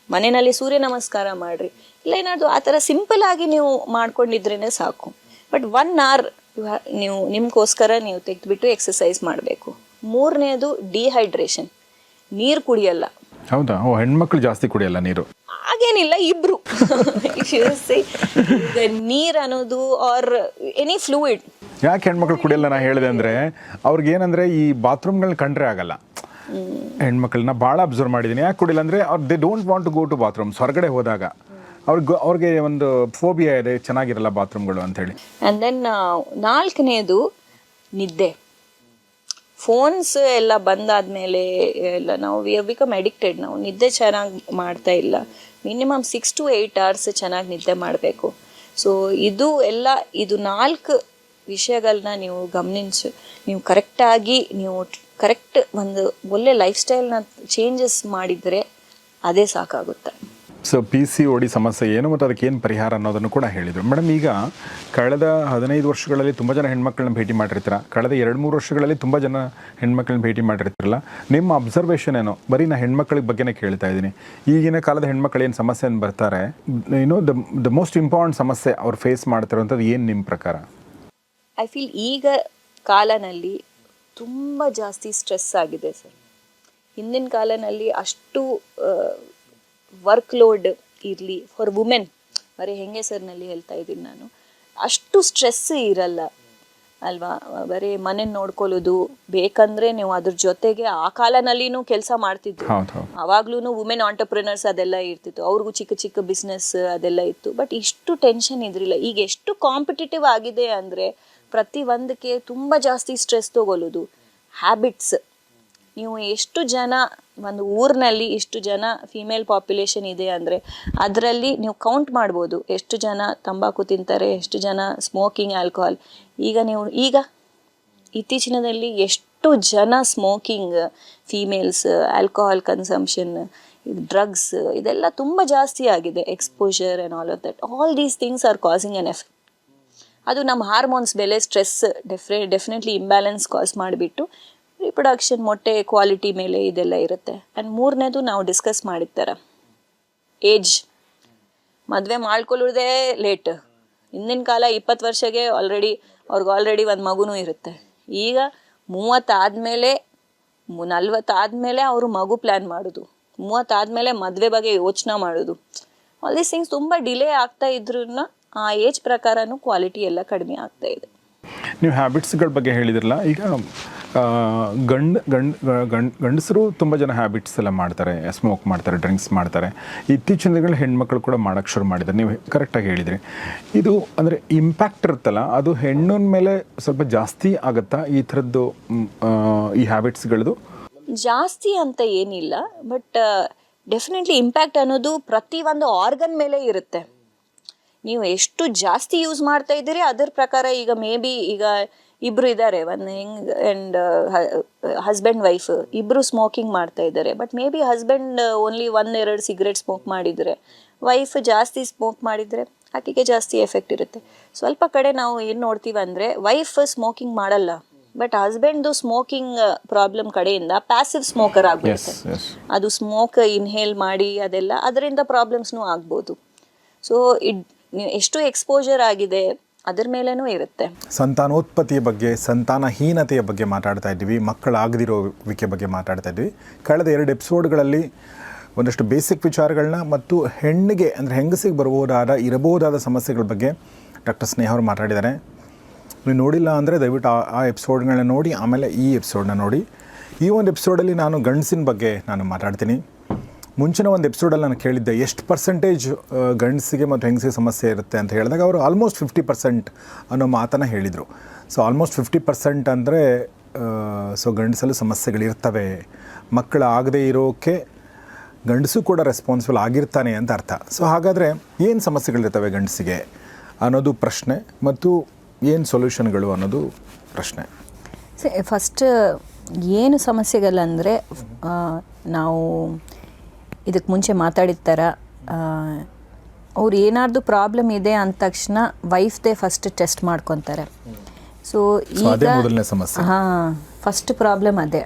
ಮನೆಯಲ್ಲಿ ಸೂರ್ಯ ನಮಸ್ಕಾರ ಮಾಡಿರಿ, ಇಲ್ಲ ಏನಾದರೂ ಆ ಥರ ಸಿಂಪಲ್ ಆಗಿ ನೀವು ಮಾಡ್ಕೊಂಡಿದ್ರೇ ಸಾಕು. ಬಟ್ 1 hour ನೀವು ನಿಮ್ಗೋಸ್ಕರ ನೀವು ತೆಗೆದುಬಿಟ್ಟು ಎಕ್ಸಸೈಸ್ ಮಾಡಬೇಕು. ಮೂರನೇದು ಡಿಹೈಡ್ರೇಷನ್, ನೀರು ಕುಡಿಯಲ್ಲ. ಹೌದಾ? ಹೆಣ್ಮಕ್ಳು ಜಾಸ್ತಿ ಕುಡಿಯಲ್ಲ ನೀರು? ಹಾಗೇನಿಲ್ಲ, ಇಬ್ರು. ನೀರು ಅನ್ನೋದು ಆರ್ ಎನಿ ಫ್ಲೂಯಿಡ್. ಯಾಕೆ ಹೆಣ್ಮಕ್ಳು ಕುಡಿಯಲ್ಲ ನಾ ಹೇಳಿದೆ ಅಂದರೆ, ಅವ್ರಿಗೆ ಏನಂದರೆ ಈ ಬಾತ್ರೂಮ್ಗಳನ್ನ ಕಂಡ್ರೆ ಆಗಲ್ಲ. ಹೆಣ್ಮಕ್ಳನ್ನ ಭಾಳ ಅಬ್ಸರ್ವ್ ಮಾಡಿದ್ದೀನಿ. ಯಾಕೆ ಕುಡಿಯಲ್ಲ ಅಂದರೆ they don't want to go to bathrooms. ಹೊರಗಡೆ ಹೋದಾಗ ಅವ್ರಿಗೆ ಒಂದು ಫೋಬಿಯಾ ಇದೆ, ಚೆನ್ನಾಗಿರಲ್ಲ ಬಾತ್ರೂಮ್ಗಳು ಅಂಥೇಳಿ. ಆ್ಯಂಡ್ ದೆನ್ 4ನೇದು ನಿದ್ದೆ. ಫೋನ್ಸ್ ಎಲ್ಲ ಬಂದಾದಮೇಲೆ ಎಲ್ಲ ನಾವು ವಿ ಹ್ಯಾವ್ ಬಿಕಮ್ ಅಡಿಕ್ಟೆಡ್. ನಾವು ನಿದ್ದೆ ಚೆನ್ನಾಗಿ ಮಾಡ್ತಾ ಇಲ್ಲ. ಮಿನಿಮಮ್ 6 to 8 hours ಚೆನ್ನಾಗಿ ನಿದ್ದೆ ಮಾಡಬೇಕು. ಸೊ ಇದು 4 ವಿಷಯಗಳನ್ನ ನೀವು ಗಮನಿಸಿ ನೀವು ಕರೆಕ್ಟಾಗಿ ನೀವು ಕರೆಕ್ಟ್ ಒಂದು ಒಳ್ಳೆ ಲೈಫ್ ಸ್ಟೈಲ್ನ ಚೇಂಜಸ್ ಮಾಡಿದರೆ ಅದೇ ಸಾಕಾಗುತ್ತೆ. ಸೊ PCOD ಸಮಸ್ಯೆ ಏನು ಮತ್ತು ಅದಕ್ಕೆ ಏನು ಪರಿಹಾರ ಅನ್ನೋದನ್ನು ಕೂಡ ಹೇಳಿದರು. ಮೇಡಮ್, ಈಗ ಕಳೆದ 15 ವರ್ಷಗಳಲ್ಲಿ ತುಂಬ ಜನ ಹೆಣ್ಮಕ್ಳನ್ನ ಭೇಟಿ ಮಾಡಿರ್ತೀರ, ಕಳೆದ 2-3 ವರ್ಷಗಳಲ್ಲಿ ತುಂಬ ಜನ ಹೆಣ್ಮಕ್ಳನ್ನ ಭೇಟಿ ಮಾಡಿರ್ತಿರಲ್ಲ. ನಿಮ್ಮ ಅಬ್ಸರ್ವೇಷನ್ ಏನೋ? ಬರೀ ನಾ ಹೆಣ್ಮಕ್ಳಿಗೆ ಬಗ್ಗೆನೇ ಕೇಳ್ತಾ ಇದ್ದೀನಿ. ಈಗಿನ ಕಾಲದ ಹೆಣ್ಮಕ್ಳು ಏನು ಸಮಸ್ಯೆ ಬರ್ತಾರೆ, ದ ಮೋಸ್ಟ್ ಇಂಪಾರ್ಟೆಂಟ್ ಸಮಸ್ಯೆ ಅವ್ರು ಫೇಸ್ ಮಾಡ್ತಿರೋಂಥದ್ದು ಏನು ನಿಮ್ಮ ಪ್ರಕಾರ? ಐ ಫೀಲ್ ಈಗ ಕಾಲನಲ್ಲಿ ತುಂಬ ಜಾಸ್ತಿ ಸ್ಟ್ರೆಸ್ ಆಗಿದೆ ಸರ್. ಹಿಂದಿನ ಕಾಲನಲ್ಲಿ ಅಷ್ಟು ವರ್ಕ್ ಲೋಡ್ ಇರಲಿ ಫಾರ್ ವುಮೆನ್, ಬರೀ ಹೆಂಗಸರಿನಲ್ಲಿ ಹೇಳ್ತಾ ಇದ್ದೀನಿ ನಾನು, ಅಷ್ಟು ಸ್ಟ್ರೆಸ್ ಇರಲ್ಲ ಅಲ್ವಾ? ಬರೀ ಮನೆ ನೋಡ್ಕೊಳ್ಳೋದು ಬೇಕಂದ್ರೆ ನೀವು ಅದ್ರ ಜೊತೆಗೆ ಆ ಕಾಲನಲ್ಲಿನೂ ಕೆಲಸ ಮಾಡ್ತಿದ್ರು. ಅವಾಗ್ಲೂ ವುಮೆನ್ ಆಂಟರ್ಪ್ರಿನರ್ಸ್ ಅದೆಲ್ಲ ಇರ್ತಿತ್ತು, ಅವ್ರಿಗೂ ಚಿಕ್ಕ ಚಿಕ್ಕ ಬಿಸ್ನೆಸ್ ಅದೆಲ್ಲ ಇತ್ತು. ಬಟ್ ಇಷ್ಟು ಟೆನ್ಷನ್ ಇದ್ರಿಲ್ಲ. ಈಗ ಎಷ್ಟು ಕಾಂಪಿಟೇಟಿವ್ ಆಗಿದೆ ಅಂದರೆ ಪ್ರತಿ ಒಂದಕ್ಕೆ ತುಂಬ ಜಾಸ್ತಿ ಸ್ಟ್ರೆಸ್ ತಗೊಳ್ಳೋದು. ಹ್ಯಾಬಿಟ್ಸ್, ನೀವು ಎಷ್ಟು ಜನ ಒಂದು ಊರಿನಲ್ಲಿ ಎಷ್ಟು ಜನ ಫಿಮೇಲ್ ಪಾಪ್ಯುಲೇಷನ್ ಇದೆ ಅಂದರೆ ಅದರಲ್ಲಿ ನೀವು ಕೌಂಟ್ ಮಾಡ್ಬೋದು ಎಷ್ಟು ಜನ ತಂಬಾಕು ತಿಂತಾರೆ, ಎಷ್ಟು ಜನ ಸ್ಮೋಕಿಂಗ್, ಆಲ್ಕೋಹಾಲ್. ಈಗ ಇತ್ತೀಚಿನದಲ್ಲಿ ಎಷ್ಟು ಜನ smoking, females, alcohol consumption, drugs, ಇದೆಲ್ಲ ತುಂಬ ಜಾಸ್ತಿ ಆಗಿದೆ. Exposure and all of that, all these things are causing N effect. ಅದು ನಮ್ಮ ಹಾರ್ಮೋನ್ಸ್ ಮೇಲೆ ಸ್ಟ್ರೆಸ್ ಡೆಫಿನೆಟ್ಲಿ ಇಂಬ್ಯಾಲೆನ್ಸ್ ಕಾಸ್ ಮಾಡಿಬಿಟ್ಟು ರಿಪ್ರೊಡಕ್ಷನ್, ಮೊಟ್ಟೆ ಕ್ವಾಲಿಟಿ ಮೇಲೆ ಇದೆಲ್ಲ ಇರುತ್ತೆ. ಆ್ಯಂಡ್ ಮೂರನೇದು ನಾವು ಡಿಸ್ಕಸ್ ಮಾಡಿರ್ತಾರ ಏಜ್. ಮದುವೆ ಮಾಡ್ಕೊಳ್ಳೋದೇ ಲೇಟ್. ಹಿಂದಿನ ಕಾಲ 20 ವರ್ಷಕ್ಕೆ ಅವ್ರಿಗೆ ಒಂದು ಮಗುನೂ ಇರುತ್ತೆ. ಈಗ 30 ಆದಮೇಲೆ 40 ಆದಮೇಲೆ ಅವರು ಮಗು ಪ್ಲ್ಯಾನ್ ಮಾಡೋದು, 30 ಆದಮೇಲೆ ಮದುವೆ ಬಗ್ಗೆ ಯೋಚನೆ ಮಾಡೋದು. ಆಲ್ ದೀಸ್ ಥಿಂಗ್ಸ್ ತುಂಬ ಡಿಲೇ ಆಗ್ತಾ ಇದ್ರೂ ಆ ಏಜ್ ಪ್ರಕಾರನೂ ಕ್ವಾಲಿಟಿ ಎಲ್ಲ ಕಡಿಮೆ ಆಗ್ತಾ ಇದೆ. ನೀವು ಹ್ಯಾಬಿಟ್ಸ್ಗಳ ಬಗ್ಗೆ ಹೇಳಿದ್ರಲ್ಲ, ಈಗ ಗಂಡಸರು ತುಂಬ ಜನ ಹ್ಯಾಬಿಟ್ಸ್ ಎಲ್ಲ ಮಾಡ್ತಾರೆ, ಸ್ಮೋಕ್ ಮಾಡ್ತಾರೆ, ಡ್ರಿಂಕ್ಸ್ ಮಾಡ್ತಾರೆ. ಇತ್ತೀಚಿನ ದಿನಗಳು ಹೆಣ್ಮಕ್ಳು ಕೂಡ ಮಾಡೋಕ್ಕೆ ಶುರು ಮಾಡಿದ್ದಾರೆ. ನೀವು ಕರೆಕ್ಟಾಗಿ ಹೇಳಿದ್ರಿ. ಇದು ಅಂದರೆ ಇಂಪ್ಯಾಕ್ಟ್ ಇರುತ್ತಲ್ಲ, ಅದು ಹೆಣ್ಣಿನ ಮೇಲೆ ಸ್ವಲ್ಪ ಜಾಸ್ತಿ ಆಗುತ್ತಾ ಈ ಥರದ್ದು ಈ ಹ್ಯಾಬಿಟ್ಸ್ಗಳದ್ದು? ಜಾಸ್ತಿ ಅಂತ ಏನಿಲ್ಲ, ಬಟ್ ಡೆಫಿನೆಟ್ಲಿ ಇಂಪ್ಯಾಕ್ಟ್ ಅನ್ನೋದು ಪ್ರತಿ ಒಂದು ಆರ್ಗನ್ ಮೇಲೆ ಇರುತ್ತೆ. ನೀವು ಎಷ್ಟು ಜಾಸ್ತಿ ಯೂಸ್ ಮಾಡ್ತಾ ಇದ್ದೀರಿ ಅದರ ಪ್ರಕಾರ. ಈಗ ಮೇ ಬಿ ಈಗ ಇಬ್ಬರು ಇದ್ದಾರೆ, ಒಂದು ಆ್ಯಂಡ್ ಹಸ್ಬೆಂಡ್ ವೈಫ್ ಇಬ್ಬರು ಸ್ಮೋಕಿಂಗ್ ಮಾಡ್ತಾ ಇದ್ದಾರೆ. But may be husband only 1-2 cigarette smoke ಮಾಡಿದರೆ, ವೈಫ್ ಜಾಸ್ತಿ ಸ್ಮೋಕ್ ಮಾಡಿದರೆ ಆಕೆಗೆ ಜಾಸ್ತಿ ಎಫೆಕ್ಟ್ ಇರುತ್ತೆ. ಸ್ವಲ್ಪ ಕಡೆ ನಾವು ಏನು ನೋಡ್ತೀವಿ ಅಂದರೆ, ವೈಫ್ ಸ್ಮೋಕಿಂಗ್ ಮಾಡಲ್ಲ, ಬಟ್ ಹಸ್ಬೆಂಡ್ದು ಸ್ಮೋಕಿಂಗ್ ಪ್ರಾಬ್ಲಮ್ ಕಡೆಯಿಂದ ಪ್ಯಾಸಿವ್ ಸ್ಮೋಕರ್ ಆಗ್ಬಿಡುತ್ತೆ. ಅದು ಸ್ಮೋಕ್ ಇನ್ಹೇಲ್ ಮಾಡಿ ಅದೆಲ್ಲ ಅದರಿಂದ ಪ್ರಾಬ್ಲಮ್ಸ್ನೂ ಆಗ್ಬೋದು. ಸೊ ನೀವು ಎಷ್ಟು ಎಕ್ಸ್ಪೋಜರ್ ಆಗಿದೆ ಅದ್ರ ಮೇಲೇನೂ ಇರುತ್ತೆ. ಸಂತಾನೋತ್ಪತ್ತಿಯ ಬಗ್ಗೆ, ಸಂತಾನಹೀನತೆಯ ಬಗ್ಗೆ ಮಾತಾಡ್ತಾ ಇದ್ವಿ, ಮಕ್ಕಳಾಗದಿರೋವಿಕೆ ಬಗ್ಗೆ ಮಾತಾಡ್ತಾ ಇದ್ವಿ. ಕಳೆದ 2 ಎಪಿಸೋಡ್ಗಳಲ್ಲಿ ಒಂದಷ್ಟು ಬೇಸಿಕ್ ವಿಚಾರಗಳನ್ನ ಮತ್ತು ಹೆಣ್ಣಿಗೆ ಅಂದರೆ ಹೆಂಗಸಿಗೆ ಇರಬಹುದಾದ ಸಮಸ್ಯೆಗಳ ಬಗ್ಗೆ ಡಾಕ್ಟರ್ ಸ್ನೇಹ ಅವರು ಮಾತಾಡಿದ್ದಾರೆ. ನೀವು ನೋಡಿಲ್ಲ ಅಂದರೆ ದಯವಿಟ್ಟು ಆ ಎಪಿಸೋಡ್ಗಳನ್ನ ನೋಡಿ, ಆಮೇಲೆ ಈ ಎಪಿಸೋಡನ್ನ ನೋಡಿ. ಈ ಒಂದು ಎಪಿಸೋಡಲ್ಲಿ ನಾನು ಗಂಡಸಿನ ಬಗ್ಗೆ ನಾನು ಮಾತಾಡ್ತೀನಿ. ಮುಂಚಿನ ಒಂದು ಎಪಿಸೋಡಲ್ಲಿ ನಾನು ಕೇಳಿದ್ದೆ ಎಷ್ಟು ಪರ್ಸೆಂಟೇಜ್ ಗಂಡಸಿಗೆ ಮತ್ತು ಹೆಂಗಸಿಗೆ ಸಮಸ್ಯೆ ಇರುತ್ತೆ ಅಂತ ಹೇಳಿದಾಗ ಅವರು ಆಲ್ಮೋಸ್ಟ್ 50% ಅನ್ನೋ ಮಾತನ್ನು ಹೇಳಿದರು. ಸೊ ಆಲ್ಮೋಸ್ಟ್ 50% ಅಂದರೆ ಸೊ ಗಂಡಸಲ್ಲೂ ಸಮಸ್ಯೆಗಳಿರ್ತವೆ. ಮಕ್ಕಳು ಆಗದೇ ಇರೋಕ್ಕೆ ಗಂಡಸು ಕೂಡ ರೆಸ್ಪಾನ್ಸಿಬಲ್ ಆಗಿರ್ತಾನೆ ಅಂತ ಅರ್ಥ. ಸೊ ಹಾಗಾದರೆ ಏನು ಸಮಸ್ಯೆಗಳಿರ್ತವೆ ಗಂಡಸಿಗೆ ಅನ್ನೋದು ಪ್ರಶ್ನೆ, ಮತ್ತು ಏನು ಸೊಲ್ಯೂಷನ್ಗಳು ಅನ್ನೋದು ಪ್ರಶ್ನೆ. ಫಸ್ಟ್ ಏನು ಸಮಸ್ಯೆಗಳಂದರೆ, ನಾವು ಇದಕ್ಕೆ ಮುಂಚೆ ಮಾತಾಡಿದ ಥರ ಅವ್ರು ಏನಾದ್ರು ಪ್ರಾಬ್ಲಮ್ ಇದೆ ಅಂದ ತಕ್ಷಣ ವೈಫ್ದೇ ಫಸ್ಟ್ ಟೆಸ್ಟ್ ಮಾಡ್ಕೊತಾರೆ. ಸೊ ಈಗ ಫಸ್ಟ್ ಪ್ರಾಬ್ಲಮ್ ಅದೇ,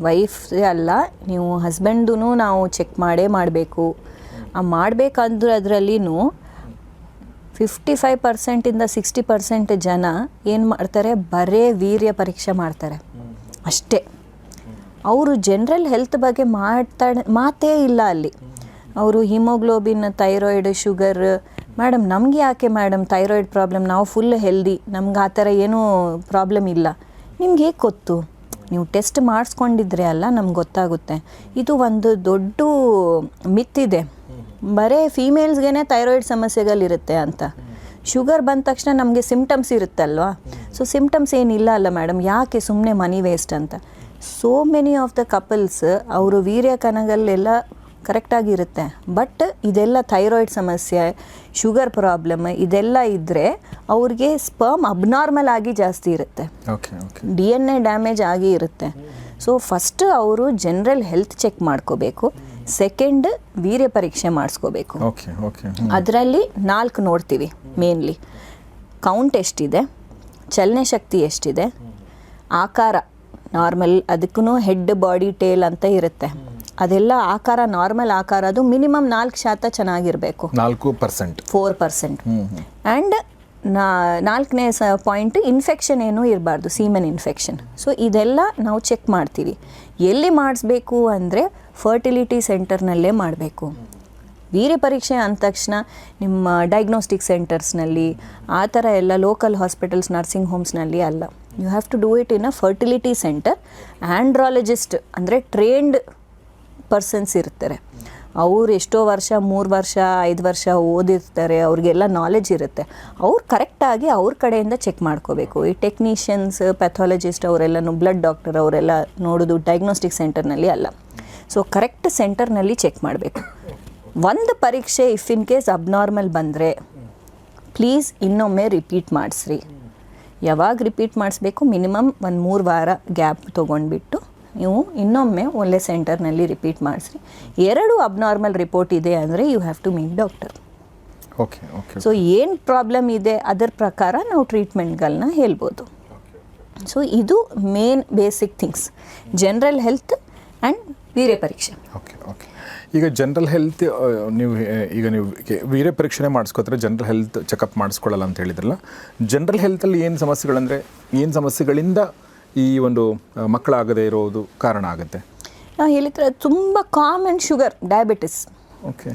ವೈಫ್ದೇ ಅಲ್ಲ, ನೀವು ಹಸ್ಬೆಂಡ್ದು ನಾವು ಚೆಕ್ ಮಾಡಬೇಕು. ಮಾಡಬೇಕಂದ್ರೆ ಅದರಲ್ಲಿನೂ 55% 60% ಜನ ಏನು ಮಾಡ್ತಾರೆ, ಬರೇ ವೀರ್ಯ ಪರೀಕ್ಷೆ ಮಾಡ್ತಾರೆ ಅಷ್ಟೇ. ಅವರು ಜನರಲ್ ಹೆಲ್ತ್ ಬಗ್ಗೆ ಮಾತೇ ಇಲ್ಲ ಅಲ್ಲಿ. ಅವರು ಹಿಮೋಗ್ಲೋಬಿನ್, ಥೈರಾಯ್ಡ್, ಶುಗರ್, ಮೇಡಮ್ ನಮಗೆ ಯಾಕೆ ಮೇಡಮ್ ಥೈರಾಯ್ಡ್ ಪ್ರಾಬ್ಲಮ್, ನಾವು ಫುಲ್ ಹೆಲ್ದಿ, ನಮ್ಗೆ ಆ ಥರ ಏನೂ ಪ್ರಾಬ್ಲಮ್ ಇಲ್ಲ. ನಿಮ್ಗೆ ಹೇಗೆ ಗೊತ್ತು? ನೀವು ಟೆಸ್ಟ್ ಮಾಡಿಸ್ಕೊಂಡಿದ್ರೆ ಅಲ್ಲ ನಮ್ಗೆ ಗೊತ್ತಾಗುತ್ತೆ. ಇದು ಒಂದು ದೊಡ್ಡ ಮಿತ್ತಿದೆ, ಬರೀ ಫೀಮೇಲ್ಸ್ಗೆ ಥೈರಾಯ್ಡ್ ಸಮಸ್ಯೆಗಳಿರುತ್ತೆ ಅಂತ. ಶುಗರ್ ಬಂದ ತಕ್ಷಣ ನಮಗೆ ಸಿಮ್ಟಮ್ಸ್ ಇರುತ್ತಲ್ವಾ, ಸೊ ಸಿಮ್ಟಮ್ಸ್ ಏನಿಲ್ಲ ಅಲ್ಲ ಮೇಡಮ್, ಯಾಕೆ ಸುಮ್ಮನೆ ಮನಿ ವೇಸ್ಟ್ ಅಂತ. So many of the couples ಅವರು ವೀರ್ಯ ಕಣಗಳೆಲ್ಲ ಕರೆಕ್ಟಾಗಿರುತ್ತೆ, ಬಟ್ ಇದೆಲ್ಲ ಥೈರಾಯ್ಡ್ ಸಮಸ್ಯೆ, ಶುಗರ್ ಪ್ರಾಬ್ಲಮ್ ಇದೆಲ್ಲ ಇದ್ದರೆ ಅವ್ರಿಗೆ ಸ್ಪರ್ಮ್ ಅಬ್ನಾರ್ಮಲ್ ಆಗಿ ಜಾಸ್ತಿ ಇರುತ್ತೆ, DNA ಡ್ಯಾಮೇಜ್ ಆಗಿ ಇರುತ್ತೆ. ಸೊ ಫಸ್ಟ್ ಅವರು ಜನರಲ್ ಹೆಲ್ತ್ ಚೆಕ್ ಮಾಡ್ಕೋಬೇಕು. ಸೆಕೆಂಡ್ ವೀರ್ಯ ಪರೀಕ್ಷೆ ಮಾಡಿಸ್ಕೋಬೇಕು. ಅದರಲ್ಲಿ 4 ನೋಡ್ತೀವಿ ಮೇನ್ಲಿ. ಕೌಂಟ್ ಎಷ್ಟಿದೆ, ಚಲನೆ ಶಕ್ತಿ ಎಷ್ಟಿದೆ, ಆಕಾರ ನಾರ್ಮಲ್, ಅದಕ್ಕೂ ಹೆಡ್, ಬಾಡಿ, ಟೇಲ್ ಅಂತ ಇರುತ್ತೆ. ಅದೆಲ್ಲ ಆಕಾರ ನಾರ್ಮಲ್ ಆಕಾರ, ಅದು ಮಿನಿಮಮ್ 4% ಚೆನ್ನಾಗಿರಬೇಕು, 4%. ಆ್ಯಂಡ್ 4ನೇ ಪಾಯಿಂಟ್, ಇನ್ಫೆಕ್ಷನ್ ಏನೂ ಇರಬಾರ್ದು, ಸೀಮೆನ್ ಇನ್ಫೆಕ್ಷನ್. ಸೊ ಇದೆಲ್ಲ ನಾವು ಚೆಕ್ ಮಾಡ್ತೀವಿ. ಎಲ್ಲಿ ಮಾಡಿಸ್ಬೇಕು ಅಂದರೆ ಫರ್ಟಿಲಿಟಿ ಸೆಂಟರ್ನಲ್ಲೇ ಮಾಡಬೇಕು. ವೀರ್ಯ ಪರೀಕ್ಷೆ ಅಂದ ತಕ್ಷಣ ನಿಮ್ಮ ಡಯಾಗ್ನೋಸ್ಟಿಕ್ ಸೆಂಟರ್ಸ್ನಲ್ಲಿ ಆ ಥರ ಎಲ್ಲ ಲೋಕಲ್ ಹಾಸ್ಪಿಟಲ್ಸ್, ನರ್ಸಿಂಗ್ ಹೋಮ್ಸ್ನಲ್ಲಿ ಅಲ್ಲ. You have to do it in a fertility centre. Andrologist ಅಂದರೆ ಟ್ರೇನ್ಡ್ ಪರ್ಸನ್ಸ್ ಇರ್ತಾರೆ. ಅವ್ರು ಎಷ್ಟೋ ವರ್ಷ, 3 ವರ್ಷ 5 ವರ್ಷ ಓದಿರ್ತಾರೆ, ಅವ್ರಿಗೆಲ್ಲ ನಾಲೆಜ್ ಇರುತ್ತೆ. ಅವ್ರು ಕರೆಕ್ಟಾಗಿ ಅವ್ರ ಕಡೆಯಿಂದ ಚೆಕ್ ಮಾಡ್ಕೋಬೇಕು. ಈ ಟೆಕ್ನಿಷಿಯನ್ಸ್, ಪ್ಯಾಥಾಲಜಿಸ್ಟ್ ಅವರೆಲ್ಲನೂ, ಬ್ಲಡ್ ಡಾಕ್ಟರ್ ಅವರೆಲ್ಲ ನೋಡೋದು ಡಯಾಗ್ನೋಸ್ಟಿಕ್ ಸೆಂಟರ್ನಲ್ಲಿ ಅಲ್ಲ. ಸೊ ಕರೆಕ್ಟ್ ಸೆಂಟರ್ನಲ್ಲಿ ಚೆಕ್ ಮಾಡಬೇಕು. ಒಂದು ಪರೀಕ್ಷೆ ಇಫ್ ಇನ್ ಕೇಸ್ ಅಬ್ನಾರ್ಮಲ್ ಬಂದರೆ ಪ್ಲೀಸ್ ಇನ್ನೊಮ್ಮೆ ರಿಪೀಟ್ ಮಾಡಿಸ್ರಿ. ಯಾವಾಗ ರಿಪೀಟ್ ಮಾಡಿಸ್ಬೇಕು? ಮಿನಿಮಮ್ 1-3 ವಾರ ಗ್ಯಾಪ್ ತೊಗೊಂಡ್ಬಿಟ್ಟು ನೀವು ಇನ್ನೊಮ್ಮೆ ಒಳ್ಳೆ ಸೆಂಟರ್ನಲ್ಲಿ ರಿಪೀಟ್ ಮಾಡಿಸ್ರಿ. 2 ಅಬ್ನಾರ್ಮಲ್ ರಿಪೋರ್ಟ್ ಇದೆ ಅಂದರೆ you have to meet doctor. So ಏನು ಪ್ರಾಬ್ಲಮ್ ಇದೆ ಅದರ ಪ್ರಕಾರ ನಾವು ಟ್ರೀಟ್ಮೆಂಟ್ಗಳನ್ನ ಹೇಳ್ಬೋದು. ಸೊ ಇದು main basic things, general health and ವೀರ್ಯ ಪರೀಕ್ಷೆ. Okay okay. ಈಗ ಜನರಲ್ ಹೆಲ್ತ್ ನೀವು ವೀರ್ಯ ಪರೀಕ್ಷೆನೇ ಮಾಡಿಸ್ಕೋತಾರೆ, ಜನರಲ್ ಹೆಲ್ತ್ ಚೆಕಪ್ ಮಾಡಿಸ್ಕೊಳ್ಳಲ್ಲ ಅಂತ ಹೇಳಿದ್ರಲ್ಲ. ಜನರಲ್ ಹೆಲ್ತಲ್ಲಿ ಏನು ಸಮಸ್ಯೆಗಳಂದರೆ ಏನು ಸಮಸ್ಯೆಗಳಿಂದ ಈ ಒಂದು ಮಕ್ಕಳಾಗದೇ ಇರೋದು ಕಾರಣ ಆಗುತ್ತೆ? ನಾವು ಹೇಳಿದ್ರೆ ತುಂಬ ಕಾಮನ್ ಶುಗರ್, ಡಯಾಬಿಟಿಸ್. ಓಕೆ.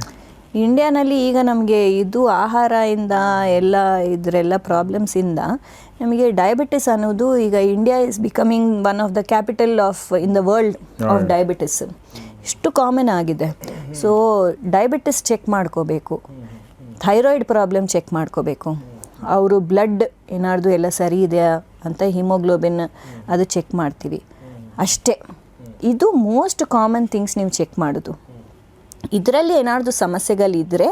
ಇಂಡಿಯಾನಲ್ಲಿ ಈಗ ನಮಗೆ ಇದು ಆಹಾರದಿಂದ ಎಲ್ಲ ಇದರೆಲ್ಲ ಪ್ರಾಬ್ಲಮ್ಸಿಂದ ನಮಗೆ ಡಯಾಬಿಟಿಸ್ ಅನ್ನೋದು ಈಗ India is becoming one of the capital in the world of diabetes. ಇಷ್ಟು ಕಾಮನ್ ಆಗಿದೆ. ಸೊ ಡಯಾಬಿಟಿಸ್ ಚೆಕ್ ಮಾಡ್ಕೋಬೇಕು, ಥೈರಾಯ್ಡ್ ಪ್ರಾಬ್ಲಮ್ ಚೆಕ್ ಮಾಡ್ಕೋಬೇಕು, ಅವರು ಬ್ಲಡ್ ಏನಾದ್ರು ಎಲ್ಲ ಸರಿ ಇದೆಯಾ ಅಂತ ಹಿಮೋಗ್ಲೋಬಿನ್ ಅದು ಚೆಕ್ ಮಾಡ್ತೀವಿ ಅಷ್ಟೇ. ಇದು ಮೋಸ್ಟ್ ಕಾಮನ್ ಥಿಂಗ್ಸ್ ನೀವು ಚೆಕ್ ಮಾಡೋದು. ಇದರಲ್ಲಿ ಏನಾದ್ರು ಸಮಸ್ಯೆಗಳಿದ್ದರೆ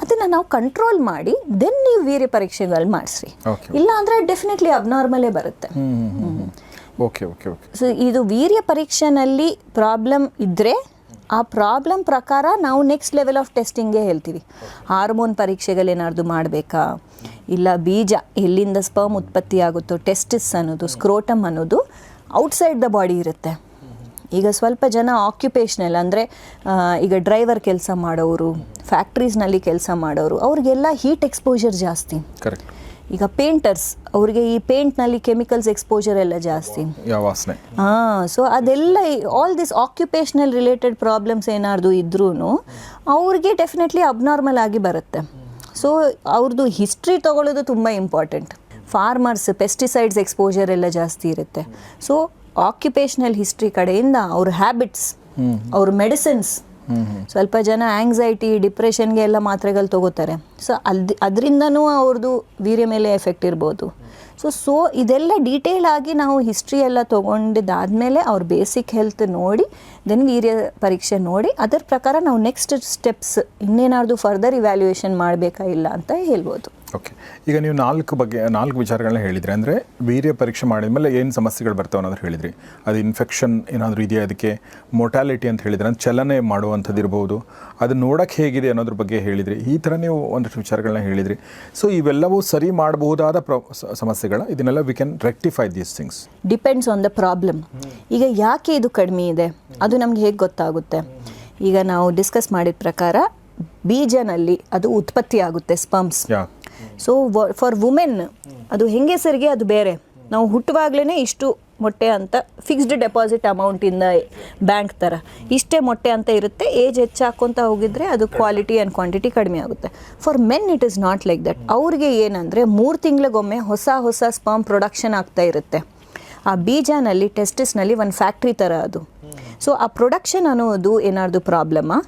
ಅದನ್ನು ನಾವು ಕಂಟ್ರೋಲ್ ಮಾಡಿ ದೆನ್ ನೀವು ವೀರ್ಯ ಪರೀಕ್ಷೆಗಳು ಮಾಡಿಸ್ರಿ. ಇಲ್ಲ ಅಂದರೆ ಡೆಫಿನೆಟ್ಲಿ ಅಬ್ನಾರ್ಮಲೇ ಬರುತ್ತೆ. Okay okay okay. ಸೊ ಇದು ವೀರ್ಯ ಪರೀಕ್ಷೆನಲ್ಲಿ ಪ್ರಾಬ್ಲಮ್ ಇದ್ದರೆ ಆ ಪ್ರಾಬ್ಲಮ್ ಪ್ರಕಾರ ನಾವು ನೆಕ್ಸ್ಟ್ ಲೆವೆಲ್ ಆಫ್ ಟೆಸ್ಟಿಂಗ್ಗೆ ಹೇಳ್ತೀವಿ. ಹಾರ್ಮೋನ್ ಪರೀಕ್ಷೆಗಳೇನಾದ್ರು ಮಾಡಬೇಕಾ, ಇಲ್ಲ ಬೀಜ ಎಲ್ಲಿಂದ ಸ್ಪರ್ಮ್ ಉತ್ಪತ್ತಿ ಆಗುತ್ತೋ, ಟೆಸ್ಟಿಸ್ ಅನ್ನೋದು, ಸ್ಕ್ರೋಟಮ್ ಅನ್ನೋದು ಔಟ್ಸೈಡ್ ದ ಬಾಡಿ ಇರುತ್ತೆ. ಈಗ ಸ್ವಲ್ಪ ಜನ ಆಕ್ಯುಪೇಷನಲ್ ಅಂದರೆ ಈಗ ಡ್ರೈವರ್ ಕೆಲಸ ಮಾಡೋರು, ಫ್ಯಾಕ್ಟ್ರೀಸ್ನಲ್ಲಿ ಕೆಲಸ ಮಾಡೋರು, ಅವ್ರಿಗೆಲ್ಲ ಹೀಟ್ ಎಕ್ಸ್ಪೋಜರ್ ಜಾಸ್ತಿ. ಕರೆಕ್ಟ್. ಈಗ ಪೇಂಟರ್ಸ್, ಅವ್ರಿಗೆ ಈ ಪೇಂಟ್ನಲ್ಲಿ ಕೆಮಿಕಲ್ಸ್ ಎಕ್ಸ್ಪೋಜರ್ ಎಲ್ಲ ಜಾಸ್ತಿ. ವಾಸನೆ. ಸೊ ಅದೆಲ್ಲ all this occupational related problems ಏನಾದ್ರು ಇದ್ರೂ ಅವ್ರಿಗೆ ಡೆಫಿನೆಟ್ಲಿ ಅಬ್ನಾರ್ಮಲ್ ಆಗಿ ಬರುತ್ತೆ. ಸೊ ಅವ್ರದ್ದು ಹಿಸ್ಟ್ರಿ ತೊಗೊಳ್ಳೋದು ತುಂಬ ಇಂಪಾರ್ಟೆಂಟ್. ಫಾರ್ಮರ್ಸ್ ಪೆಸ್ಟಿಸೈಡ್ಸ್ ಎಕ್ಸ್ಪೋಜರ್ ಎಲ್ಲ ಜಾಸ್ತಿ ಇರುತ್ತೆ. ಸೊ ಆಕ್ಯುಪೇಷನಲ್ ಹಿಸ್ಟ್ರಿ ಕಡೆಯಿಂದ ಅವ್ರ ಹ್ಯಾಬಿಟ್ಸ್, ಅವ್ರ ಮೆಡಿಸಿನ್ಸ್, ಸ್ವಲ್ಪ ಜನ ಆಂಗ್ಸೈಟಿ ಡಿಪ್ರೆಷನ್ಗೆ ಎಲ್ಲ ಮಾತ್ರೆಗಳು ತಗೋತಾರೆ. ಸೊ ಅದರಿಂದನೂ ಅವ್ರದ್ದು ವೀರ್ಯ ಮೇಲೆ ಎಫೆಕ್ಟ್ ಇರ್ಬೋದು. ಸೊ ಇದೆಲ್ಲ ಡೀಟೇಲ್ ಆಗಿ ನಾವು ಹಿಸ್ಟ್ರಿ ಎಲ್ಲ ತೊಗೊಂಡಿದ್ದಾದಮೇಲೆ ಅವ್ರ ಬೇಸಿಕ್ ಹೆಲ್ತ್ ನೋಡಿ ದೆನ್ ವೀರ್ಯ ಪರೀಕ್ಷೆ ನೋಡಿ ಅದರ ಪ್ರಕಾರ ನಾವು ನೆಕ್ಸ್ಟ್ ಸ್ಟೆಪ್ಸ್ ಇನ್ನೇನಾದ್ರು ಫರ್ದರ್ ಇವ್ಯಾಲ್ಯೂಯೇಷನ್ ಮಾಡಬೇಕಾ ಇಲ್ಲ ಅಂತ ಹೇಳ್ಬೋದು. ಓಕೆ. ಈಗ ನೀವು ನಾಲ್ಕು ವಿಚಾರಗಳನ್ನ ಹೇಳಿದ್ರಿ. ಅಂದರೆ ವೀರ್ಯ ಪರೀಕ್ಷೆ ಮಾಡಿದ ಮೇಲೆ ಏನು ಸಮಸ್ಯೆಗಳು ಬರ್ತಾವೆ ಅನ್ನೋದು ಹೇಳಿದ್ರಿ. ಅದು ಇನ್ಫೆಕ್ಷನ್ ಏನಾದರೂ ಇದೆಯಾ, ಅದಕ್ಕೆ ಮೊಟಾಲಿಟಿ ಅಂತ ಹೇಳಿದ್ರೆ ಅಂದರೆ ಚಲನೆ ಮಾಡುವಂಥದ್ದು ಇರ್ಬೋದು, ಅದು ನೋಡೋಕ್ಕೆ ಹೇಗಿದೆ ಅನ್ನೋದ್ರ ಬಗ್ಗೆ ಹೇಳಿದ್ರಿ. ಈ ಥರ ನೀವು ಒಂದಷ್ಟು ವಿಚಾರಗಳನ್ನ ಹೇಳಿದ್ರಿ. ಸೊ ಇವೆಲ್ಲವೂ ಸರಿ ಮಾಡಬಹುದಾದ ಸಮಸ್ಯೆಗಳ, ಇದನ್ನೆಲ್ಲ we can rectify these things. Depends on the problem. ಈಗ ಯಾಕೆ ಇದು ಕಡಿಮೆ ಇದೆ ಅದು ನಮ್ಗೆ ಹೇಗೆ ಗೊತ್ತಾಗುತ್ತೆ? ಈಗ ನಾವು ಡಿಸ್ಕಸ್ ಮಾಡಿದ ಪ್ರಕಾರ ಬೀಜನಲ್ಲಿ ಅದು ಉತ್ಪತ್ತಿ ಆಗುತ್ತೆ, ಸ್ಪರ್ಮ್ಸ್. ಸೊ ಫಾರ್ ವುಮೆನ್ ಅದು ಹೆಂಗಸರಿಗೆ ಅದು ಬೇರೆ. ನಾವು ಹುಟ್ಟುವಾಗಲೇ ಇಷ್ಟು ಮೊಟ್ಟೆ ಅಂತ ಫಿಕ್ಸ್ಡ್ ಡೆಪಾಸಿಟ್ ಅಮೌಂಟಿಂದ ಬ್ಯಾಂಕ್ ಥರ ಇಷ್ಟೇ ಮೊಟ್ಟೆ ಅಂತ ಇರುತ್ತೆ. ಏಜ್ ಹೆಚ್ಚಾಕೊಂತ ಹೋಗಿದ್ರೆ ಅದು ಕ್ವಾಲಿಟಿ ಆ್ಯಂಡ್ ಕ್ವಾಂಟಿಟಿ ಕಡಿಮೆ ಆಗುತ್ತೆ. For men it is not like that. ಅವ್ರಿಗೆ ಏನಂದರೆ 3 ತಿಂಗಳಿಗೊಮ್ಮೆ ಹೊಸ ಸ್ಪರ್ಮ್ ಪ್ರೊಡಕ್ಷನ್ ಆಗ್ತಾ ಇರುತ್ತೆ. ಆ ಬೀಜನಲ್ಲಿ ಟೆಸ್ಟಿಸ್ನಲ್ಲಿ ಒಂದು ಫ್ಯಾಕ್ಟ್ರಿ ಥರ ಅದು. ಸೊ ಆ ಪ್ರೊಡಕ್ಷನ್ ಅನ್ನೋದು ಏನಾದ್ರು ಪ್ರಾಬ್ಲಮ್ಮಾ,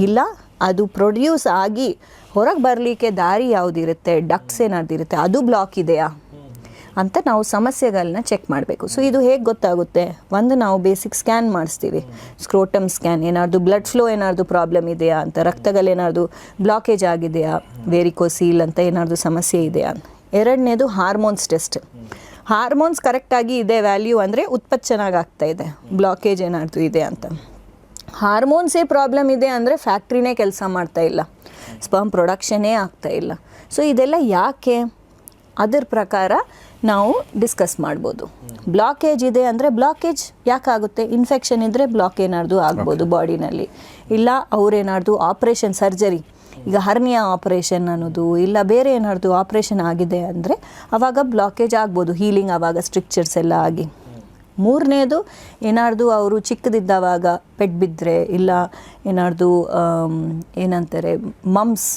ಇಲ್ಲ ಅದು ಪ್ರೊಡ್ಯೂಸ್ ಆಗಿ ಹೊರಗೆ ಬರಲಿಕ್ಕೆ ದಾರಿ ಯಾವುದಿರುತ್ತೆ, ಡಕ್ಟ್ಸ್ ಏನಾದ್ರು ಇರುತ್ತೆ, ಅದು ಬ್ಲಾಕ್ ಇದೆಯಾ ಅಂತ ನಾವು ಸಮಸ್ಯೆಗಳನ್ನ ಚೆಕ್ ಮಾಡಬೇಕು. ಸೊ ಇದು ಹೇಗೆ ಗೊತ್ತಾಗುತ್ತೆ? ಒಂದು ನಾವು ಬೇಸಿಕ್ ಸ್ಕ್ಯಾನ್ ಮಾಡಿಸ್ತೀವಿ, ಸ್ಕ್ರೋಟಮ್ ಸ್ಕ್ಯಾನ್. ಏನಾದ್ರು ಬ್ಲಡ್ ಫ್ಲೋ ಏನಾದ್ರು ಪ್ರಾಬ್ಲಮ್ ಇದೆಯಾ ಅಂತ, ರಕ್ತಗಳೇನಾದ್ರು ಬ್ಲಾಕೇಜ್ ಆಗಿದೆಯಾ, ವೆರಿಕೋಸೀಲ್ ಅಂತ ಏನಾದ್ರು ಸಮಸ್ಯೆ ಇದೆಯಾ. ಎರಡನೇದು ಹಾರ್ಮೋನ್ಸ್ ಟೆಸ್ಟ್. ಹಾರ್ಮೋನ್ಸ್ ಕರೆಕ್ಟಾಗಿ ಇದೆ ವ್ಯಾಲ್ಯೂ ಅಂದರೆ ಉತ್ಪತ್ತಿ ಚೆನ್ನಾಗಿ ಆಗ್ತಾ ಇದೆ, ಬ್ಲಾಕೇಜ್ ಏನಾದ್ರು ಇದೆ ಅಂತ. ಹಾರ್ಮೋನ್ಸೇ ಪ್ರಾಬ್ಲಮ್ ಇದೆ ಅಂದರೆ ಫ್ಯಾಕ್ಟ್ರಿನೇ ಕೆಲಸ ಮಾಡ್ತಾ ಇಲ್ಲ, ಸ್ಪರ್ಮ್ ಪ್ರೊಡಕ್ಷನ್ನೇ ಆಗ್ತಾ ಇಲ್ಲ. ಸೊ ಇದೆಲ್ಲ ಯಾಕೆ ಅದರ ಪ್ರಕಾರ ನಾವು ಡಿಸ್ಕಸ್ ಮಾಡ್ಬೋದು. ಬ್ಲಾಕೇಜ್ ಇದೆ ಅಂದರೆ ಬ್ಲಾಕೇಜ್ ಯಾಕಾಗುತ್ತೆ? ಇನ್ಫೆಕ್ಷನ್ ಇದ್ದರೆ ಬ್ಲಾಕ್ ಏನಾದ್ರು ಆಗ್ಬೋದು ಬಾಡಿನಲ್ಲಿ, ಇಲ್ಲ ಅವ್ರೇನಾದ್ರು ಆಪ್ರೇಷನ್ ಸರ್ಜರಿ, ಈಗ ಹರ್ನಿಯಾ ಆಪ್ರೇಷನ್ ಅನ್ನೋದು ಇಲ್ಲ ಬೇರೆ ಏನಾದ್ರು ಆಪ್ರೇಷನ್ ಆಗಿದೆ ಅಂದರೆ ಆವಾಗ ಬ್ಲಾಕೇಜ್ ಆಗ್ಬೋದು, ಹೀಲಿಂಗ್ ಆವಾಗ ಸ್ಟ್ರಿಕ್ಚರ್ಸ್ ಎಲ್ಲ ಆಗಿ. ಮೂರನೇದು ಏನಾದ್ರು ಅವರು ಚಿಕ್ಕದಿದ್ದವಾಗ ಪೆಟ್ಟು ಬಿದ್ದರೆ, ಇಲ್ಲ ಏನಾದ್ರು ಏನಂತಾರೆ ಮಮ್ಸ್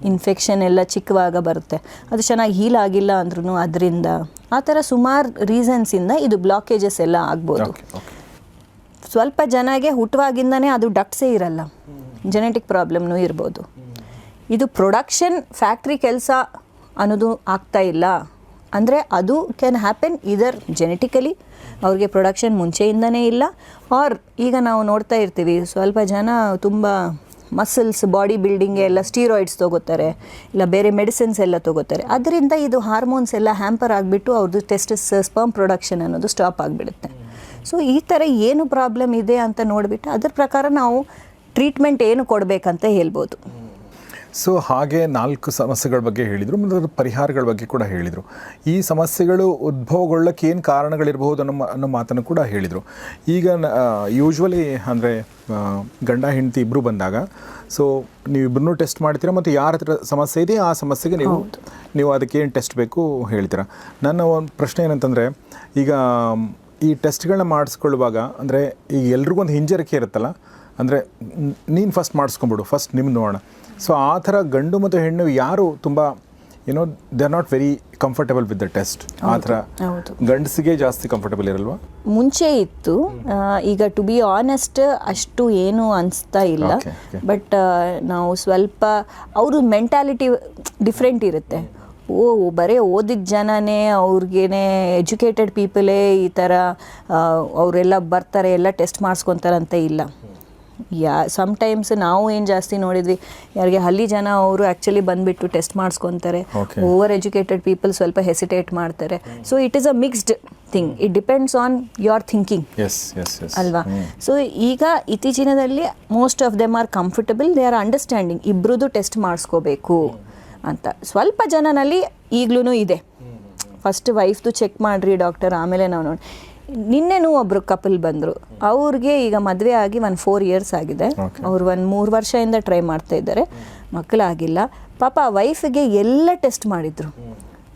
ಇನ್ಫೆಕ್ಷನ್ ಎಲ್ಲ ಚಿಕ್ಕವಾಗ ಬರುತ್ತೆ, ಅದು ಚೆನ್ನಾಗಿ ಹೀಲ್ ಆಗಿಲ್ಲ ಅಂದ್ರೂ ಅದರಿಂದ, ಆ ಥರ ಸುಮಾರು ರೀಸನ್ಸಿಂದ ಇದು ಬ್ಲಾಕೇಜಸ್ ಎಲ್ಲ ಆಗ್ಬೋದು. ಸ್ವಲ್ಪ ಜನಗೆ ಹುಟ್ಟುವಾಗಿಂದನೇ ಅದು ಡಕ್ಟ್ಸೇ ಇರಲ್ಲ, ಜೆನೆಟಿಕ್ ಪ್ರಾಬ್ಲಮ್ನೂ ಇರ್ಬೋದು. ಇದು ಪ್ರೊಡಕ್ಷನ್ ಫ್ಯಾಕ್ಟ್ರಿ ಕೆಲಸ ಅನ್ನೋದು ಆಗ್ತಾ ಇಲ್ಲ ಅಂದರೆ ಅದು ಕ್ಯಾನ್ ಹ್ಯಾಪನ್ ಇದರ್ ಜೆನೆಟಿಕಲಿ, ಅವ್ರಿಗೆ ಪ್ರೊಡಕ್ಷನ್ ಮುಂಚೆಯಿಂದನೇ ಇಲ್ಲ, ಆರ್ ಈಗ ನಾವು ನೋಡ್ತಾ ಇರ್ತೀವಿ ಸ್ವಲ್ಪ ಜನ ತುಂಬ ಮಸಲ್ಸ್ ಬಾಡಿ ಬಿಲ್ಡಿಂಗ್ಗೆ ಎಲ್ಲ ಸ್ಟೀರಾಯ್ಡ್ಸ್ ತೊಗೋತಾರೆ, ಇಲ್ಲ ಬೇರೆ ಮೆಡಿಸಿನ್ಸ್ ಎಲ್ಲ ತೊಗೋತಾರೆ. ಅದರಿಂದ ಇದು ಹಾರ್ಮೋನ್ಸ್ ಎಲ್ಲ ಹ್ಯಾಂಪರ್ ಆಗಿಬಿಟ್ಟು ಅವ್ರದ್ದು ಟೆಸ್ಟಿಸ್ ಸ್ಪರ್ಮ್ ಪ್ರೊಡಕ್ಷನ್ ಅನ್ನೋದು ಸ್ಟಾಪ್ ಆಗಿಬಿಡುತ್ತೆ. ಸೊ ಈ ಥರ ಏನು ಪ್ರಾಬ್ಲಮ್ ಇದೆ ಅಂತ ನೋಡಿಬಿಟ್ಟು ಅದ್ರ ಪ್ರಕಾರ ನಾವು ಟ್ರೀಟ್ಮೆಂಟ್ ಏನು ಕೊಡಬೇಕಂತ ಹೇಳ್ಬೋದು. ಸೊ ಹಾಗೆ 4 ಸಮಸ್ಯೆಗಳ ಬಗ್ಗೆ ಹೇಳಿದರು ಮತ್ತು ಅದರ ಪರಿಹಾರಗಳ ಬಗ್ಗೆ ಕೂಡ ಹೇಳಿದರು. ಈ ಸಮಸ್ಯೆಗಳು ಉದ್ಭವಗೊಳ್ಳಕ್ಕೆ ಏನು ಕಾರಣಗಳಿರಬಹುದು ಅನ್ನೋ ಮಾತನ್ನು ಕೂಡ ಹೇಳಿದರು. ಈಗ ಯೂಶ್ವಲಿ ಅಂದರೆ ಗಂಡ ಹೆಂಡತಿ ಇಬ್ಬರು ಬಂದಾಗ ಸೊ ನೀವಿಬ್ಬರನ್ನೂ ಟೆಸ್ಟ್ ಮಾಡ್ತೀರಾ ಮತ್ತು ಯಾರ ಹತ್ರ ಸಮಸ್ಯೆ ಇದೆ ಆ ಸಮಸ್ಯೆಗೆ ನೀವು ಅದಕ್ಕೆ ಏನು ಟೆಸ್ಟ್ ಬೇಕು ಹೇಳ್ತೀರಾ. ನನ್ನ ಒಂದು ಪ್ರಶ್ನೆ ಏನಂತಂದರೆ, ಈಗ ಈ ಟೆಸ್ಟ್ಗಳನ್ನ ಮಾಡಿಸ್ಕೊಳ್ಳುವಾಗ ಅಂದರೆ ಈಗ ಎಲ್ರಿಗೂ ಒಂದು ಹಿಂಜರಿಕೆ ಇರುತ್ತಲ್ಲ, ಅಂದರೆ ನೀನು ಫಸ್ಟ್ ಮಾಡಿಸ್ಕೊಂಬಿಡು, ಫಸ್ಟ್ ನಿಮ್ಮ ನೋಡೋಣ. ಸೊ ಆ ಥರ ಗಂಡು ಮತ್ತು ಹೆಣ್ಣು ಯಾರು ತುಂಬ they are not very comfortable with the test, ಆ ಥರ ಗಂಡಸಿಗೆ ಜಾಸ್ತಿ ಕಂಫರ್ಟಬಲ್ ಇರಲ್ವಾ? ಮುಂಚೆ ಇತ್ತು, ಈಗ ಟು ಬಿ ಆನೆಸ್ಟ್ ಅಷ್ಟು ಏನು ಅನಿಸ್ತಾ ಇಲ್ಲ. ಬಟ್ ನಾವು ಸ್ವಲ್ಪ ಅವ್ರ ಮೆಂಟ್ಯಾಲಿಟಿ ಡಿಫ್ರೆಂಟ್ ಇರುತ್ತೆ. ಬರೀ ಓದಿದ ಜನನೇ ಅವ್ರಿಗೇನೆ ಎಜುಕೇಟೆಡ್ ಪೀಪಲೇ ಈ ಥರ ಅವರೆಲ್ಲ ಬರ್ತಾರೆ ಎಲ್ಲ ಟೆಸ್ಟ್ ಮಾಡಿಸ್ಕೊತಾರಂತ ಇಲ್ಲ. ಸಮ್ಟೈಮ್ಸ್ ನಾವು ಏನು ಜಾಸ್ತಿ ನೋಡಿದ್ವಿ, ಯಾರಿಗೆ ಹಳ್ಳಿ ಜನ ಅವರು ಆ್ಯಕ್ಚುಲಿ ಬಂದುಬಿಟ್ಟು ಟೆಸ್ಟ್ ಮಾಡಿಸ್ಕೊತಾರೆ. ಓವರ್ ಎಜುಕೇಟೆಡ್ ಪೀಪಲ್ ಸ್ವಲ್ಪ ಹೆಸಿಟೇಟ್ ಮಾಡ್ತಾರೆ. So it is a mixed thing, it depends on your thinking ಅಲ್ವಾ. ಸೊ ಈಗ ಇತ್ತೀಚಿನದಲ್ಲಿ most of them are comfortable, they are understanding ಇಬ್ರದ್ದು ಟೆಸ್ಟ್ ಮಾಡಿಸ್ಕೋಬೇಕು ಅಂತ. ಸ್ವಲ್ಪ ಜನನಲ್ಲಿ ಈಗಲೂ ಇದೆ, ಫಸ್ಟ್ ವೈಫ್ದು ಚೆಕ್ ಮಾಡಿರಿ ಡಾಕ್ಟರ್, ಆಮೇಲೆ ನಾವು ನೋಡಿ. ನಿನ್ನೆನೂ ಒಬ್ಬರು ಕಪಲ್ ಬಂದರು, ಅವ್ರಿಗೆ ಈಗ ಮದುವೆ ಆಗಿ 4 years ಆಗಿದೆ. ಅವ್ರು 3 ವರ್ಷದಿಂದ ಟ್ರೈ ಮಾಡ್ತಾ ಇದ್ದಾರೆ, ಮಕ್ಕಳಾಗಿಲ್ಲ. ಪಾಪ ವೈಫಿಗೆ ಎಲ್ಲ ಟೆಸ್ಟ್ ಮಾಡಿದರು,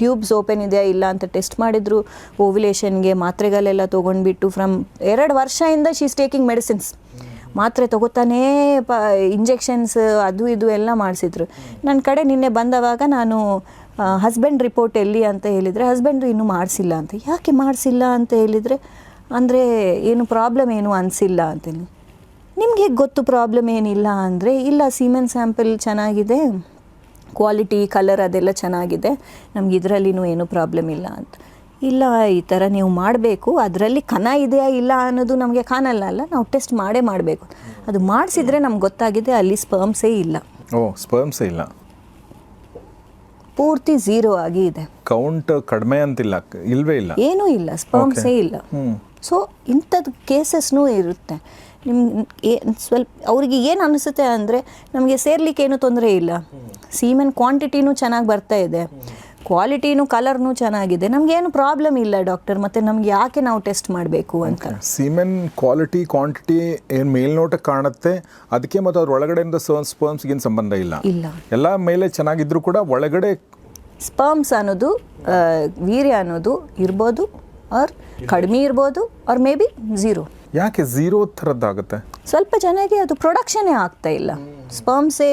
ಟ್ಯೂಬ್ಸ್ ಓಪನ್ ಇದೆಯಾ ಇಲ್ಲ ಅಂತ ಟೆಸ್ಟ್ ಮಾಡಿದರು. ಓವ್ಯುಲೇಷನ್ಗೆ ಮಾತ್ರೆಗಳೆಲ್ಲ ತೊಗೊಂಡ್ಬಿಟ್ಟು ಫ್ರಮ್ 2 ವರ್ಷದಿಂದ ಶಿ ಈಸ್ ಟೇಕಿಂಗ್ ಮೆಡಿಸಿನ್ಸ್, ಮಾತ್ರೆ ತೊಗೋತಾನೇ ಇಂಜೆಕ್ಷನ್ಸ್ ಅದು ಇದು ಎಲ್ಲ ಮಾಡಿಸಿದ್ರು. ನನ್ನ ಕಡೆ ನಿನ್ನೆ ಬಂದವಾಗ ನಾನು ಹಸ್ಬೆಂಡ್ ರಿಪೋರ್ಟ್ ಎಲ್ಲಿ ಅಂತ ಹೇಳಿದರೆ, ಹಸ್ಬೆಂಡ್ರು ಇನ್ನೂ ಮಾಡಿಸಿಲ್ಲ ಅಂತ. ಯಾಕೆ ಮಾಡಿಸಿಲ್ಲ ಅಂತ ಹೇಳಿದರೆ, ಅಂದರೆ ಏನು ಪ್ರಾಬ್ಲಮ್ ಏನು ಅನಿಸಿಲ್ಲ ಅಂತೇಳಿ. ನಿಮ್ಗೆ ಹೇಗೆ ಗೊತ್ತು ಪ್ರಾಬ್ಲಮ್ ಏನಿಲ್ಲ ಅಂದರೆ, ಇಲ್ಲ ಸೀಮೆನ್ ಸ್ಯಾಂಪಲ್ ಚೆನ್ನಾಗಿದೆ, ಕ್ವಾಲಿಟಿ ಕಲರ್ ಅದೆಲ್ಲ ಚೆನ್ನಾಗಿದೆ, ನಮ್ಗೆ ಇದರಲ್ಲಿನೂ ಏನೂ ಪ್ರಾಬ್ಲಮ್ ಇಲ್ಲ ಅಂತ. ಇಲ್ಲ, ಈ ಥರ ನೀವು ಮಾಡಬೇಕು, ಅದರಲ್ಲಿ ಕಣ ಇದೆಯಾ ಇಲ್ಲ ಅನ್ನೋದು ನಮಗೆ ಕಾಣಲ್ಲ ಅಲ್ಲ, ನಾವು ಟೆಸ್ಟ್ ಮಾಡಬೇಕು. ಅದು ಮಾಡಿಸಿದ್ರೆ ನಮ್ಗೆ ಗೊತ್ತಾಗಿದೆ ಅಲ್ಲಿ ಸ್ಪರ್ಮ್ಸೇ ಇಲ್ಲ. ಸ್ಪರ್ಮ್ಸೇ ಇಲ್ಲ, ಪೂರ್ತಿ 0 ಆಗಿ ಇದೆ. ಕೌಂಟ್ ಕಡಿಮೆ ಅಂತಿಲ್ಲ, ಇಲ್ವೇ ಇಲ್ಲ, ಏನೂ ಇಲ್ಲ, ಸ್ಪರ್ಮ್ಸೇ ಇಲ್ಲ. ಸೊ ಇಂಥದ್ದು ಕೇಸಸ್ನೂ ಇರುತ್ತೆ. ನಿಮ್ಗೆ ಸ್ವಲ್ಪ ಅವ್ರಿಗೆ ಏನು ಅನಿಸುತ್ತೆ ಅಂದರೆ, ನಮಗೆ ಸೇರ್ಲಿಕ್ಕೆ ಏನೂ ತೊಂದರೆ ಇಲ್ಲ, ಸೀಮೆನ್ ಕ್ವಾಂಟಿಟಿನೂ ಚೆನ್ನಾಗಿ ಬರ್ತಾ ಇದೆ, ಕ್ವಾಲಿಟಿನೂ ಕಲರ್ನೂ ಚೆನ್ನಾಗಿದೆ, ನಮಗೇನು ಪ್ರಾಬ್ಲಮ್ ಇಲ್ಲ ಡಾಕ್ಟರ್, ಮತ್ತು ನಮ್ಗೆ ಯಾಕೆ ನಾವು ಟೆಸ್ಟ್ ಮಾಡಬೇಕು ಅಂತ. ಸೀಮೆನ್ ಕ್ವಾಲಿಟಿ ಕ್ವಾಂಟಿಟಿ ಏನು ಮೇಲ್ನೋಟಕ್ಕೆ ಕಾಣುತ್ತೆ, ಅದಕ್ಕೆ ಮತ್ತು ಅದ್ರ ಒಳಗಡೆಯಿಂದ ಸ್ಪರ್ಮ್ಸ್ಗೇನು ಸಂಬಂಧ ಇಲ್ಲ. ಎಲ್ಲ ಮೇಲೆ ಚೆನ್ನಾಗಿದ್ರು ಕೂಡ ಒಳಗಡೆ ಸ್ಪರ್ಮ್ಸ್ ಅನ್ನೋದು ವೀರ್ಯ ಅನ್ನೋದು ಇರ್ಬೋದು, ಆರ್ ಕಡಿಮೆ ಇರ್ಬೋದು, ಆರ್ ಮೇ ಬಿ 0. ಯಾಕೆ 0 ಥರದ್ದಾಗುತ್ತೆ? ಸ್ವಲ್ಪ ಜನಕ್ಕೆ ಅದು ಪ್ರೊಡಕ್ಷನ್ನೇ ಆಗ್ತಾ ಇಲ್ಲ, ಸ್ಪರ್ಮ್ಸೇ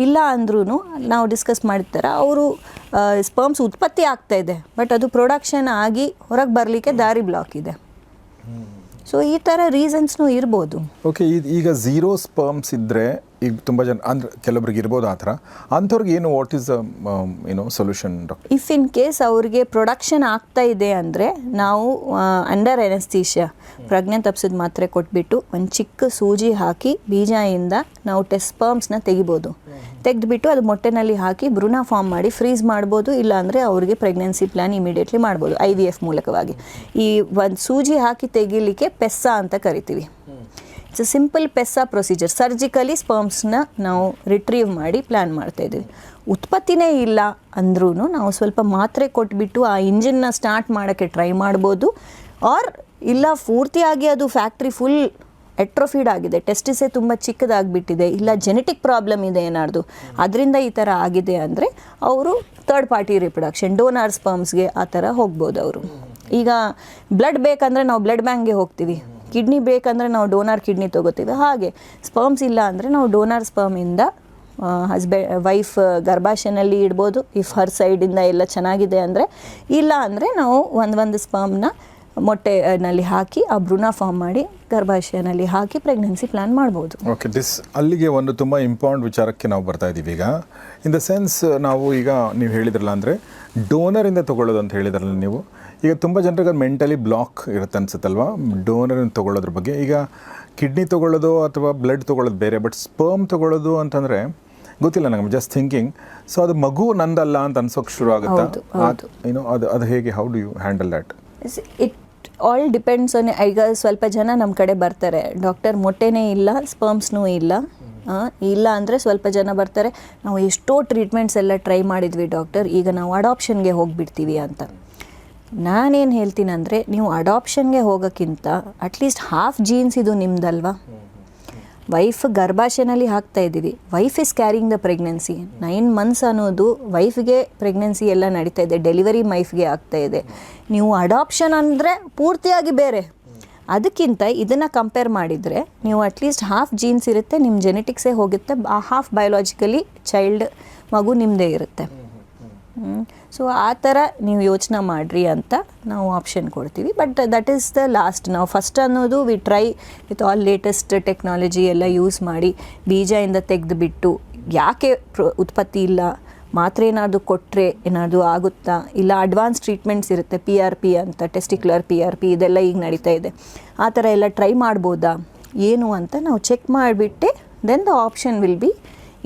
ಇಲ್ಲ ಅಂದ್ರೂ ನಾವು ಡಿಸ್ಕಸ್ ಮಾಡಿರ್ತಾರೆ, ಅವರು ಸ್ಪರ್ಮ್ಸ್ ಉತ್ಪತ್ತಿ ಆಗ್ತಾ ಇದೆ, ಬಟ್ ಅದು ಪ್ರೊಡಕ್ಷನ್ ಆಗಿ ಹೊರಗೆ ಬರಲಿಕ್ಕೆ ದಾರಿ ಬ್ಲಾಕ್ ಇದೆ. ಸೊ ಈ ಥರ ರೀಸನ್ಸ್ನೂ ಇರ್ಬೋದು. ಓಕೆ, ಈಗ 0 ಸ್ಪರ್ಮ್ಸ್ ಇದ್ದರೆ ಈಗ ತುಂಬ ಜನ ಅಂದರೆ ಕೆಲವ್ರಿಗೆ ಇರ್ಬೋದು ಆ ಥರ, ಅಂಥವ್ರಿಗೆ ಏನು what is solution doctor? If in case ಅವ್ರಿಗೆ ಪ್ರೊಡಕ್ಷನ್ ಆಗ್ತಾ ಇದೆ ಅಂದರೆ, ನಾವು ಅಂಡರ್ ಎನಸ್ಥೀಷಿಯಾ ಪ್ರಜ್ಞೆ ತಪ್ಪಿಸಿದ ಮಾತ್ರೆ ಕೊಟ್ಬಿಟ್ಟು ಒಂದು ಚಿಕ್ಕ ಸೂಜಿ ಹಾಕಿ ಬೀಜದಿಂದ ನಾವು ಟೆಸ್ಟ್ ಸ್ಪರ್ಮ್ಸ್ನ ತೆಗಿಬೋದು. ತೆಗೆದುಬಿಟ್ಟು ಅದು ಮೊಟ್ಟೆನಲ್ಲಿ ಹಾಕಿ ಭ್ರೂಣ ಫಾರ್ಮ್ ಮಾಡಿ ಫ್ರೀಸ್ ಮಾಡ್ಬೋದು, ಇಲ್ಲಾಂದರೆ ಅವ್ರಿಗೆ ಪ್ರೆಗ್ನೆನ್ಸಿ ಪ್ಲ್ಯಾನ್ ಇಮಿಡಿಯೇಟ್ಲಿ ಮಾಡ್ಬೋದು IVF ಮೂಲಕವಾಗಿ. ಈ ಒಂದು ಸೂಜಿ ಹಾಕಿ ತೆಗಿಲಿಕ್ಕೆ ಪೆಸ್ಸಾ ಅಂತ ಕರಿತೀವಿ. It's simple PESA procedure. Surgically ಸ್ಪರ್ಮ್ಸ್ನ ನಾವು ರಿಟ್ರೀವ್ ಮಾಡಿ ಪ್ಲ್ಯಾನ್ ಮಾಡ್ತಾಯಿದ್ದೀವಿ. ಉತ್ಪತ್ತಿನೇ ಇಲ್ಲ ಅಂದ್ರೂ ನಾವು ಸ್ವಲ್ಪ ಮಾತ್ರೆ ಕೊಟ್ಬಿಟ್ಟು ಆ ಇಂಜಿನ್ನ ಸ್ಟಾರ್ಟ್ ಮಾಡೋಕ್ಕೆ ಟ್ರೈ ಮಾಡ್ಬೋದು. ಆರ್ ಇಲ್ಲ ಪೂರ್ತಿಯಾಗಿ ಅದು ಫ್ಯಾಕ್ಟ್ರಿ ಫುಲ್ ಎಟ್ರೋಫೀಡ್ ಆಗಿದೆ, ಟೆಸ್ಟಿಸೇ ತುಂಬ ಚಿಕ್ಕದಾಗಿಬಿಟ್ಟಿದೆ, ಇಲ್ಲ ಜೆನೆಟಿಕ್ ಪ್ರಾಬ್ಲಮ್ ಇದೆ ಏನಾರ್ದು, ಅದರಿಂದ ಈ ಥರ ಆಗಿದೆ ಅಂದರೆ ಅವರು ಥರ್ಡ್ ಪಾರ್ಟಿ ರಿಪ್ರೊಡಕ್ಷನ್ ಡೋನಾರ್ ಸ್ಪರ್ಮ್ಸ್ಗೆ ಆ ಥರ ಹೋಗ್ಬೋದು ಅವರು. ಈಗ ಬ್ಲಡ್ ಬೇಕಂದರೆ ನಾವು ಬ್ಲಡ್ ಬ್ಯಾಂಕ್ಗೆ ಹೋಗ್ತೀವಿ, ಕಿಡ್ನಿ ಬೇಕಂದರೆ ನಾವು ಡೋನಾರ್ ಕಿಡ್ನಿ ತೊಗೋತೀವಿ. ಹಾಗೆ ಸ್ಪರ್ಮ್ಸ್ ಇಲ್ಲ ಅಂದರೆ ನಾವು ಡೋನಾರ್ ಸ್ಪರ್ಮಿಂದ ವೈಫ್ ಗರ್ಭಾಶಯನಲ್ಲಿ ಇಡ್ಬೋದು, ಇಫ್ ಹರ್ ಸೈಡಿಂದ ಎಲ್ಲ ಚೆನ್ನಾಗಿದೆ ಅಂದರೆ. ಇಲ್ಲ ಅಂದರೆ ನಾವು ಒಂದು ಸ್ಪರ್ಮ್ನ ಮೊಟ್ಟೆನಲ್ಲಿ ಹಾಕಿ ಆ ಭ್ರೂಣ ಫಾರ್ಮ್ ಮಾಡಿ ಗರ್ಭಾಶಯನಲ್ಲಿ ಹಾಕಿ ಪ್ರೆಗ್ನೆನ್ಸಿ ಪ್ಲ್ಯಾನ್ ಮಾಡ್ಬೋದು. ಓಕೆ, ಅಲ್ಲಿಗೆ ಒಂದು ತುಂಬ ಇಂಪಾರ್ಟೆಂಟ್ ವಿಚಾರಕ್ಕೆ ನಾವು ಬರ್ತಾ ಇದ್ದೀವಿ ಈಗ. ಇನ್ ದ ಸೆನ್ಸ್ ನಾವು ಈಗ ನೀವು ಹೇಳಿದ್ರಲ್ಲ ಅಂದರೆ ಡೋನರಿಂದ ತೊಗೊಳ್ಳೋದು ಅಂತ ಹೇಳಿದ್ರಲ್ಲ ನೀವು, ಈಗ ತುಂಬ ಜನರಿಗೆ ಮೆಂಟಲಿ ಬ್ಲಾಕ್ ಇರುತ್ತೆ ಅನ್ಸುತ್ತಲ್ವಾ ಡೋನರಿಂದ ತೊಗೊಳ್ಳೋದ್ರ ಬಗ್ಗೆ. ಈಗ ಕಿಡ್ನಿ ತೊಗೊಳ್ಳೋದು ಅಥವಾ ಬ್ಲಡ್ ತೊಗೊಳ್ಳೋದು ಬೇರೆ, ಬಟ್ ಸ್ಪರ್ಮ್ ತೊಗೊಳ್ಳೋದು ಅಂತಂದರೆ ಗೊತ್ತಿಲ್ಲ ನನಗೆ, ಜಸ್ಟ್ ಥಿಂಕಿಂಗ್. ಸೊ ಅದು ಮಗು ನಂದಲ್ಲ ಅಂತ ಅನ್ಸೋಕೆ ಶುರು ಆಗುತ್ತಾ? ಅದು ಹೇಗೆ, how do you handle that? It all depends on. ಈಗ ಸ್ವಲ್ಪ ಜನ ನಮ್ಮ ಕಡೆ ಬರ್ತಾರೆ, ಡಾಕ್ಟರ್ ಮೊಟ್ಟೆನೇ ಇಲ್ಲ, ಸ್ಪರ್ಮ್ಸ್ನೂ ಇಲ್ಲ, ಇಲ್ಲ ಅಂದರೆ ಸ್ವಲ್ಪ ಜನ ಬರ್ತಾರೆ, ನಾವು ಎಷ್ಟೋ ಟ್ರೀಟ್ಮೆಂಟ್ಸ್ ಎಲ್ಲ ಟ್ರೈ ಮಾಡಿದ್ವಿ ಡಾಕ್ಟರ್, ಈಗ ನಾವು ಅಡಾಪ್ಷನ್ಗೆ ಹೋಗಿಬಿಡ್ತೀವಿ ಅಂತ. ನಾನೇನು ಹೇಳ್ತೀನಿ ಅಂದರೆ, ನೀವು ಅಡಾಪ್ಷನ್ಗೆ ಹೋಗೋಕ್ಕಿಂತ ಅಟ್ಲೀಸ್ಟ್ ಹಾಫ್ ಜೀನ್ಸ್ ಇದು ನಿಮ್ದಲ್ವಾ. ವೈಫ್ ಗರ್ಭಾಶಯನಲ್ಲಿ ಹಾಕ್ತಾ ಇದ್ದೀವಿ, wife is carrying the pregnancy. 9 months ಅನ್ನೋದು ವೈಫ್ಗೆ ಪ್ರೆಗ್ನೆನ್ಸಿ ಎಲ್ಲ ನಡೀತಾ ಇದೆ, ಡೆಲಿವರಿ ವೈಫ್ಗೆ ಆಗ್ತಾ ಇದೆ. ನೀವು ಅಡಾಪ್ಷನ್ ಅಂದರೆ ಪೂರ್ತಿಯಾಗಿ ಬೇರೆ. ಅದಕ್ಕಿಂತ ಇದನ್ನು ಕಂಪೇರ್ ಮಾಡಿದರೆ ನೀವು ಅಟ್ಲೀಸ್ಟ್ ಹಾಫ್ ಜೀನ್ಸ್ ಇರುತ್ತೆ, ನಿಮ್ಮ ಜೆನೆಟಿಕ್ಸೇ ಹೋಗುತ್ತೆ, ಹಾಫ್ ಬಯೋಲಾಜಿಕಲಿ ಚೈಲ್ಡ್ ಮಗು ನಿಮ್ಮದೇ ಇರುತ್ತೆ. ಸೊ ಆ ಥರ ನೀವು ಯೋಚನೆ ಮಾಡಿರಿ ಅಂತ ನಾವು ಆಪ್ಷನ್ ಕೊಡ್ತೀವಿ. But that is the last. ನಾವು ಫಸ್ಟ್ ಅನ್ನೋದು we try with all latest technology ಎಲ್ಲ ಯೂಸ್ ಮಾಡಿ ಬೀಜದಿಂದ ತೆಗೆದುಬಿಟ್ಟು ಯಾಕೆ ಉತ್ಪತ್ತಿ ಇಲ್ಲ, ಮಾತ್ರೆ ಏನಾದರೂ ಕೊಟ್ಟರೆ ಏನಾದರೂ ಆಗುತ್ತಾ, ಇಲ್ಲ ಅಡ್ವಾನ್ಸ್ ಟ್ರೀಟ್ಮೆಂಟ್ಸ್ ಇರುತ್ತೆ, PRP ಅಂತ, ಟೆಸ್ಟಿಕ್ಯುಲರ್ PRP ಇದೆಲ್ಲ ಈಗ ನಡೀತಾ ಇದೆ, ಆ ಥರ ಎಲ್ಲ ಟ್ರೈ ಮಾಡ್ಬೋದಾ ಏನು ಅಂತ ನಾವು ಚೆಕ್ ಮಾಡಿಬಿಟ್ಟೆ then the option will be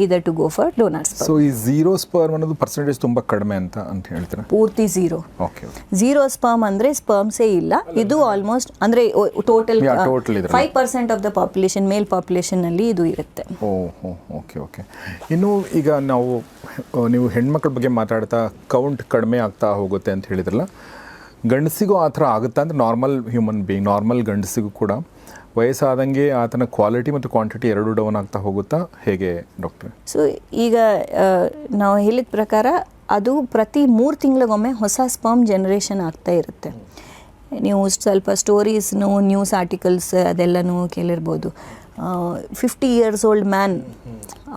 either to go for donor sperm. So ಈ 0 sperm ಅನ್ನೋದು ಪರ್ಸೆಂಟೇಜ್ ತುಂಬ ಕಡಿಮೆ ಅಂತ ಹೇಳ್ತೀರಾ? ಪೂರ್ತಿ 0. ಓಕೆ. 0 sperm ಅಂದರೆ ಸ್ಪರ್ಮ್ಸೇ ಇಲ್ಲ. ಇದು ಆಲ್ಮೋಸ್ಟ್ ಅಂದರೆ ಟೋಟಲ್ 5% ಆಫ್ ದ ಪಾಪ್ಯುಲೇಷನ್, ಮೇಲ್ ಪಾಪ್ಯುಲೇಷನ್ನಲ್ಲಿ ಇದು ಇರುತ್ತೆ. ಓಕೆ. ಇನ್ನು ಈಗ ನೀವು ಹೆಣ್ಮಕ್ಳ ಬಗ್ಗೆ ಮಾತಾಡ್ತಾ ಕೌಂಟ್ ಕಡಿಮೆ ಆಗ್ತಾ ಹೋಗುತ್ತೆ ಅಂತ ಹೇಳಿದ್ರಲ್ಲ, ಗಂಡಸಿಗೂ ಆ ಥರ ಆಗುತ್ತಾ? ಅಂದರೆ ನಾರ್ಮಲ್ ಹ್ಯೂಮನ್ ಬೀಯಿಂಗ್, ನಾರ್ಮಲ್ ಗಂಡಸಿಗೂ ಕೂಡ ವಯಸ್ಸಾದಂಗೆ ಆತನ ಕ್ವಾಲಿಟಿ ಮತ್ತು ಕ್ವಾಂಟಿಟಿ ಎರಡೂ ಡೌನ್ ಆಗ್ತಾ ಹೋಗುತ್ತಾ, ಹೇಗೆ ಡಾಕ್ಟ್ರೆ? ಸೊ ಈಗ ನಾವು ಹೇಳಿದ ಪ್ರಕಾರ ಅದು ಪ್ರತಿ 3 ತಿಂಗಳಿಗೊಮ್ಮೆ ಹೊಸ ಸ್ಪರ್ಮ್ ಜನರೇಷನ್ ಆಗ್ತಾ ಇರುತ್ತೆ. ನೀವು ಸ್ವಲ್ಪ ಸ್ಟೋರೀಸ್ನು, ನ್ಯೂಸ್ ಆರ್ಟಿಕಲ್ಸ್ ಅದೆಲ್ಲನೂ ಕೇಳಿರ್ಬೋದು. 50 years old ಮ್ಯಾನ್,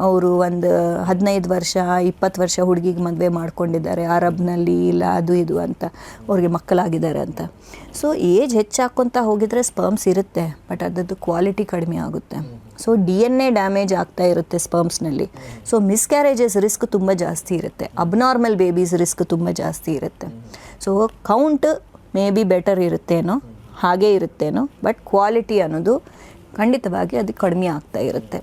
ಅವರು ಒಂದು 15 ವರ್ಷ 20 ವರ್ಷ ಹುಡುಗಿಗೆ ಮದುವೆ ಮಾಡ್ಕೊಂಡಿದ್ದಾರೆ ಅರಬ್ನಲ್ಲಿ, ಇಲ್ಲ ಅದು ಇದು ಅಂತ, ಅವ್ರಿಗೆ ಮಕ್ಕಳಾಗಿದ್ದಾರೆ ಅಂತ. ಸೊ ಏಜ್ ಹೆಚ್ಚಾಕೊಂತ ಹೋಗಿದ್ರೆ ಸ್ಪರ್ಮ್ಸ್ ಇರುತ್ತೆ, ಬಟ್ ಅದರದ್ದು ಕ್ವಾಲಿಟಿ ಕಡಿಮೆ ಆಗುತ್ತೆ. ಸೊ DNA ಡ್ಯಾಮೇಜ್ ಆಗ್ತಾ ಇರುತ್ತೆ ಸ್ಪರ್ಮ್ಸ್ನಲ್ಲಿ. ಸೊ ಮಿಸ್ಕ್ಯಾರೇಜಸ್ ರಿಸ್ಕ್ ತುಂಬ ಜಾಸ್ತಿ ಇರುತ್ತೆ, ಅಬ್ನಾರ್ಮಲ್ ಬೇಬೀಸ್ ರಿಸ್ಕ್ ತುಂಬ ಜಾಸ್ತಿ ಇರುತ್ತೆ. So count may be better ಇರುತ್ತೇನೋ, ಹಾಗೇ ಇರುತ್ತೇನೋ, ಬಟ್ ಕ್ವಾಲಿಟಿ ಅನ್ನೋದು ಖಂಡಿತವಾಗಿ ಅದು ಕಡಿಮೆ ಆಗ್ತಾ ಇರುತ್ತೆ.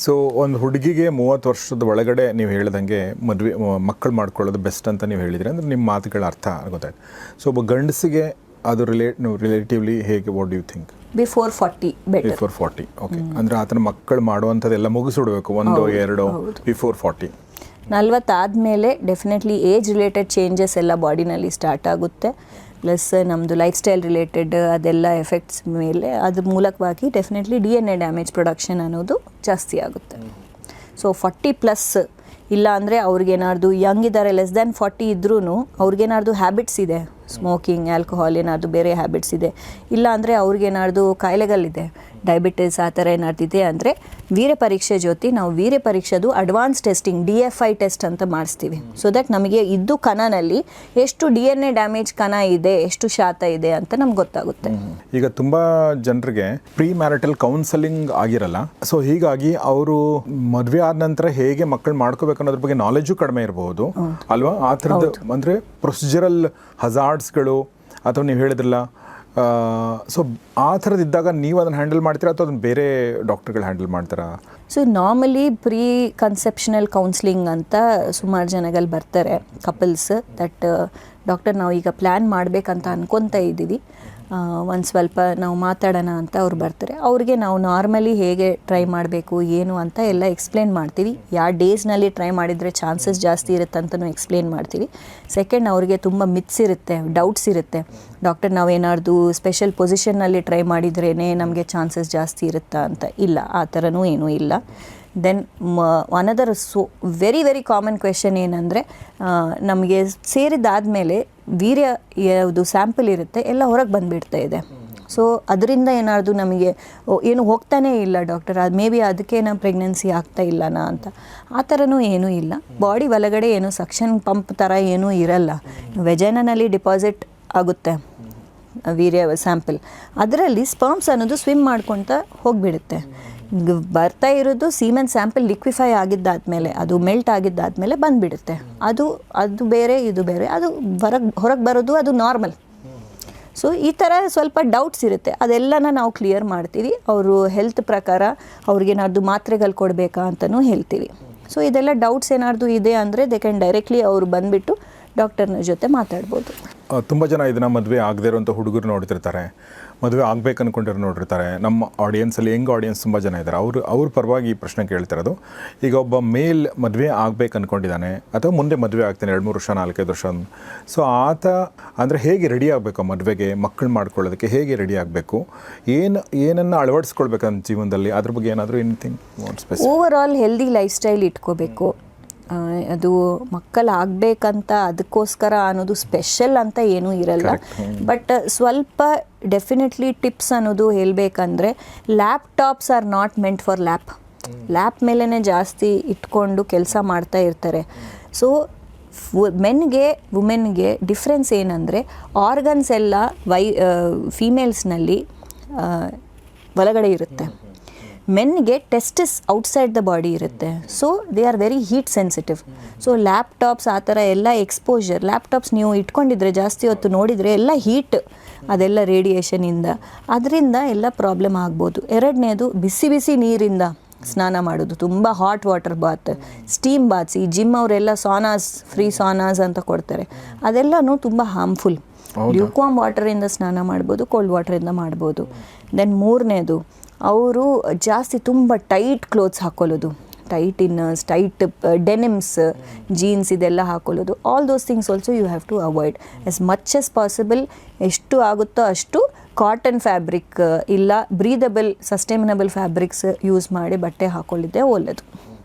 ಸೊ ಒಂದು ಹುಡುಗಿಗೆ 30 ವರ್ಷದ ಒಳಗಡೆ ನೀವು ಹೇಳ್ದಂಗೆ ಮಕ್ಕಳು ಮಾಡ್ಕೊಳ್ಳೋದು ಬೆಸ್ಟ್ ಅಂತ ನೀವು ಹೇಳಿದ್ರಿ, ಅಂದರೆ ನಿಮ್ಮ ಮಾತುಗಳ ಅರ್ಥ ಗೊತ್ತಾಯ್ತು. ಸೊ ಒಬ್ಬ ಗಂಡಸಿಗೆ ಅದು ರಿಲೇಟಿವ್ಲಿ ಹೇಗೆ, what do you think? Before 40 better. Before 40 okay. ಅಂದರೆ ಆತನ ಮಕ್ಕಳು ಮಾಡುವಂಥದ್ದೆಲ್ಲ ಮುಗಿಸಿಡ್ಬೇಕು, 1-2 ಬಿಫೋರ್ 40. 40 ಆದಮೇಲೆ ಡೆಫಿನೆಟ್ಲಿ ಏಜ್ ರಿಲೇಟೆಡ್ ಚೇಂಜಸ್ ಎಲ್ಲ ಬಾಡಿನಲ್ಲಿ ಸ್ಟಾರ್ಟ್ ಆಗುತ್ತೆ. ಪ್ಲಸ್ ನಮ್ಮದು ಲೈಫ್ ಸ್ಟೈಲ್ ರಿಲೇಟೆಡ್ ಅದೆಲ್ಲ ಎಫೆಕ್ಟ್ಸ್ ಮೇಲೆ ಅದ್ರ ಮೂಲಕವಾಗಿ ಡೆಫಿನೆಟ್ಲಿ DNA ಡ್ಯಾಮೇಜ್ ಪ್ರೊಡಕ್ಷನ್ ಅನ್ನೋದು ಜಾಸ್ತಿ ಆಗುತ್ತೆ. ಸೊ 40+ ಇಲ್ಲ ಅಂದರೆ ಅವ್ರಿಗೇನಾರ್ದು ಯಂಗ್ ಇದ್ದಾರೆ, ಲೆಸ್ ದ್ಯಾನ್ 40 ಇದ್ರೂ ಅವ್ರಿಗೇನಾರ್ದು ಹ್ಯಾಬಿಟ್ಸ್ ಇದೆ, ಸ್ಮೋಕಿಂಗ್, ಆಲ್ಕೋಹಾಲ್ ಏನಾದರೂ ಬೇರೆ ಹ್ಯಾಬಿಟ್ಸ್ ಇದೆ, ಇಲ್ಲ ಅಂದರೆ ಅವ್ರಿಗೇನಾರ್ದು ಕಾಯಿಲೆಗಳಿದೆ, ಡಯಾಬಿಟಿಸ್ ಆ ಥರ ಏನಾರ್ದಿದೆ ಅಂದರೆ ವೀರ್ಯ ಪರೀಕ್ಷೆ ಜೊತೆ ನಾವು ವೀರ್ಯ ಪರೀಕ್ಷೆದು ಅಡ್ವಾನ್ಸ್ ಟೆಸ್ಟಿಂಗ್ DFI ಟೆಸ್ಟ್ ಅಂತ ಮಾಡಿಸ್ತೀವಿ. ಸೊ ದಟ್ ನಮಗೆ ಇದ್ದು ಕಣನಲ್ಲಿ ಎಷ್ಟು DNA ಡ್ಯಾಮೇಜ್ ಕಣ ಇದೆ, ಎಷ್ಟು ಶಾತ ಇದೆ ಅಂತ ನಮ್ಗೆ ಗೊತ್ತಾಗುತ್ತೆ. ಈಗ ತುಂಬ ಜನರಿಗೆ ಪ್ರೀ ಮ್ಯಾರಿಟಲ್ ಕೌನ್ಸಲಿಂಗ್ ಆಗಿರಲ್ಲ, ಸೊ ಹೀಗಾಗಿ ಅವರು ಮದುವೆ ಆದ ನಂತರ ಹೇಗೆ ಮಕ್ಕಳು ಮಾಡ್ಕೋಬೇಕು ಅನ್ನೋದ್ರ ಬಗ್ಗೆ ನಾಲೆಜು ಕಡಿಮೆ ಇರಬಹುದು ಅಲ್ವಾ? ಆ ಥರದ್ದು ಅಂದರೆ ಪ್ರೊಸೀಜರಲ್ ಹಜಾರ್ಡ್ಸ್ಗಳು ಅಥವಾ ನೀವು ಹೇಳಿದ್ರಲ್ಲ, ಸೊ ಆ ಥರದ್ದಿದ್ದಾಗ ನೀವು ಅದನ್ನು ಹ್ಯಾಂಡಲ್ ಮಾಡ್ತೀರಾ ಅಥವಾ ಅದನ್ನು ಬೇರೆ ಡಾಕ್ಟರ್ಗಳು ಹ್ಯಾಂಡಲ್ ಮಾಡ್ತಾರಾ? So normally preconceptional counselling ಅಂತ ಸುಮಾರು ಜನಗಳು ಬರ್ತಾರೆ, ಕಪಲ್ಸ್, ದಟ್ ಡಾಕ್ಟರ್ ನಾವು ಈಗ ಪ್ಲ್ಯಾನ್ ಮಾಡಬೇಕಂತ ಅನ್ಕೊತಾ ಇದ್ದೀವಿ, ಒಂದು ಸ್ವಲ್ಪ ನಾವು ಮಾತಾಡೋಣ ಅಂತ ಅವ್ರು ಬರ್ತಾರೆ. ಅವ್ರಿಗೆ ನಾವು ನಾರ್ಮಲಿ ಹೇಗೆ ಟ್ರೈ ಮಾಡಬೇಕು ಏನು ಅಂತ ಎಲ್ಲ ಎಕ್ಸ್ಪ್ಲೇನ್ ಮಾಡ್ತೀವಿ. ಯಾವ ಡೇಸ್ನಲ್ಲಿ ಟ್ರೈ ಮಾಡಿದರೆ ಚಾನ್ಸಸ್ ಜಾಸ್ತಿ ಇರುತ್ತೆ ಅಂತಲೂ ಎಕ್ಸ್ಪ್ಲೇನ್ ಮಾಡ್ತೀವಿ. ಸೆಕೆಂಡ್, ಅವ್ರಿಗೆ ತುಂಬ ಮಿತ್ಸ್ ಇರುತ್ತೆ, ಡೌಟ್ಸ್ ಇರುತ್ತೆ, ಡಾಕ್ಟರ್ ನಾವೇನಾರ್ದು ಸ್ಪೆಷಲ್ ಪೊಸಿಷನ್ನಲ್ಲಿ ಟ್ರೈ ಮಾಡಿದ್ರೇ ನಮಗೆ ಚಾನ್ಸಸ್ ಜಾಸ್ತಿ ಇರುತ್ತಾ ಅಂತ. ಇಲ್ಲ, ಆ ಥರನೂ ಏನೂ ಇಲ್ಲ. Then another very common question ಏನಂದರೆ, ನಮಗೆ ಸೇರಿದಾದಮೇಲೆ ವೀರ್ಯ ಯಾವುದು ಸ್ಯಾಂಪಲ್ ಇರುತ್ತೆ ಎಲ್ಲ ಹೊರಗೆ ಬಂದುಬಿಡ್ತಾ ಇದೆ. ಸೊ ಅದರಿಂದ ಏನಾದರೂ ನಮಗೆ ಏನು ಹೋಗ್ತಾನೇ ಇಲ್ಲ ಡಾಕ್ಟರ್, ಅದು ಮೇ ಬಿ ಅದಕ್ಕೆ ನಾವು ಪ್ರೆಗ್ನೆನ್ಸಿ ಆಗ್ತಾ ಇಲ್ಲನಾ ಅಂತ. ಆ ಥರನೂ ಏನೂ ಇಲ್ಲ. ಬಾಡಿ ಒಳಗಡೆ ಏನು ಸಕ್ಷನ್ ಪಂಪ್ ಥರ ಏನೂ ಇರಲ್ಲ, ವೆಜೈನಲ್ಲಿ ಡಿಪಾಸಿಟ್ ಆಗುತ್ತೆ ವೀರ್ಯ ಸ್ಯಾಂಪಲ್, ಅದರಲ್ಲಿ ಸ್ಪರ್ಮ್ಸ್ ಅನ್ನೋದು ಸ್ವಿಮ್ ಮಾಡ್ಕೊತ ಹೋಗಿಬಿಡುತ್ತೆ. ಬರ್ತಾ ಇರೋದು ಸೀಮೆನ್ ಸ್ಯಾಂಪಲ್ ಲಿಕ್ವಿಫೈ ಆಗಿದ್ದಾದಮೇಲೆ, ಅದು ಮೆಲ್ಟ್ ಆಗಿದ್ದಾದಮೇಲೆ ಬಂದುಬಿಡುತ್ತೆ. ಅದು ಬೇರೆ ಇದು ಬೇರೆ, ಅದು ಹೊರಗೆ ಬರೋದು ಅದು ನಾರ್ಮಲ್. ಸೊ ಈ ಥರ ಸ್ವಲ್ಪ ಡೌಟ್ಸ್ ಇರುತ್ತೆ, ಅದೆಲ್ಲನ ನಾವು ಕ್ಲಿಯರ್ ಮಾಡ್ತೀವಿ. ಅವರು ಹೆಲ್ತ್ ಪ್ರಕಾರ ಅವ್ರಿಗೇನಾರ್ದು ಮಾತ್ರೆಗಳು ಕೊಡಬೇಕಾ ಅಂತಲೂ ಹೇಳ್ತೀವಿ. ಸೊ ಇದೆಲ್ಲ ಡೌಟ್ಸ್ ಏನಾರ್ದು ಇದೆ ಅಂದರೆ ದೇ ಕ್ಯಾನ್ ಡೈರೆಕ್ಟ್ಲಿ ಅವರು ಬಂದುಬಿಟ್ಟು ಡಾಕ್ಟರ್ನ ಜೊತೆ ಮಾತಾಡ್ಬೋದು. ತುಂಬ ಜನ ಇದನ್ನು ಮದುವೆ ಆಗದೇ ಇರೋಂಥ ಹುಡುಗರು ನೋಡ್ತಿರ್ತಾರೆ, ಮದುವೆ ಆಗ್ಬೇಕು ಅಂದ್ಕೊಂಡಿರೋ ನೋಡಿರ್ತಾರೆ. ನಮ್ಮ ಆಡಿಯನ್ಸಲ್ಲಿ ಯಂಗ್ ಆಡಿಯನ್ಸ್ ತುಂಬ ಜನ ಇದ್ದಾರೆ. ಅವ್ರ ಪರವಾಗಿ ಈ ಪ್ರಶ್ನೆ ಕೇಳ್ತಿರೋದು, ಈಗ ಒಬ್ಬ ಮೇಲ್ ಮದುವೆ ಆಗ್ಬೇಕು ಅಂದ್ಕೊಂಡಿದ್ದಾನೆ ಅಥವಾ ಮುಂದೆ ಮದುವೆ ಆಗ್ತಾನೆ 2-3 ವರ್ಷ 4-5 ವರ್ಷ. ಸೊ ಆತ ಅಂದರೆ ಹೇಗೆ ರೆಡಿ ಆಗಬೇಕು ಮದುವೆಗೆ, ಮಕ್ಕಳು ಮಾಡ್ಕೊಳ್ಳೋದಕ್ಕೆ ಹೇಗೆ ರೆಡಿ ಆಗಬೇಕು, ಏನನ್ನು ಅಳವಡಿಸ್ಕೊಳ್ಬೇಕಂತ ಜೀವನದಲ್ಲಿ, ಅದ್ರ ಬಗ್ಗೆ ಏನಾದರೂ anything specific? Over all healthy life style ಇಟ್ಕೋಬೇಕು. ಅದು ಮಕ್ಕಳು ಆಗಬೇಕಂತ ಅದಕ್ಕೋಸ್ಕರ ಅನ್ನೋದು ಸ್ಪೆಷಲ್ ಅಂತ ಏನೂ ಇರಲ್ಲ. ಬಟ್ ಸ್ವಲ್ಪ ಡೆಫಿನೆಟ್ಲಿ ಟಿಪ್ಸ್ ಅನ್ನೋದು ಹೇಳಬೇಕಂದ್ರೆ, laptops are not meant for lap ಮೇಲೇ ಜಾಸ್ತಿ ಇಟ್ಕೊಂಡು ಕೆಲಸ ಮಾಡ್ತಾ ಇರ್ತಾರೆ. ಸೊ ಮೆನ್ಗೆ ವುಮೆನ್ಗೆ ಡಿಫ್ರೆನ್ಸ್ ಏನಂದರೆ, ಆರ್ಗನ್ಸ್ ಎಲ್ಲ ಫೀಮೇಲ್ಸ್ನಲ್ಲಿ ಒಳಗಡೆ ಇರುತ್ತೆ, ಮೆನ್ಗೆ ಟೆಸ್ಟಿಸ್ ಔಟ್ಸೈಡ್ ದ ಬಾಡಿ ಇರುತ್ತೆ. So they are very heat sensitive. So laptops ಆ ಥರ ಎಲ್ಲ ಎಕ್ಸ್ಪೋಜರ್, ಲ್ಯಾಪ್ಟಾಪ್ಸ್ ನೀವು ಇಟ್ಕೊಂಡಿದ್ರೆ ಜಾಸ್ತಿ ಹೊತ್ತು ನೋಡಿದರೆ ಎಲ್ಲ ಹೀಟ್, ಅದೆಲ್ಲ ರೇಡಿಯೇಷನಿಂದ, ಅದರಿಂದ ಎಲ್ಲ ಪ್ರಾಬ್ಲಮ್ ಆಗ್ಬೋದು. ಎರಡನೇದು ಬಿಸಿ ಬಿಸಿ ನೀರಿಂದ ಸ್ನಾನ ಮಾಡೋದು, ತುಂಬ hot water bath, steam baths. ಈ ಜಿಮ್ ಅವರೆಲ್ಲ ಫ್ರೀ ಸಾನಾಸ್ ಅಂತ ಕೊಡ್ತಾರೆ, ಅದೆಲ್ಲನೂ ತುಂಬ ಹಾರ್ಮ್ಫುಲ್. ಲ್ಯೂಕ್ವಾಮ್ ವಾಟರಿಂದ ಸ್ನಾನ ಮಾಡ್ಬೋದು, ಕೋಲ್ಡ್ ವಾಟರಿಂದ ಮಾಡ್ಬೋದು. ದೆನ್ ಮೂರನೇದು, ಅವರು ಜಾಸ್ತಿ ತುಂಬ ಟೈಟ್ ಕ್ಲೋತ್ಸ್ ಹಾಕ್ಕೊಳ್ಳೋದು, tight inners, tight denims, jeans ಇದೆಲ್ಲ ಹಾಕ್ಕೊಳ್ಳೋದು. All those things also you have to avoid as much as possible. ಎಷ್ಟು ಆಗುತ್ತೋ ಅಷ್ಟು ಕಾಟನ್ ಫ್ಯಾಬ್ರಿಕ್ ಇಲ್ಲ ಬ್ರೀದಬಲ್ ಸಸ್ಟೈನಬಲ್ ಫ್ಯಾಬ್ರಿಕ್ಸ್ ಯೂಸ್ ಮಾಡಿ ಬಟ್ಟೆ ಹಾಕ್ಕೊಳ್ಳಿದ್ದೆ ಒಳ್ಳೆಯದು.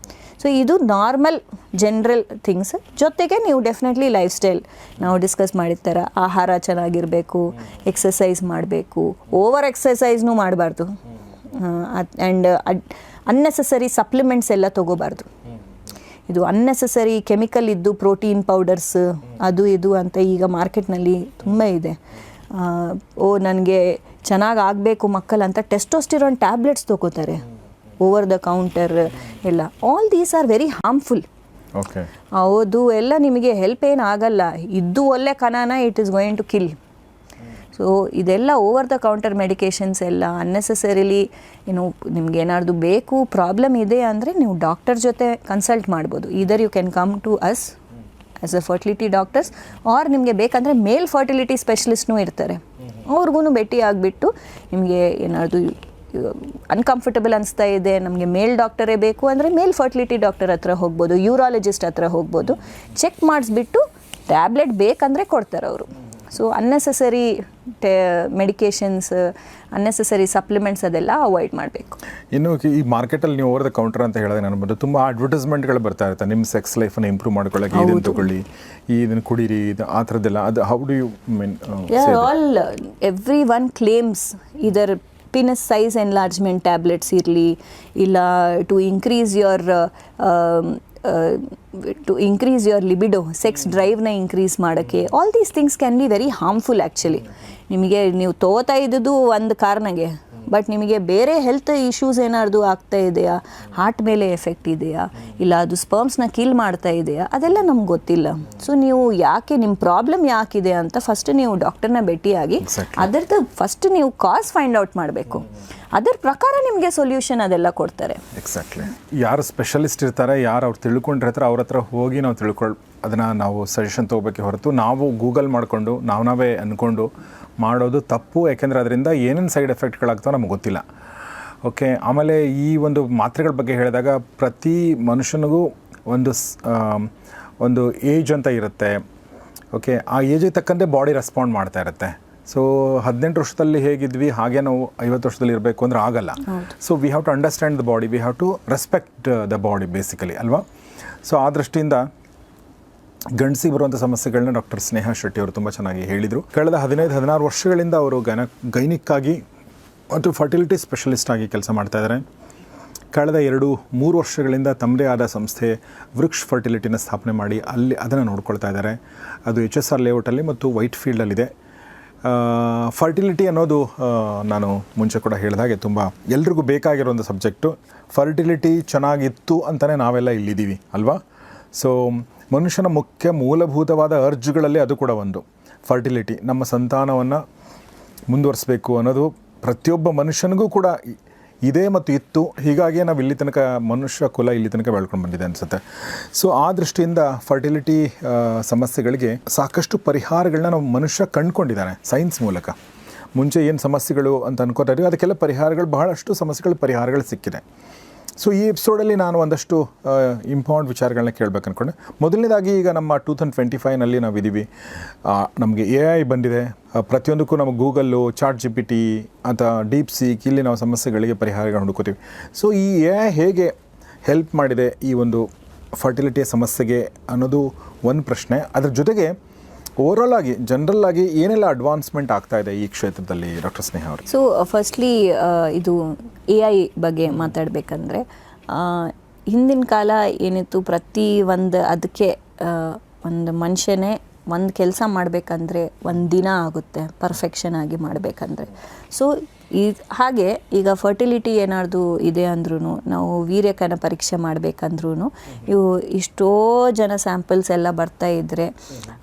ಸೊ ಇದು ನಾರ್ಮಲ್ ಜನರಲ್ ಥಿಂಗ್ಸ್. ಜೊತೆಗೆ ನೀವು ಡೆಫಿನೆಟ್ಲಿ ಲೈಫ್ ಸ್ಟೈಲ್ ನಾವು ಡಿಸ್ಕಸ್ ಮಾಡಿರ್ತಾರೆ, ಆಹಾರ ಚೆನ್ನಾಗಿರಬೇಕು, ಎಕ್ಸಸೈಸ್ ಮಾಡಬೇಕು, ಓವರ್ ಎಕ್ಸಸೈಸ್ನೂ ಮಾಡಬಾರ್ದು, ಆ್ಯಂಡ್ ಅನ್ನೆಸೆಸರಿ ಸಪ್ಲಿಮೆಂಟ್ಸ್ ಎಲ್ಲ ತೊಗೋಬಾರ್ದು. ಇದು ಅನ್ನೆಸೆಸರಿ ಕೆಮಿಕಲ್ ಇದ್ದು ಪ್ರೋಟೀನ್ ಪೌಡರ್ಸ್ ಅದು ಇದು ಅಂತ ಈಗ ಮಾರ್ಕೆಟ್ನಲ್ಲಿ ತುಂಬ ಇದೆ. ನನಗೆ ಚೆನ್ನಾಗಿ ಆಗಬೇಕು ಮಕ್ಕಳು ಅಂತ ಟೆಸ್ಟೋಸ್ಟಿರಾನ್ ಟ್ಯಾಬ್ಲೆಟ್ಸ್ ತೊಗೋತಾರೆ ಓವರ್ ದ ಕೌಂಟರ್ ಎಲ್ಲ. All these are very harmful. ಹೌದು, ಎಲ್ಲ ನಿಮಗೆ ಹೆಲ್ಪ್ ಏನು ಆಗಲ್ಲ. ಇದ್ದು ಒಳ್ಳೆ ಕಣನ it is going to kill. So ಇದೆಲ್ಲ ಓವರ್ ದ ಕೌಂಟರ್ ಮೆಡಿಕೇಷನ್ಸ್ ಎಲ್ಲ ಅನ್ನೆಸೆಸರಿಲಿ ನಿಮ್ಗೆ ಏನಾದ್ರು ಬೇಕು, ಪ್ರಾಬ್ಲಮ್ ಇದೆ ಅಂದರೆ ನೀವು ಡಾಕ್ಟರ್ ಜೊತೆ ಕನ್ಸಲ್ಟ್ ಮಾಡ್ಬೋದು. Either you can come to us as a fertility doctors, or ನಿಮಗೆ ಬೇಕಂದರೆ ಮೇಲ್ ಫರ್ಟಿಲಿಟಿ ಸ್ಪೆಷಲಿಸ್ಟ್ನೂ ಇರ್ತಾರೆ, ಅವ್ರಿಗೂ ಭೇಟಿ ಆಗಿಬಿಟ್ಟು ನಿಮಗೆ ಏನಾದರೂ ಅನ್ಕಂಫರ್ಟಬಲ್ ಅನಿಸ್ತಾ ಇದೆ, ನಮಗೆ ಮೇಲ್ ಡಾಕ್ಟರೇ ಬೇಕು ಅಂದರೆ ಮೇಲ್ ಫರ್ಟಿಲಿಟಿ ಡಾಕ್ಟರ್ ಹತ್ರ ಹೋಗ್ಬೋದು, ಯೂರಾಲಜಿಸ್ಟ್ ಹತ್ರ ಹೋಗ್ಬೋದು. ಚೆಕ್ ಮಾಡಿಸ್ಬಿಟ್ಟು ಟ್ಯಾಬ್ಲೆಟ್ ಬೇಕಂದರೆ ಕೊಡ್ತಾರೆ ಅವರು. So unnecessary medications, unnecessary supplements ಅದೆಲ್ಲ ಅವಾಯ್ಡ್ ಮಾಡಬೇಕು. ಇನ್ನು ಈ ಮಾರ್ಕೆಟಲ್ಲಿ ನೀವು ಓವರ್ ದ ಕೌಂಟರ್ ಅಂತ ಹೇಳಿದ್ರೆ ನಾನು ತುಂಬ ಅಡ್ವರ್ಟೈಸ್ಮೆಂಟ್ಗಳು ಬರ್ತಾ ಇರುತ್ತೆ, ನಿಮ್ಮ ಸೆಕ್ಸ್ ಲೈಫನ್ನು ಇಂಪ್ರೂವ್ ಮಾಡ್ಕೊಳ್ಳೋಕೆ ಇದನ್ನು ತಗೊಳ್ಳಿ, ಇದನ್ನು ಕುಡೀರಿ, ಇದು ಆ ಥರದ್ದೆಲ್ಲ. ಅದು how do you mean? All everyone claims either penis size enlargement tablets ಇರಲಿ, ಇಲ್ಲ to increase your libido, sex ಡ್ರೈವ್ನ ಇನ್ಕ್ರೀಸ್ ಮಾಡೋಕ್ಕೆ. All these things can be very harmful actually. ನಿಮಗೆ ನೀವು ತಗೋತಾ ಇದ್ದದ್ದು ಒಂದು ಕಾರಣಗೆ, ಬಟ್ ನಿಮಗೆ ಬೇರೆ ಹೆಲ್ತ್ ಇಶ್ಯೂಸ್ ಏನಾದ್ರು ಆಗ್ತಾ ಇದೆಯಾ, ಹಾರ್ಟ್ ಮೇಲೆ ಎಫೆಕ್ಟ್ ಇದೆಯಾ, ಇಲ್ಲ ಅದು ಸ್ಪರ್ಮ್ಸ್ನ ಕಿಲ್ ಮಾಡ್ತಾ ಇದೆಯಾ, ಅದೆಲ್ಲ ನಮ್ಗೆ ಗೊತ್ತಿಲ್ಲ. ಸೊ ನೀವು ಯಾಕೆ ನಿಮ್ಮ ಪ್ರಾಬ್ಲಮ್ ಯಾಕಿದೆ ಅಂತ ಫಸ್ಟ್ ನೀವು ಡಾಕ್ಟರ್ನ ಭೇಟಿಯಾಗಿ ಅದರದ್ದು ಫಸ್ಟ್ ನೀವು ಕಾಸ್ ಫೈಂಡ್ ಔಟ್ ಮಾಡಬೇಕು. ಅದರ ಪ್ರಕಾರ ನಿಮಗೆ ಸೊಲ್ಯೂಷನ್ ಅದೆಲ್ಲ ಕೊಡ್ತಾರೆ. ಎಕ್ಸಾಕ್ಟ್ಲಿ. ಯಾರು ಸ್ಪೆಷಲಿಸ್ಟ್ ಇರ್ತಾರೆ, ಯಾರು ಅವ್ರು ತಿಳ್ಕೊಂಡಿರ್ತಾರೆ, ಅವ್ರ ಹತ್ರ ಹೋಗಿ ನಾವು ಅದನ್ನು ನಾವು ಸಜೆಷನ್ ತೊಗೋಬೇಕೆ ಹೊರತು ನಾವು ಗೂಗಲ್ ಮಾಡಿಕೊಂಡು ನಾವೇ ಅಂದ್ಕೊಂಡು ಮಾಡೋದು ತಪ್ಪು. ಯಾಕೆಂದರೆ ಅದರಿಂದ ಏನೇನು ಸೈಡ್ ಎಫೆಕ್ಟ್ಗಳಾಗ್ತಾವೆ ನಮಗೆ ಗೊತ್ತಿಲ್ಲ. ಓಕೆ. ಆಮೇಲೆ ಈ ಒಂದು ಮಾತ್ರೆಗಳ ಬಗ್ಗೆ ಹೇಳಿದಾಗ ಪ್ರತಿ ಮನುಷ್ಯನಿಗೂ ಒಂದು ಏಜ್ ಅಂತ ಇರುತ್ತೆ. ಓಕೆ. ಆ ಏಜಿಗೆ ತಕ್ಕಂತೆ ಬಾಡಿ ರೆಸ್ಪಾಂಡ್ ಮಾಡ್ತಾ ಇರುತ್ತೆ. ಸೊ 18 ವರ್ಷದಲ್ಲಿ ಹೇಗಿದ್ವಿ ಹಾಗೆ ನಾವು 50 ವರ್ಷದಲ್ಲಿ ಇರಬೇಕು ಅಂದರೆ ಆಗಲ್ಲ. So we have to understand the body, we have to respect the body basically, ಅಲ್ವಾ? ಸೊ ಆ ದೃಷ್ಟಿಯಿಂದ ಗಂಡಸಿಗೆ ಬರುವಂಥ ಸಮಸ್ಯೆಗಳನ್ನ ಡಾಕ್ಟರ್ ಸ್ನೇಹಾ ಶೆಟ್ಟಿ ಅವರು ತುಂಬ ಚೆನ್ನಾಗಿ ಹೇಳಿದರು. ಕಳೆದ 15-16 ವರ್ಷಗಳಿಂದ ಅವರು ಗೈನಿಕ್ ಆಗಿ ಮತ್ತು ಫರ್ಟಿಲಿಟಿ ಸ್ಪೆಷಲಿಸ್ಟ್ ಆಗಿ ಕೆಲಸ ಮಾಡ್ತಾ ಇದ್ದಾರೆ. ಕಳೆದ 2-3 ವರ್ಷಗಳಿಂದ ತಮ್ಮದೇ ಆದ ಸಂಸ್ಥೆ ವೃಕ್ಷ್ ಫರ್ಟಿಲಿಟಿನ ಸ್ಥಾಪನೆ ಮಾಡಿ ಅದನ್ನು ನೋಡ್ಕೊಳ್ತಾ ಇದ್ದಾರೆ. ಅದು HSR ಲೇಔಟಲ್ಲಿ ಮತ್ತು ವೈಟ್ ಫೀಲ್ಡಲ್ಲಿದೆ. ಫರ್ಟಿಲಿಟಿ ಅನ್ನೋದು ನಾನು ಮುಂಚೆ ಕೂಡ ಹೇಳಿದಾಗೆ ತುಂಬ ಎಲ್ರಿಗೂ ಬೇಕಾಗಿರೋ ಒಂದು ಸಬ್ಜೆಕ್ಟು. ಫರ್ಟಿಲಿಟಿ ಚೆನ್ನಾಗಿತ್ತು ಅಂತಲೇ ನಾವೆಲ್ಲ ಇಲ್ಲಿದ್ದೀವಿ, ಅಲ್ವಾ? ಸೊ ಮನುಷ್ಯನ ಮುಖ್ಯ ಮೂಲಭೂತವಾದ ಅರ್ಜುಗಳಲ್ಲಿ ಅದು ಕೂಡ ಒಂದು ಫರ್ಟಿಲಿಟಿ. ನಮ್ಮ ಸಂತಾನವನ್ನು ಮುಂದುವರಿಸಬೇಕು ಅನ್ನೋದು ಪ್ರತಿಯೊಬ್ಬ ಮನುಷ್ಯನಿಗೂ ಕೂಡ ಇದೆ ಮತ್ತು ಇತ್ತು, ಹೀಗಾಗಿ ನಾವು ಇಲ್ಲಿ ತನಕ ಮನುಷ್ಯ ಕುಲ ಇಲ್ಲಿ ತನಕ ಬೆಳ್ಕೊಂಡು ಬಂದಿದೆ ಅನಿಸುತ್ತೆ. ಸೊ ಆ ದೃಷ್ಟಿಯಿಂದ ಫರ್ಟಿಲಿಟಿ ಸಮಸ್ಯೆಗಳಿಗೆ ಸಾಕಷ್ಟು ಪರಿಹಾರಗಳನ್ನ ನಾವು ಮನುಷ್ಯ ಕಂಡುಕೊಂಡಿದ್ದಾನೆ ಸೈನ್ಸ್ ಮೂಲಕ. ಮುಂಚೆ ಏನು ಸಮಸ್ಯೆಗಳು ಅಂತ ಅನ್ಕೋತಾ ಇದ್ದೀವಿ ಅದಕ್ಕೆಲ್ಲ ಪರಿಹಾರಗಳು, ಬಹಳಷ್ಟು ಪರಿಹಾರಗಳು ಸಿಕ್ಕಿದೆ. ಸೊ ಈ ಎಪಿಸೋಡಲ್ಲಿ ನಾನು ಒಂದಷ್ಟು ಇಂಪಾರ್ಟೆಂಟ್ ವಿಚಾರಗಳನ್ನ ಕೇಳಬೇಕು ಅಂದ್ಕೊಂಡೆ. ಮೊದಲನೇದಾಗಿ ಈಗ ನಮ್ಮ 2025ನಲ್ಲಿ ನಾವಿದ್ದೀವಿ, ನಮಗೆ AI ಬಂದಿದೆ. ಪ್ರತಿಯೊಂದಕ್ಕೂ ನಮ್ಮ ಗೂಗಲ್ಲು, ChatGPT ಅಥವಾ DeepSeek ಇಲ್ಲಿ ನಾವು ಸಮಸ್ಯೆಗಳಿಗೆ ಪರಿಹಾರಗಳು ಹುಡುಕೋತೀವಿ. ಸೊ ಈ AI ಹೇಗೆ ಹೆಲ್ಪ್ ಮಾಡಿದೆ ಈ ಒಂದು ಫರ್ಟಿಲಿಟಿಯ ಸಮಸ್ಯೆಗೆ ಅನ್ನೋದು ಒಂದು ಪ್ರಶ್ನೆ. ಅದ್ರ ಜೊತೆಗೆ ಓವರಾಲ್ ಆಗಿ ಜನರಲ್ ಆಗಿ ಏನೆಲ್ಲ ಅಡ್ವಾನ್ಸ್ಮೆಂಟ್ ಆಗ್ತಾ ಇದೆ ಈ ಕ್ಷೇತ್ರದಲ್ಲಿ ಡಾಕ್ಟರ್ ಸ್ನೇಹ ಅವರು? ಸೊ ಫಸ್ಟ್ಲಿ ಇದು AI ಬಗ್ಗೆ ಮಾತಾಡಬೇಕಂದ್ರೆ, ಹಿಂದಿನ ಕಾಲ ಏನಿತ್ತು, ಪ್ರತಿ ಒಂದು ಅದಕ್ಕೆ ಒಂದು ಮನುಷ್ಯನೇ ಒಂದು ಕೆಲಸ ಮಾಡಬೇಕಂದ್ರೆ ಒಂದು ದಿನ ಆಗುತ್ತೆ ಪರ್ಫೆಕ್ಷನ್ ಆಗಿ ಮಾಡಬೇಕಂದ್ರೆ. ಸೊ ಹಾಗೆ ಈಗ ಫರ್ಟಿಲಿಟಿ ಏನಾದ್ರು ಇದೆ ಅಂದ್ರೂ, ನಾವು ವೀರ್ಯಕಣ ಪರೀಕ್ಷೆ ಮಾಡಬೇಕಂದ್ರೂ ಇವು ಎಷ್ಟೋ ಜನ ಸ್ಯಾಂಪಲ್ಸ್ ಎಲ್ಲ ಬರ್ತಾ ಇದ್ದರೆ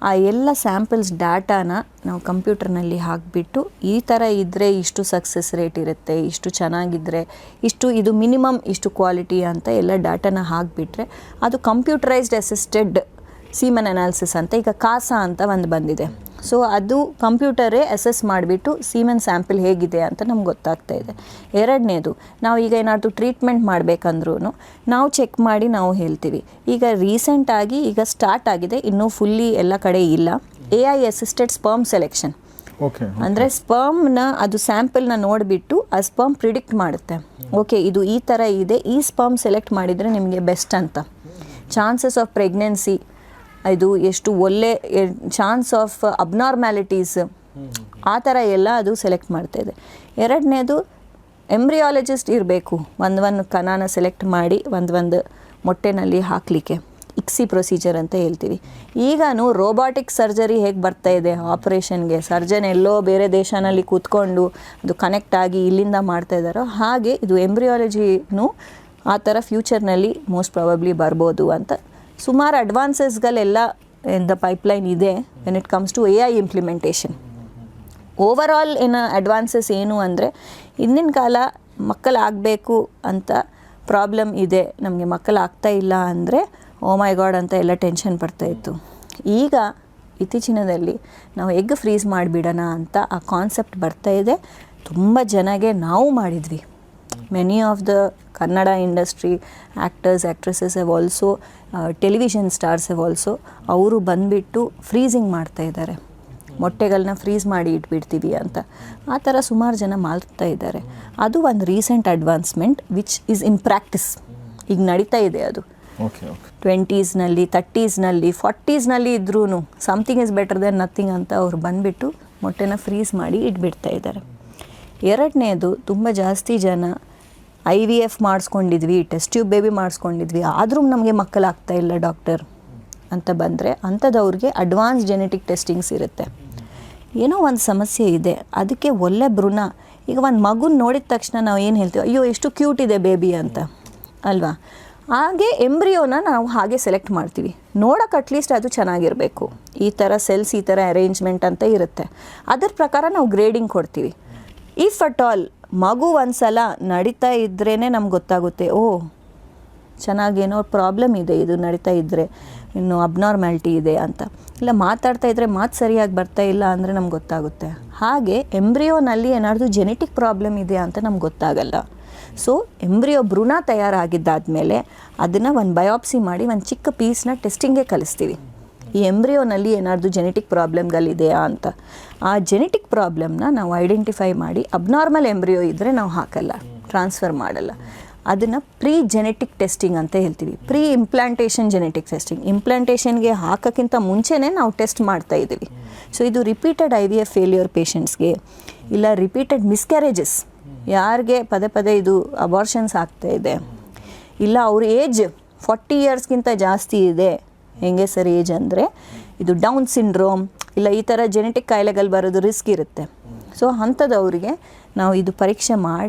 ಆ ಎಲ್ಲ ಸ್ಯಾಂಪಲ್ಸ್ ಡಾಟಾನ ನಾವು ಕಂಪ್ಯೂಟರ್ನಲ್ಲಿ ಹಾಕಿಬಿಟ್ಟು ಈ ಥರ ಇದ್ದರೆ ಇಷ್ಟು ಸಕ್ಸಸ್ ರೇಟ್ ಇರುತ್ತೆ, ಇಷ್ಟು ಚೆನ್ನಾಗಿದ್ದರೆ ಇದು ಮಿನಿಮಮ್ ಇಷ್ಟು ಕ್ವಾಲಿಟಿ ಅಂತ ಎಲ್ಲ ಡಾಟಾನ ಹಾಕಿಬಿಟ್ರೆ ಅದು ಕಂಪ್ಯೂಟರೈಸ್ಡ್ ಅಸಿಸ್ಟೆಡ್ ಸೀಮನ್ ಅನಾಲಿಸಿಸ್ ಅಂತ ಈಗ ಕಾಸಾ ಅಂತ ಒಂದು ಬಂದಿದೆ. ಸೊ ಅದು ಕಂಪ್ಯೂಟರೇ ಅಸೆಸ್ ಮಾಡಿಬಿಟ್ಟು ಸೀಮನ್ ಸ್ಯಾಂಪಲ್ ಹೇಗಿದೆ ಅಂತ ನಮ್ಗೆ ಗೊತ್ತಾಗ್ತಾ ಇದೆ. ಎರಡನೇದು, ನಾವು ಈಗ ಏನಾದರೂ ಟ್ರೀಟ್ಮೆಂಟ್ ಮಾಡಬೇಕಂದ್ರೂ ನಾವು ಚೆಕ್ ಮಾಡಿ ನಾವು ಹೇಳ್ತೀವಿ. ಈಗ ರೀಸೆಂಟಾಗಿ ಈಗ ಸ್ಟಾರ್ಟ್ ಆಗಿದೆ, ಇನ್ನೂ ಫುಲ್ಲಿ ಎಲ್ಲ ಕಡೆ ಇಲ್ಲ, AI ಅಸಿಸ್ಟೆಡ್ ಸ್ಪರ್ಮ್ ಸೆಲೆಕ್ಷನ್. ಅಂದರೆ ಸ್ಪರ್ಮ್ನ ಅದು ಸ್ಯಾಂಪಲ್ನ ನೋಡಿಬಿಟ್ಟು ಆ ಸ್ಪರ್ಮ್ ಪ್ರಿಡಿಕ್ಟ್ ಮಾಡುತ್ತೆ, ಓಕೆ ಇದು ಈ ಥರ ಇದೆ, ಈ ಸ್ಪರ್ಮ್ ಸೆಲೆಕ್ಟ್ ಮಾಡಿದರೆ ನಿಮಗೆ ಬೆಸ್ಟ್ ಅಂತ. ಚಾನ್ಸಸ್ ಆಫ್ ಪ್ರೆಗ್ನೆನ್ಸಿ, ಇದು ಎಷ್ಟು ಒಳ್ಳೆ ಚಾನ್ಸ್ ಆಫ್ ಅಬ್ನಾರ್ಮ್ಯಾಲಿಟೀಸ್, ಆ ಥರ ಎಲ್ಲ ಅದು ಸೆಲೆಕ್ಟ್ ಮಾಡ್ತಾ ಇದೆ. ಎರಡನೇದು, ಎಂಬ್ರಿಯಾಲಜಿಸ್ಟ್ ಇರಬೇಕು, ಒಂದು ಕಣನ ಸೆಲೆಕ್ಟ್ ಮಾಡಿ ಒಂದು ಮೊಟ್ಟೆನಲ್ಲಿ ಹಾಕಲಿಕ್ಕೆ, ICSI ಪ್ರೊಸೀಜರ್ ಅಂತ ಹೇಳ್ತೀವಿ. ಈಗನೂ ರೋಬೋಟಿಕ್ ಸರ್ಜರಿ ಹೇಗೆ ಬರ್ತಾ ಇದೆ ಆಪ್ರೇಷನ್ಗೆ, ಸರ್ಜನ್ ಎಲ್ಲೋ ಬೇರೆ ದೇಶನಲ್ಲಿ ಕೂತ್ಕೊಂಡು ಅದು ಕನೆಕ್ಟ್ ಆಗಿ ಇಲ್ಲಿಂದ ಮಾಡ್ತಾ ಇದ್ದಾರೋ, ಹಾಗೆ ಇದು ಎಂಬ್ರಿಯಾಲಜಿನೂ ಆ ಥರ ಫ್ಯೂಚರ್ನಲ್ಲಿ ಮೋಸ್ಟ್ ಪ್ರಾಬಬ್ಲಿ ಬರ್ಬೋದು ಅಂತ. ಸುಮಾರು ಅಡ್ವಾನ್ಸಸ್ಗಳೆಲ್ಲ ಇನ್ ದ ಪೈಪ್ಲೈನ್ ಇದೆ when it comes to AI implementation. Overall advances ಏನು ಅಂದರೆ, ಹಿಂದಿನ ಕಾಲ ಮಕ್ಕಳಾಗಬೇಕು ಅಂತ ಪ್ರಾಬ್ಲಮ್ ಇದೆ, ನಮಗೆ ಮಕ್ಕಳಾಗ್ತಾ ಇಲ್ಲ ಅಂದರೆ ಓ ಮೈ ಗಾಡ್ ಅಂತ ಎಲ್ಲ ಟೆನ್ಷನ್ ಬರ್ತಾಯಿತ್ತು. ಈಗ ಇತ್ತೀಚಿನದಲ್ಲಿ ನಾವು ಎಗ್ ಫ್ರೀಸ್ ಮಾಡಿಬಿಡೋಣ ಅಂತ ಆ ಕಾನ್ಸೆಪ್ಟ್ ಬರ್ತಾಯಿದೆ. ತುಂಬ ಜನಗೆ ನಾವು ಮಾಡಿದ್ವಿ. Many of the Kannada industry actors actresses have also, television stars have also, ಅವರು ಬಂದುಬಿಟ್ಟು ಫ್ರೀಸಿಂಗ್ ಮಾಡ್ತಾಯಿದ್ದಾರೆ, ಮೊಟ್ಟೆಗಳನ್ನ ಫ್ರೀಸ್ ಮಾಡಿ ಇಟ್ಬಿಡ್ತೀವಿ ಅಂತ. ಆ ಥರ ಸುಮಾರು ಜನ ಮಾಡ್ತಾ ಇದ್ದಾರೆ. ಅದು ಒಂದು recent advancement which is in practice, ಈಗ ನಡೀತಾ ಇದೆ. ಅದು 20ಸ್ನಲ್ಲಿ 30ಸ್ನಲ್ಲಿ 40ಸ್ನಲ್ಲಿ ಇದ್ರೂ something is better than nothing ಅಂತ ಅವ್ರು ಬಂದುಬಿಟ್ಟು ಮೊಟ್ಟೆನ ಫ್ರೀಸ್ ಮಾಡಿ ಇಟ್ಬಿಡ್ತಾ ಇದ್ದಾರೆ. ಎರಡನೇದು, ತುಂಬ ಜಾಸ್ತಿ ಜನ IVF ಮಾಡಿಸ್ಕೊಂಡಿದ್ವಿ, ಟೆಸ್ಟ್ ಟ್ಯೂಬ್ ಬೇಬಿ ಮಾಡಿಸ್ಕೊಂಡಿದ್ವಿ, ಆದರೂ ನಮಗೆ ಮಕ್ಕಳಾಗ್ತಾ ಇಲ್ಲ ಡಾಕ್ಟರ್ ಅಂತ ಬಂದರೆ, ಅಂಥದ್ದವ್ರಿಗೆ ಅಡ್ವಾನ್ಸ್ ಜೆನೆಟಿಕ್ ಟೆಸ್ಟಿಂಗ್ಸ್ ಇರುತ್ತೆ. ಏನೋ ಒಂದು ಸಮಸ್ಯೆ ಇದೆ, ಅದಕ್ಕೆ ಒಳ್ಳೆ ಭ್ರೂಣ, ಈಗ ಒಂದು ಮಗುನ ನೋಡಿದ ತಕ್ಷಣ ನಾವು ಏನು ಹೇಳ್ತೀವಿ, ಅಯ್ಯೋ ಎಷ್ಟು ಕ್ಯೂಟ್ ಇದೆ ಬೇಬಿ ಅಂತ ಅಲ್ವಾ. ಹಾಗೆ ಎಂಬ್ರಿಯೋನ ನಾವು ಹಾಗೆ ಸೆಲೆಕ್ಟ್ ಮಾಡ್ತೀವಿ, ನೋಡೋಕೆ ಅಟ್ಲೀಸ್ಟ್ ಅದು ಚೆನ್ನಾಗಿರಬೇಕು, ಈ ಥರ ಸೆಲ್ಸ್ ಈ ಥರ ಅರೇಂಜ್ಮೆಂಟ್ ಅಂತ ಇರುತ್ತೆ, ಅದರ ಪ್ರಕಾರ ನಾವು ಗ್ರೇಡಿಂಗ್ ಕೊಡ್ತೀವಿ. ಇಫ್ ಅಟ್ ಆಲ್ ಮಗು ಒಂದು ಸಲ ನಡೀತಾ ಇದ್ರೇ ನಮ್ಗೆ ಗೊತ್ತಾಗುತ್ತೆ, ಓ ಚೆನ್ನಾಗೇನೋ ಪ್ರಾಬ್ಲಮ್ ಇದೆ, ಇದು ನಡೀತಾ ಇದ್ದರೆ ಇನ್ನು ಅಬ್ನಾರ್ಮ್ಯಾಲಿಟಿ ಇದೆ ಅಂತ. ಇಲ್ಲ ಮಾತಾಡ್ತಾ ಇದ್ದರೆ ಮಾತು ಸರಿಯಾಗಿ ಬರ್ತಾ ಇಲ್ಲ ಅಂದರೆ ನಮ್ಗೆ ಗೊತ್ತಾಗುತ್ತೆ. ಹಾಗೆ ಎಂಬ್ರಿಯೋನಲ್ಲಿ ಏನಾದರೂ ಜೆನೆಟಿಕ್ ಪ್ರಾಬ್ಲಮ್ ಇದೆ ಅಂತ ನಮ್ಗೆ ಗೊತ್ತಾಗಲ್ಲ. ಸೊ ಎಂಬ್ರಿಯೋ ಭ್ರೂಣ ತಯಾರಾಗಿದ್ದಾದಮೇಲೆ ಅದನ್ನು ಒಂದು ಬಯಾಪ್ಸಿ ಮಾಡಿ ಒಂದು ಚಿಕ್ಕ ಪೀಸ್ನ ಟೆಸ್ಟಿಂಗ್ಗೆ ಕಳಿಸ್ತೀವಿ, ಈ ಎಂಬ್ರಿಯೋನಲ್ಲಿ ಏನಾದರೂ ಜೆನೆಟಿಕ್ ಪ್ರಾಬ್ಲಮ್ಗಳಿದೆಯಾ ಅಂತ. ಆ ಜೆನೆಟಿಕ್ ಪ್ರಾಬ್ಲಮ್ನ ನಾವು ಐಡೆಂಟಿಫೈ ಮಾಡಿ ಅಬ್ನಾರ್ಮಲ್ ಎಂಬ್ರಿಯೋ ಇದ್ದರೆ ನಾವು ಹಾಕಲ್ಲ, ಟ್ರಾನ್ಸ್ಫರ್ ಮಾಡಲ್ಲ. ಅದನ್ನು ಪ್ರೀ ಜೆನೆಟಿಕ್ ಟೆಸ್ಟಿಂಗ್ ಅಂತ ಹೇಳ್ತೀವಿ, ಪ್ರೀ ಇಂಪ್ಲಾಂಟೇಷನ್ ಜೆನೆಟಿಕ್ ಟೆಸ್ಟಿಂಗ್. ಇಂಪ್ಲಾಂಟೇಷನ್ಗೆ ಹಾಕೋಕ್ಕಿಂತ ಮುಂಚೆನೇ ನಾವು ಟೆಸ್ಟ್ ಮಾಡ್ತಾ ಇದ್ದೀವಿ. ಸೊ ಇದು ರಿಪೀಟೆಡ್ IVF ಫೇಲ್ಯೂರ್ ಪೇಷಂಟ್ಸ್ಗೆ, ಇಲ್ಲ ರಿಪೀಟೆಡ್ ಮಿಸ್ಕ್ಯಾರೇಜಸ್, ಯಾರಿಗೆ ಪದೇ ಪದೇ ಇದು ಅಬಾರ್ಷನ್ಸ್ ಆಗ್ತಾ ಇದೆ, ಇಲ್ಲ ಅವ್ರ ಏಜ್ 40 ಇಯರ್ಸ್ಗಿಂತ ಜಾಸ್ತಿ ಇದೆ, ಹೆಂಗೆ ಸರ್ ಏಜ್ ಅಂದರೆ ಇದು ಡೌನ್ ಸಿಂಡ್ರೋಮ್ ಇಲ್ಲ ಈ ಥರ ಜೆನೆಟಿಕ್ ಕಾಯಿಲೆಗಳು ಬರೋದು ರಿಸ್ಕ್ ಇರುತ್ತೆ. ಸೊ ಅಂಥದ್ದವರಿಗೆ ನಾವು ಇದು ಪರೀಕ್ಷೆ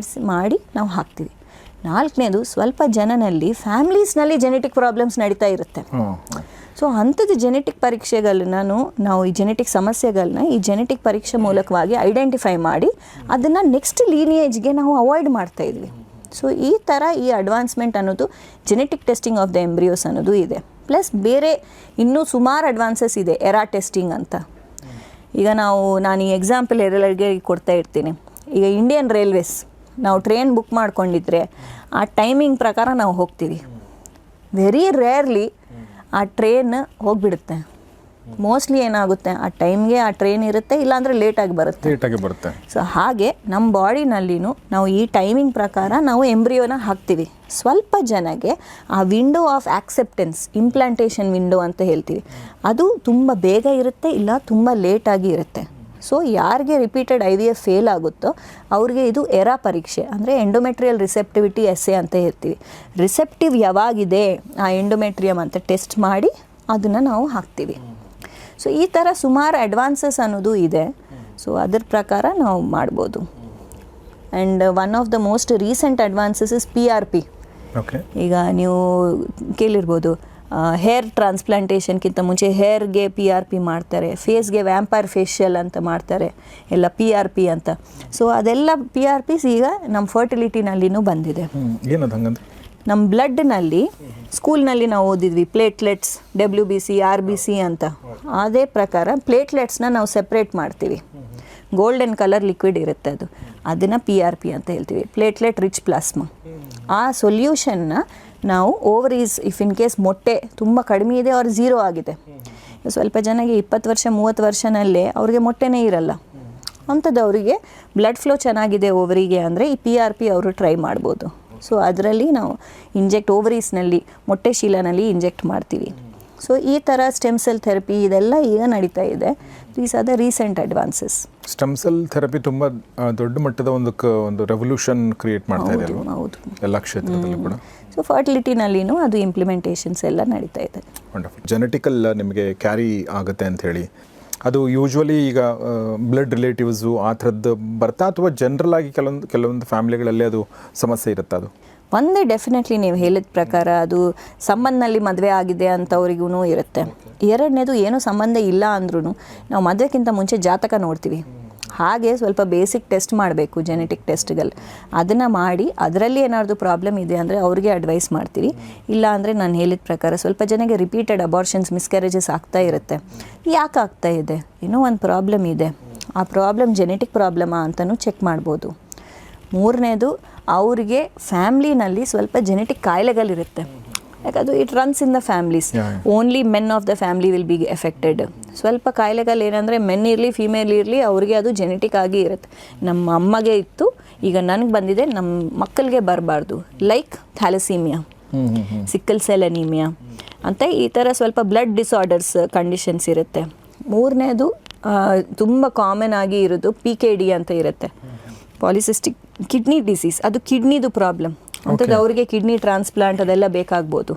ಮಾಡಿ ನಾವು ಹಾಕ್ತೀವಿ. ನಾಲ್ಕನೇದು, ಸ್ವಲ್ಪ ಜನನಲ್ಲಿ ಫ್ಯಾಮ್ಲೀಸ್ನಲ್ಲಿ ಜೆನೆಟಿಕ್ ಪ್ರಾಬ್ಲಮ್ಸ್ ನಡೀತಾ ಇರುತ್ತೆ. ಸೊ ಅಂಥದ್ದು ಜೆನೆಟಿಕ್ ಪರೀಕ್ಷೆಗಳನ್ನ ನಾವು ಈ ಜೆನೆಟಿಕ್ ಸಮಸ್ಯೆಗಳನ್ನ ಈ ಜೆನೆಟಿಕ್ ಪರೀಕ್ಷೆ ಮೂಲಕವಾಗಿ ಐಡೆಂಟಿಫೈ ಮಾಡಿ ಅದನ್ನು ನೆಕ್ಸ್ಟ್ ಲೀನಿಯೇಜ್ಗೆ ನಾವು ಅವಾಯ್ಡ್ ಮಾಡ್ತಾಯಿದ್ವಿ. ಸೊ ಈ ಥರ ಈ ಅಡ್ವಾನ್ಸ್ಮೆಂಟ್ ಅನ್ನೋದು genetic testing of the embryos ಅನ್ನೋದು ಇದೆ. ಪ್ಲಸ್ ಬೇರೆ ಇನ್ನೂ ಸುಮಾರು ಅಡ್ವಾನ್ಸಸ್ ಇದೆ, ಎರಾ ಟೆಸ್ಟಿಂಗ್ ಅಂತ. ಈಗ ನಾನು ಈ ಎಕ್ಸಾಂಪಲ್ ಎಲ್ಲರಿಗೆ ಕೊಡ್ತಾ ಇರ್ತೀನಿ. ಈಗ ಇಂಡಿಯನ್ ರೈಲ್ವೇಸ್ ನಾವು ಟ್ರೈನ್ ಬುಕ್ ಮಾಡ್ಕೊಂಡಿದ್ರೆ ಆ ಟೈಮಿಂಗ್ ಪ್ರಕಾರ ನಾವು ಹೋಗ್ತೀವಿ. ವೆರಿ ರೇರ್ಲಿ ಆ ಟ್ರೈನ್ ಹೋಗಿಬಿಡುತ್ತೆ. ಮೋಸ್ಟ್ಲಿ ಏನಾಗುತ್ತೆ, ಆ ಟೈಮ್ಗೆ ಆ ಟ್ರೈನ್ ಇರುತ್ತೆ, ಇಲ್ಲಾಂದರೆ ಲೇಟಾಗಿ ಬರುತ್ತೆ. ಸೊ ಹಾಗೆ ನಮ್ಮ ಬಾಡಿನಲ್ಲಿನೂ ನಾವು ಈ ಟೈಮಿಂಗ್ ಪ್ರಕಾರ ನಾವು ಎಂಬ್ರಿಯೋನ ಹಾಕ್ತೀವಿ. ಸ್ವಲ್ಪ ಜನಗೆ ಆ window of acceptance, implantation window ಅಂತ ಹೇಳ್ತೀವಿ, ಅದು ತುಂಬ ಬೇಗ ಇರುತ್ತೆ, ಇಲ್ಲ ತುಂಬ ಲೇಟಾಗಿ ಇರುತ್ತೆ. ಸೊ ಯಾರಿಗೆ ರಿಪೀಟೆಡ್ IVF ಫೇಲ್ ಆಗುತ್ತೋ ಅವ್ರಿಗೆ ಇದು ಎರಾ ಪರೀಕ್ಷೆ, ಅಂದರೆ ಎಂಡೋಮೆಟ್ರಿಯಲ್ ರಿಸೆಪ್ಟಿವಿಟಿ ಎಸ್ಸೆ ಅಂತ ಹೇಳ್ತೀವಿ. ರಿಸೆಪ್ಟಿವ್ ಯಾವಾಗಿದೆ ಆ ಎಂಡೋಮೆಟ್ರಿಯಮ್ ಅಂತ ಟೆಸ್ಟ್ ಮಾಡಿ ಅದನ್ನು ನಾವು ಹಾಕ್ತೀವಿ. ಸೊ ಈ ಥರ ಸುಮಾರು ಅಡ್ವಾನ್ಸಸ್ ಅನ್ನೋದು ಇದೆ. ಸೊ ಅದ್ರ ಪ್ರಕಾರ ನಾವು ಮಾಡ್ಬೋದು. And one of the most recent advances is PRP. ಈಗ ನೀವು ಕೇಳಿರ್ಬೋದು, ಹೇರ್ ಟ್ರಾನ್ಸ್ಪ್ಲಾಂಟೇಷನ್ಗಿಂತ ಮುಂಚೆ ಹೇರ್ಗೆ PRP ಮಾಡ್ತಾರೆ, ಫೇಸ್ಗೆ ವ್ಯಾಂಪೈರ್ ಫೇಶಿಯಲ್ ಅಂತ ಮಾಡ್ತಾರೆ, ಎಲ್ಲ PRP ಅಂತ. ಸೊ ಅದೆಲ್ಲ PRPs ಈಗ ನಮ್ಮ ಫರ್ಟಿಲಿಟಿನಲ್ಲಿನೂ ಬಂದಿದೆ. ನಮ್ಮ ಬ್ಲಡ್ನಲ್ಲಿ ಸ್ಕೂಲ್ನಲ್ಲಿ ನಾವು ಓದಿದ್ವಿ ಪ್ಲೇಟ್ಲೆಟ್ಸ್, WBC, RBC ಅಂತ. ಅದೇ ಪ್ರಕಾರ ಪ್ಲೇಟ್ಲೆಟ್ಸ್ನ ನಾವು ಸೆಪ್ರೇಟ್ ಮಾಡ್ತೀವಿ. ಗೋಲ್ಡನ್ ಕಲರ್ ಲಿಕ್ವಿಡ್ ಇರುತ್ತೆ, ಅದನ್ನು PRP ಅಂತ ಹೇಳ್ತೀವಿ, ಪ್ಲೇಟ್ಲೆಟ್ ರಿಚ್ ಪ್ಲಾಸ್ಮಾ. ಆ ಸೊಲ್ಯೂಷನ್ನ ನಾವು ಓವರೀಸ್, ಇಫ್ ಇನ್ ಕೇಸ್ ಮೊಟ್ಟೆ ತುಂಬ ಕಡಿಮೆ ಇದೆ ಅವ್ರು 0 ಆಗಿದೆ, ಸ್ವಲ್ಪ ಜನಗೆ 20 ವರ್ಷ 30 ವರ್ಷನಲ್ಲೇ ಅವ್ರಿಗೆ ಮೊಟ್ಟೆನೇ ಇರಲ್ಲ, ಅಂಥದ್ದವರಿಗೆ ಬ್ಲಡ್ ಫ್ಲೋ ಚೆನ್ನಾಗಿದೆ ಓವರಿಗೆ ಅಂದರೆ ಈ PRP ಅವರು ಟ್ರೈ ಮಾಡ್ಬೋದು. ಸೊ ಅದರಲ್ಲಿ ನಾವು ಓವರೀಸ್ನಲ್ಲಿ, ಮೊಟ್ಟೆ ಶೀಲನಲ್ಲಿ ಇಂಜೆಕ್ಟ್ ಮಾಡ್ತೀವಿ. ಸೊ ಈ ಥರ ಸ್ಟೆಮ್ ಸೆಲ್ ಥೆರಪಿ ಇದೆಲ್ಲ ಈಗ ನಡೀತಾ ಇದೆ. These are the recent advances. Stem cell therapy ತುಂಬ ದೊಡ್ಡ ಮಟ್ಟದ ಒಂದು ರೆವಲ್ಯೂಷನ್ ಕ್ರಿಯೇಟ್ ಮಾಡ್ತಾ ಇದೆ. ಹೌದು, ಎಲ್ಲ ಕ್ಷೇತ್ರದಲ್ಲೂ ಕೂಡ. ಸೊ ಫರ್ಟಿಲಿಟಿನಲ್ಲಿನೂ ಅದು ಇಂಪ್ಲಿಮೆಂಟೇಷನ್ಸ್ ಎಲ್ಲ ನಡೀತಾ ಇದೆ. ಜೆನೆಟಿಕಲ್ ನಿಮಗೆ ಕ್ಯಾರಿ ಆಗುತ್ತೆ ಅಂತ ಹೇಳಿ, ಅದು ಯೂಶ್ವಲಿ ಈಗ ಬ್ಲಡ್ ರಿಲೇಟಿವ್ಸು ಆ ಥರದ್ದು ಬರ್ತಾ, ಅಥವಾ ಜನರಲ್ ಆಗಿ ಕೆಲವೊಂದು ಫ್ಯಾಮಿಲಿಗಳಲ್ಲಿ ಅದು ಸಮಸ್ಯೆ ಇರುತ್ತೆ? ಅದು ಒಂದೇ ಡೆಫಿನೆಟ್ಲಿ ನೀವು ಹೇಳಿದ ಪ್ರಕಾರ ಅದು ಸಂಬಂಧದಲ್ಲಿ ಮದುವೆ ಆಗಿದೆ ಅಂಥವ್ರಿಗೂ ಇರುತ್ತೆ. ಎರಡನೇದು ಏನೂ ಸಂಬಂಧ ಇಲ್ಲ ಅಂದ್ರೂ ನಾವು ಮದುವೆಗಿಂತ ಮುಂಚೆ ಜಾತಕ ನೋಡ್ತೀವಿ. ಹಾಗೆ ಸ್ವಲ್ಪ ಬೇಸಿಕ್ ಟೆಸ್ಟ್ ಮಾಡಬೇಕು, ಜೆನೆಟಿಕ್ ಟೆಸ್ಟ್ಗಳು. ಅದನ್ನು ಮಾಡಿ ಅದರಲ್ಲಿ ಏನಾದರೂ ಪ್ರಾಬ್ಲಮ್ ಇದೆ ಅಂದರೆ ಅವ್ರಿಗೆ ಅಡ್ವೈಸ್ ಮಾಡ್ತೀವಿ. ಇಲ್ಲ ಅಂದರೆ ನಾನು ಹೇಳಿದ ಪ್ರಕಾರ ಸ್ವಲ್ಪ ಜನಕ್ಕೆ ರಿಪೀಟೆಡ್ ಅಬಾರ್ಷನ್ಸ್, ಮಿಸ್ಕ್ಯಾರೇಜಸ್ ಆಗ್ತಾ ಇರುತ್ತೆ. ಯಾಕೆ ಆಗ್ತಾ ಇದೆ, ಏನೋ ಒಂದು ಪ್ರಾಬ್ಲಮ್ ಇದೆ, ಆ ಪ್ರಾಬ್ಲಮ್ ಜೆನೆಟಿಕ್ ಪ್ರಾಬ್ಲಮಾ ಅಂತಲೂ ಚೆಕ್ ಮಾಡ್ಬೋದು. ಮೂರನೇದು, ಅವ್ರಿಗೆ ಫ್ಯಾಮ್ಲಿನಲ್ಲಿ ಸ್ವಲ್ಪ ಜೆನೆಟಿಕ್ ಕಾಯಿಲೆಗಳಿರುತ್ತೆ. ಯಾಕಂದರೆ it runs in the families. Only men of the family will be affected. ಸ್ವಲ್ಪ ಕಾಯಿಲೆಗಳು ಏನಂದರೆ ಮೆನ್ ಇರಲಿ ಫೀಮೇಲ್ ಇರಲಿ ಅವ್ರಿಗೆ ಅದು ಜೆನೆಟಿಕ್ ಆಗಿ ಇರುತ್ತೆ. ನಮ್ಮ ಅಮ್ಮಗೆ ಇತ್ತು, ಈಗ ನನಗೆ ಬಂದಿದೆ, ನಮ್ಮ ಮಕ್ಕಳಿಗೆ ಬರಬಾರ್ದು. Like thalassaemia, sickle cell anaemia ಅಂತ ಈ ಥರ ಸ್ವಲ್ಪ ಬ್ಲಡ್ ಡಿಸಾರ್ಡರ್ಸ್ ಕಂಡೀಷನ್ಸ್ ಇರುತ್ತೆ. ಮೂರನೇದು ತುಂಬ ಕಾಮನ್ ಆಗಿ ಇರೋದು PKD ಅಂತ ಇರುತ್ತೆ, ಪಾಲಿಸಿಸ್ಟಿಕ್ ಕಿಡ್ನಿ ಡಿಸೀಸ್. ಅದು ಕಿಡ್ನಿದು ಪ್ರಾಬ್ಲಮ್ ಅಂಥದ್ದು, ಅವರಿಗೆ ಕಿಡ್ನಿ ಟ್ರಾನ್ಸ್ಪ್ಲಾಂಟ್ ಅದೆಲ್ಲ ಬೇಕಾಗ್ಬೋದು.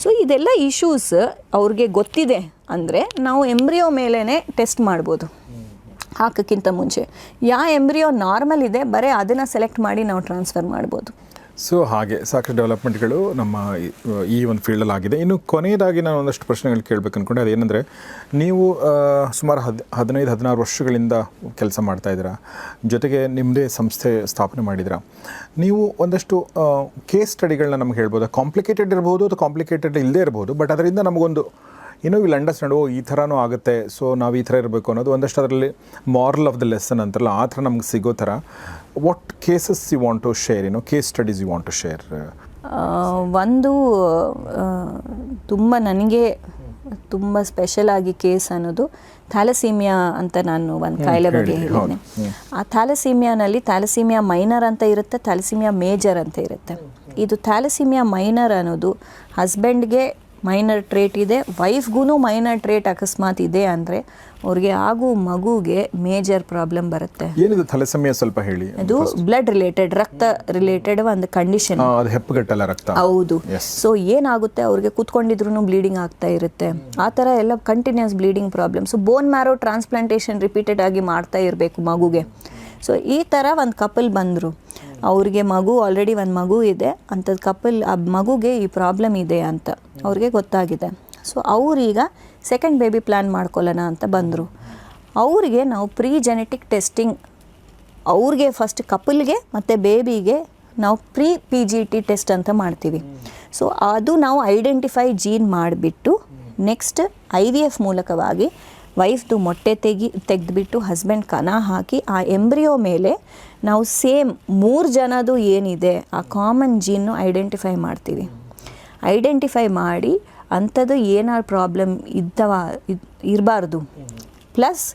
ಸೊ ಇದೆಲ್ಲ ಇಶ್ಯೂಸ್ ಅವ್ರಿಗೆ ಗೊತ್ತಿದೆ ಅಂದರೆ ನಾವು ಎಂಬ್ರಿಯೋ ಮೇಲೇ ಟೆಸ್ಟ್ ಮಾಡ್ಬೋದು ಹಾಕೋಕ್ಕಿಂತ ಮುಂಚೆ. ಯಾವ ಎಂಬ್ರಿಯೋ ನಾರ್ಮಲ್ ಇದೆ ಬರೀ ಅದನ್ನು ಸೆಲೆಕ್ಟ್ ಮಾಡಿ ನಾವು ಟ್ರಾನ್ಸ್ಫರ್ ಮಾಡ್ಬೋದು. ಸೊ ಹಾಗೆ ಸಾಕಷ್ಟು ಡೆವಲಪ್ಮೆಂಟ್ಗಳು ನಮ್ಮ ಈ ಒಂದು ಫೀಲ್ಡಲ್ಲಿ ಆಗಿದೆ. ಇನ್ನು ಕೊನೆಯದಾಗಿ ನಾನು ಒಂದಷ್ಟು ಪ್ರಶ್ನೆಗಳು ಕೇಳಬೇಕು ಅಂದ್ಕೊಂಡೆ. ಅದೇನೆಂದರೆ, ನೀವು ಸುಮಾರು 15-16 ವರ್ಷಗಳಿಂದ ಕೆಲಸ ಮಾಡ್ತಾಯಿದ್ದೀರಾ, ಜೊತೆಗೆ ನಿಮ್ಮದೇ ಸಂಸ್ಥೆ ಸ್ಥಾಪನೆ ಮಾಡಿದ್ದೀರಾ. ನೀವು ಒಂದಷ್ಟು ಕೇಸ್ ಸ್ಟಡಿಗಳನ್ನ ನಮ್ಗೆ ಹೇಳ್ಬೋದು. ಕಾಂಪ್ಲಿಕೇಟೆಡ್ ಇರ್ಬೋದು ಅಥವಾ ಕಾಂಪ್ಲಿಕೇಟೆಡ್ ಇಲ್ಲದೇ ಇರ್ಬೋದು, ಬಟ್ ಅದರಿಂದ ನಮಗೊಂದು ವಿಲ್ ಅಂಡರ್ಸ್ಟ್ಯಾಂಡ್, ಈ ಥರನೂ ಆಗುತ್ತೆ, ಸೊ ನಾವು ಈ ಥರ ಇರಬೇಕು ಅನ್ನೋದು ಒಂದಷ್ಟು ಅದರಲ್ಲಿ ಮಾರಲ್ ಆಫ್ ದ ಲೆಸನ್ ಅಂತಾರಲ್ಲ, ಆ ಥರ ನಮ್ಗೆ ಸಿಗೋ ಥರ what cases you want to share, case studies you want to share? ಒಂದು ನನಗೆ ತುಂಬ ಸ್ಪೆಷಲ್ ಆಗಿ ಕೇಸ್ ಅನ್ನೋದು ಥ್ಯಾಲಸೀಮಿಯಾ ಅಂತ ನಾನು ಒಂದು ಕಾಯಿಲೆ ಬಗ್ಗೆ ಹೇಳಿದ್ದೇನೆ. ಆ ಥ್ಯಾಲಸೀಮಿಯಾನಲ್ಲಿ ಥ್ಯಾಲಸೀಮಿಯಾ ಮೈನರ್ ಅಂತ ಇರುತ್ತೆ, ಥ್ಯಾಲಸೀಮಿಯಾ ಮೇಜರ್ ಅಂತ ಇರುತ್ತೆ. ಇದು ಥ್ಯಾಲಸೀಮಿಯಾ ಮೈನರ್ ಅನ್ನೋದು ಹಸ್ಬೆಂಡ್ಗೆ ಮೈನರ್ ಟ್ರೇಟ್ ಇದೆ, ವೈಫ್ಗೂ ಮೈನರ್ ಟ್ರೇಟ್ ಅಕಸ್ಮಾತ್ ಇದೆ ಅಂದರೆ ಅವ್ರಿಗೆ ಆಗೋ ಮಗುಗೆ ಮೇಜರ್ ಪ್ರಾಬ್ಲಮ್ ಬರುತ್ತೆ. ಏನಿದು ಥ್ಯಾಲಸೀಮಿಯಾ ಸ್ವಲ್ಪ ಹೇಳಿ. ಅದು ಬ್ಲಡ್ ರಿಲೇಟೆಡ್, ರಕ್ತ ರಿಲೇಟೆಡ್ ಒಂದು ಕಂಡೀಷನ್. ಹೆಪ್ಪುಗಟ್ಟಲ್ಲ ರಕ್ತ. ಹೌದು. ಸೊ ಏನಾಗುತ್ತೆ, ಅವ್ರಿಗೆ ಕೂತ್ಕೊಂಡಿದ್ರು ಬ್ಲೀಡಿಂಗ್ ಆಗ್ತಾ ಇರುತ್ತೆ, ಆ ಥರ ಎಲ್ಲ continuous bleeding problem. So bone marrow transplantation repeated ಆಗಿ ಮಾಡ್ತಾ ಇರಬೇಕು ಮಗುಗೆ. ಸೊ ಈ ಥರ ಒಂದು ಕಪಲ್ ಬಂದರು, ಅವ್ರಿಗೆ ಆಲ್ರೆಡಿ ಒಂದು ಮಗು ಇದೆ, ಅಂಥದ್ದು ಕಪಲ್, ಆ ಮಗುಗೆ ಈ ಪ್ರಾಬ್ಲಮ್ ಇದೆ ಅಂತ ಅವ್ರಿಗೆ ಗೊತ್ತಾಗಿದೆ. ಸೊ ಅವರೀಗ ಸೆಕೆಂಡ್ ಬೇಬಿ ಪ್ಲ್ಯಾನ್ ಮಾಡ್ಕೊಳ್ಳೋಣ ಅಂತ ಬಂದರು. ಅವ್ರಿಗೆ ನಾವು ಪ್ರೀ ಜೆನೆಟಿಕ್ ಟೆಸ್ಟಿಂಗ್ ಅವ್ರಿಗೆ ಫಸ್ಟ್ ಕಪಲ್ಗೆ ಮತ್ತು ಬೇಬಿಗೆ ನಾವು PGT ಟೆಸ್ಟ್ ಅಂತ ಮಾಡ್ತೀವಿ. ಸೊ ಅದು ನಾವು ಐಡೆಂಟಿಫೈ ಜೀನ್ ಮಾಡಿಬಿಟ್ಟು ನೆಕ್ಸ್ಟ್ IVF ಮೂಲಕವಾಗಿ ವೈಫ್ದು ಮೊಟ್ಟೆ ತೆಗೆದುಬಿಟ್ಟು ಹಸ್ಬೆಂಡ್ ಕಣ ಹಾಕಿ ಆ ಎಂಬ್ರಿಯೋ ಮೇಲೆ ನಾವು ಸೇಮ್ 3 ಜನದು ಏನಿದೆ ಆ ಕಾಮನ್ ಜೀನ್ನು ಐಡೆಂಟಿಫೈ ಮಾಡ್ತೀವಿ. ಐಡೆಂಟಿಫೈ ಮಾಡಿ ಅಂಥದ್ದು ಏನಾದ್ರು ಪ್ರಾಬ್ಲಮ್ ಇರಬಾರ್ದು, ಪ್ಲಸ್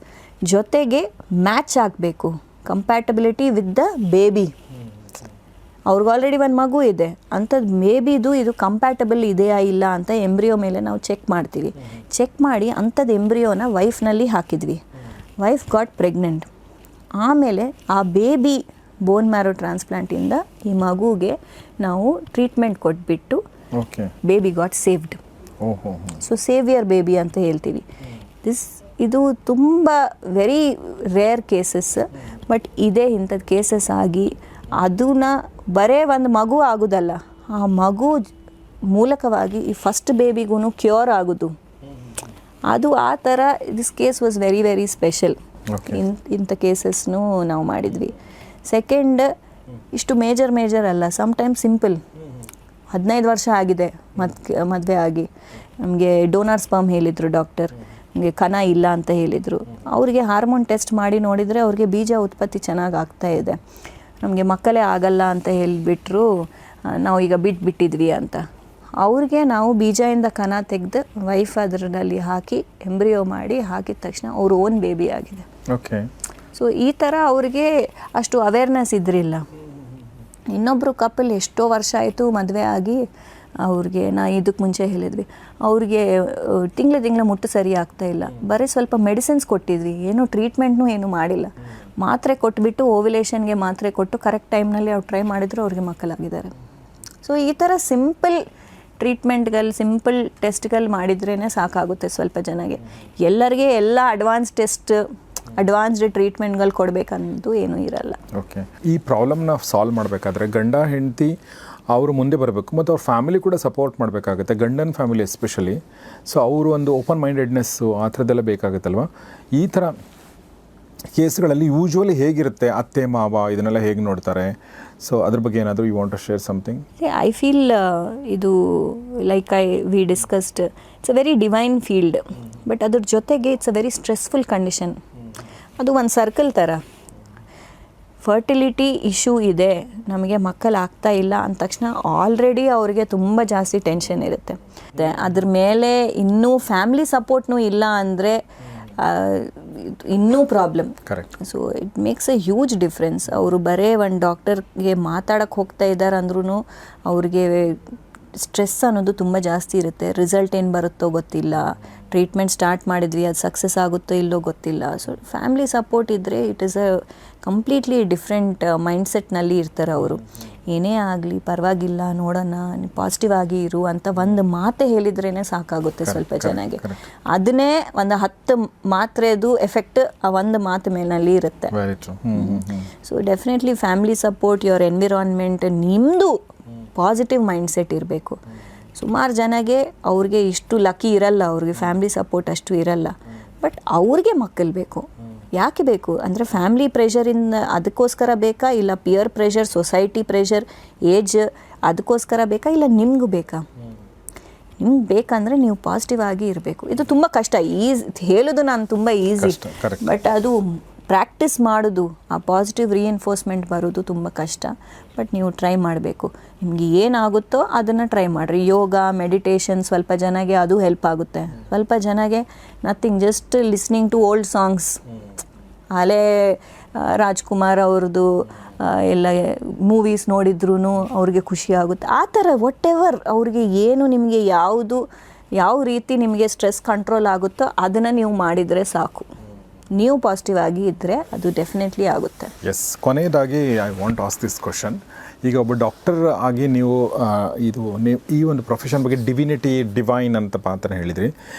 ಜೊತೆಗೆ ಮ್ಯಾಚ್ ಆಗಬೇಕು, ಕಂಪ್ಯಾಟಬಿಲಿಟಿ ವಿತ್ ದ ಬೇಬಿ. ಅವ್ರಿಗೆ ಆಲ್ರೆಡಿ ಒಂದು ಮಗು ಇದೆ, ಅಂಥದ್ದು ಬೇಬಿದು ಇದು ಕಂಪ್ಯಾಟಬಲ್ ಇದೆಯಾ ಇಲ್ಲ ಅಂತ ಎಂಬ್ರಿಯೋ ಮೇಲೆ ನಾವು ಚೆಕ್ ಮಾಡ್ತೀವಿ. ಚೆಕ್ ಮಾಡಿ ಅಂಥದ್ದು ಎಂಬ್ರಿಯೋನ ವೈಫ್ನಲ್ಲಿ ಹಾಕಿದ್ವಿ. Wife got pregnant. ಆಮೇಲೆ ಆ ಬೇಬಿ ಬೋನ್ ಮ್ಯಾರೋ ಟ್ರಾನ್ಸ್ಪ್ಲಾಂಟಿಂದ ಈ ಮಗುಗೆ ನಾವು ಟ್ರೀಟ್ಮೆಂಟ್ ಕೊಟ್ಬಿಟ್ಟು baby got saved. So saviour baby ಅಂತ ಹೇಳ್ತೀವಿ. ಇದು ತುಂಬ ವೆರಿ ರೇರ್ ಕೇಸಸ್, ಬಟ್ ಇದೇ ಇಂಥದ್ದು ಕೇಸಸ್ ಆಗಿ ಅದನ್ನ ಬರೇ ಒಂದು ಮಗು ಆಗೋದಲ್ಲ, ಆ ಮಗು ಮೂಲಕವಾಗಿ ಈ ಫಸ್ಟ್ ಬೇಬಿಗೂ ಕ್ಯೂರ್ ಆಗೋದು, ಅದು ಆ ಥರ this case was very very special. ಇಂಥ ಕೇಸಸ್ನೂ ನಾವು ಮಾಡಿದ್ವಿ. ಸೆಕೆಂಡ್, ಇಷ್ಟು ಮೇಜರ್ ಅಲ್ಲ, ಸಮ್ಟೈಮ್ಸ್ ಸಿಂಪಲ್ 15 ವರ್ಷ ಆಗಿದೆ ಮದುವೆ ಆಗಿ, ನಮಗೆ ಡೋನರ್ ಸ್ಪರ್ಮ್ ಹೇಳಿದರು ಡಾಕ್ಟರ್, ನಮಗೆ ಕಣ ಇಲ್ಲ ಅಂತ ಹೇಳಿದರು. ಅವರಿಗೆ ಹಾರ್ಮೋನ್ ಟೆಸ್ಟ್ ಮಾಡಿ ನೋಡಿದರೆ ಅವ್ರಿಗೆ ಬೀಜ ಉತ್ಪತ್ತಿ ಚೆನ್ನಾಗಿ ಆಗ್ತಾ ಇದೆ, ನಮಗೆ ಮಕ್ಕಳೇ ಆಗಲ್ಲ ಅಂತ ಹೇಳಿಬಿಟ್ರು. ನಾವು ಈಗ ಬಿಟ್ಟಿದ್ವಿ ಅಂತ. ಅವ್ರಿಗೆ ನಾವು ಬೀಜದಿಂದ ಕಣ ತೆಗೆದು ವೈಫ್ ಅದರಲ್ಲಿ ಹಾಕಿ ಎಂಬ್ರಿಯೋ ಮಾಡಿ ಹಾಕಿದ ತಕ್ಷಣ ಅವ್ರ ಓನ್ ಬೇಬಿ ಆಗಿದೆ. ಓಕೆ. ಸೊ ಈ ಥರ ಅವ್ರಿಗೆ ಅಷ್ಟು ಅವೇರ್ನೆಸ್ ಇದ್ರಿಲ್ಲ. ಇನ್ನೊಬ್ಬರು ಕಪಲ್ ಎಷ್ಟೋ ವರ್ಷ ಆಯಿತು ಮದುವೆ ಆಗಿ, ಅವ್ರಿಗೆ ಇದಕ್ಕೆ ಮುಂಚೆ ಹೇಳಿದ್ವಿ, ಅವ್ರಿಗೆ ತಿಂಗಳ ಮುಟ್ಟು ಸರಿ ಆಗ್ತಾ ಇಲ್ಲ, ಬರೀ ಸ್ವಲ್ಪ ಮೆಡಿಸಿನ್ಸ್ ಕೊಟ್ಟಿದ್ವಿ, ಏನು ಟ್ರೀಟ್ಮೆಂಟ್ನೂ ಏನು ಮಾಡಿಲ್ಲ, ಮಾತ್ರೆ ಕೊಟ್ಬಿಟ್ಟು ಓವ್ಯುಲೇಷನ್ಗೆ ಮಾತ್ರೆ ಕೊಟ್ಟು ಕರೆಕ್ಟ್ ಟೈಮ್ನಲ್ಲಿ ಅವ್ರು ಟ್ರೈ ಮಾಡಿದ್ರು, ಅವ್ರಿಗೆ ಮಕ್ಕಳಾಗಿದ್ದಾರೆ. ಸೊ ಈ ಥರ ಸಿಂಪಲ್ ಟ್ರೀಟ್ಮೆಂಟ್ಗಳು, ಸಿಂಪಲ್ ಟೆಸ್ಟ್ಗಳು ಮಾಡಿದ್ರೇ ಸಾಕಾಗುತ್ತೆ ಸ್ವಲ್ಪ ಜನಗೆ. ಎಲ್ಲರಿಗೆ ಎಲ್ಲ ಅಡ್ವಾನ್ಸ್ಡ್ ಟ್ರೀಟ್ಮೆಂಟ್ಗಳು ಕೊಡಬೇಕನ್ನೋದು ಏನೂ ಇರಲ್ಲ. ಓಕೆ. ಈ ಪ್ರಾಬ್ಲಮ್ನ ಸಾಲ್ವ್ ಮಾಡಬೇಕಾದ್ರೆ ಗಂಡ ಹೆಂಡತಿ ಅವರು ಮುಂದೆ ಬರಬೇಕು ಮತ್ತು ಅವ್ರ ಫ್ಯಾಮಿಲಿ ಕೂಡ ಸಪೋರ್ಟ್ ಮಾಡಬೇಕಾಗುತ್ತೆ, ಗಂಡನ ಫ್ಯಾಮಿಲಿ ಎಸ್ಪೆಷಲಿ. ಸೊ ಅವರು ಒಂದು ಓಪನ್ ಮೈಂಡೆಡ್ನೆಸ್ಸು ಆ ಥರದ್ದೆಲ್ಲ ಬೇಕಾಗುತ್ತಲ್ವ. ಈ ಥರ ಕೇಸ್ಗಳಲ್ಲಿ ಯೂಶ್ವಲಿ ಹೇಗಿರುತ್ತೆ, ಅತ್ತೆ ಮಾವ ಇದನ್ನೆಲ್ಲ ಹೇಗೆ ನೋಡ್ತಾರೆ? ಸೊ ಅದ್ರ ಬಗ್ಗೆ ಏನಾದರೂ you want to share something? I feel ಇದು like we discussed, it's a very divine field, but ಅದ್ರ ಜೊತೆಗೆ it's a very stressful condition. ಅದು ಒಂದು ಸರ್ಕಲ್ ಥರ. ಫರ್ಟಿಲಿಟಿ ಇಶ್ಯೂ ಇದೆ, ನಮಗೆ ಮಕ್ಕಳು ಆಗ್ತಾ ಇಲ್ಲ ಅಂದ ತಕ್ಷಣ ಆಲ್ರೆಡಿ ಅವ್ರಿಗೆ ತುಂಬ ಜಾಸ್ತಿ ಟೆನ್ಷನ್ ಇರುತ್ತೆ. ಅದ್ರ ಮೇಲೆ ಇನ್ನೂ ಫ್ಯಾಮಿಲಿ ಸಪೋರ್ಟ್ನೂ ಇಲ್ಲ ಅಂದರೆ ಇನ್ನೂ problem. So it makes a huge difference. ಅವರು ಬರೇ ಒಂದು ಡಾಕ್ಟರ್ಗೆ ಮಾತಾಡೋಕ್ಕೆ ಹೋಗ್ತಾ ಇದ್ದಾರೆ ಅಂದ್ರೂ ಅವ್ರಿಗೆ ಸ್ಟ್ರೆಸ್ ಅನ್ನೋದು ತುಂಬ ಜಾಸ್ತಿ ಇರುತ್ತೆ. ರಿಸಲ್ಟ್ ಏನು ಬರುತ್ತೋ ಗೊತ್ತಿಲ್ಲ, ಟ್ರೀಟ್ಮೆಂಟ್ ಸ್ಟಾರ್ಟ್ ಮಾಡಿದ್ವಿ ಅದು ಸಕ್ಸಸ್ ಆಗುತ್ತೋ ಇಲ್ಲೋ ಗೊತ್ತಿಲ್ಲ. ಸೊ ಫ್ಯಾಮಿಲಿ ಸಪೋರ್ಟ್ ಇದ್ದರೆ it is a completely different ಮೈಂಡ್ಸೆಟ್ನಲ್ಲಿ ಇರ್ತಾರೆ ಅವರು. ಏನೇ ಆಗಲಿ ಪರವಾಗಿಲ್ಲ, ನೋಡೋಣ, ಪಾಸಿಟಿವ್ ಆಗಿ ಇರು ಅಂತ ಒಂದು ಮಾತೆ ಹೇಳಿದ್ರೇ ಸಾಕಾಗುತ್ತೆ ಸ್ವಲ್ಪ ಜನಗೆ. ಅದನ್ನೇ ಒಂದು 10 ಮಾತ್ರೆದು ಎಫೆಕ್ಟ್ ಆ ಒಂದು ಮಾತು ಮೇಲಿನಲ್ಲಿ ಇರುತ್ತೆ. So definitely family support, your environment, ನಿಮ್ಮದು ಪಾಸಿಟಿವ್ ಮೈಂಡ್ಸೆಟ್ ಇರಬೇಕು. ಸುಮಾರು ಜನಗೆ ಅವ್ರಿಗೆ ಇಷ್ಟು ಲಕ್ಕಿ ಇರಲ್ಲ, ಅವ್ರಿಗೆ ಫ್ಯಾಮಿಲಿ ಸಪೋರ್ಟ್ ಅಷ್ಟು ಇರಲ್ಲ, ಬಟ್ ಅವ್ರಿಗೆ ಮಕ್ಕಳು ಬೇಕು. ಯಾಕೆ ಬೇಕು ಅಂದರೆ ಫ್ಯಾಮಿಲಿ ಪ್ರೆಷರಿಂದ ಅದಕ್ಕೋಸ್ಕರ ಬೇಕಾ, ಇಲ್ಲ pear pressure, society pressure, age ಅದಕ್ಕೋಸ್ಕರ ಬೇಕಾ, ಇಲ್ಲ ನಿಮಗೂ ಬೇಕಾ? ನಿಮ್ಗೆ ಬೇಕಂದರೆ ನೀವು ಪಾಸಿಟಿವ್ ಆಗಿ ಇರಬೇಕು. ಇದು ತುಂಬ ಕಷ್ಟ. ಹೇಳೋದು ನಾನು ತುಂಬ ಈಸಿ, ಬಟ್ ಅದು ಪ್ರಾಕ್ಟೀಸ್ ಮಾಡೋದು, ಆ ಪಾಸಿಟಿವ್ ರಿಇನ್ಫೋರ್ಸ್ಮೆಂಟ್ ಬರೋದು ತುಂಬ ಕಷ್ಟ. ಬಟ್ ನೀವು ಟ್ರೈ ಮಾಡಬೇಕು. ನಿಮಗೆ ಏನಾಗುತ್ತೋ ಅದನ್ನು ಟ್ರೈ ಮಾಡಿರಿ. ಯೋಗ, ಮೆಡಿಟೇಷನ್ ಸ್ವಲ್ಪ ಜನಗೆ ಅದು ಹೆಲ್ಪ್ ಆಗುತ್ತೆ. ಸ್ವಲ್ಪ ಜನಗೆ nothing, just listening to old songs, ಹಳೆ ರಾಜ್ಕುಮಾರ್ ಅವ್ರದ್ದು ಎಲ್ಲ ಮೂವೀಸ್ ನೋಡಿದ್ರೂ ಅವ್ರಿಗೆ ಖುಷಿ ಆಗುತ್ತೆ. ಆ ಥರ ವಾಟ್ ಎವರ್ ಅವ್ರಿಗೆ ಏನು, ನಿಮಗೆ ಯಾವ ರೀತಿ ನಿಮಗೆ ಸ್ಟ್ರೆಸ್ ಕಂಟ್ರೋಲ್ ಆಗುತ್ತೋ ಅದನ್ನು ನೀವು ಮಾಡಿದರೆ ಸಾಕು. ನೀವು ಪಾಸಿಟಿವ್ ಆಗಿ ಇದ್ದರೆ ಅದು ಡೆಫಿನೆಟ್ಲಿ ಆಗುತ್ತೆ. ಎಸ್. ಕೊನೆಯದಾಗಿ I want ask this question. ಈಗ ಒಬ್ಬ ಡಾಕ್ಟರ್ ಆಗಿ ನೀವು ಈ ಒಂದು ಪ್ರೊಫೆಷನ್ ಬಗ್ಗೆ ಡಿವೈನ್ ಅಂತ ಪಾತ್ರ ಹೇಳಿದ್ರಿ.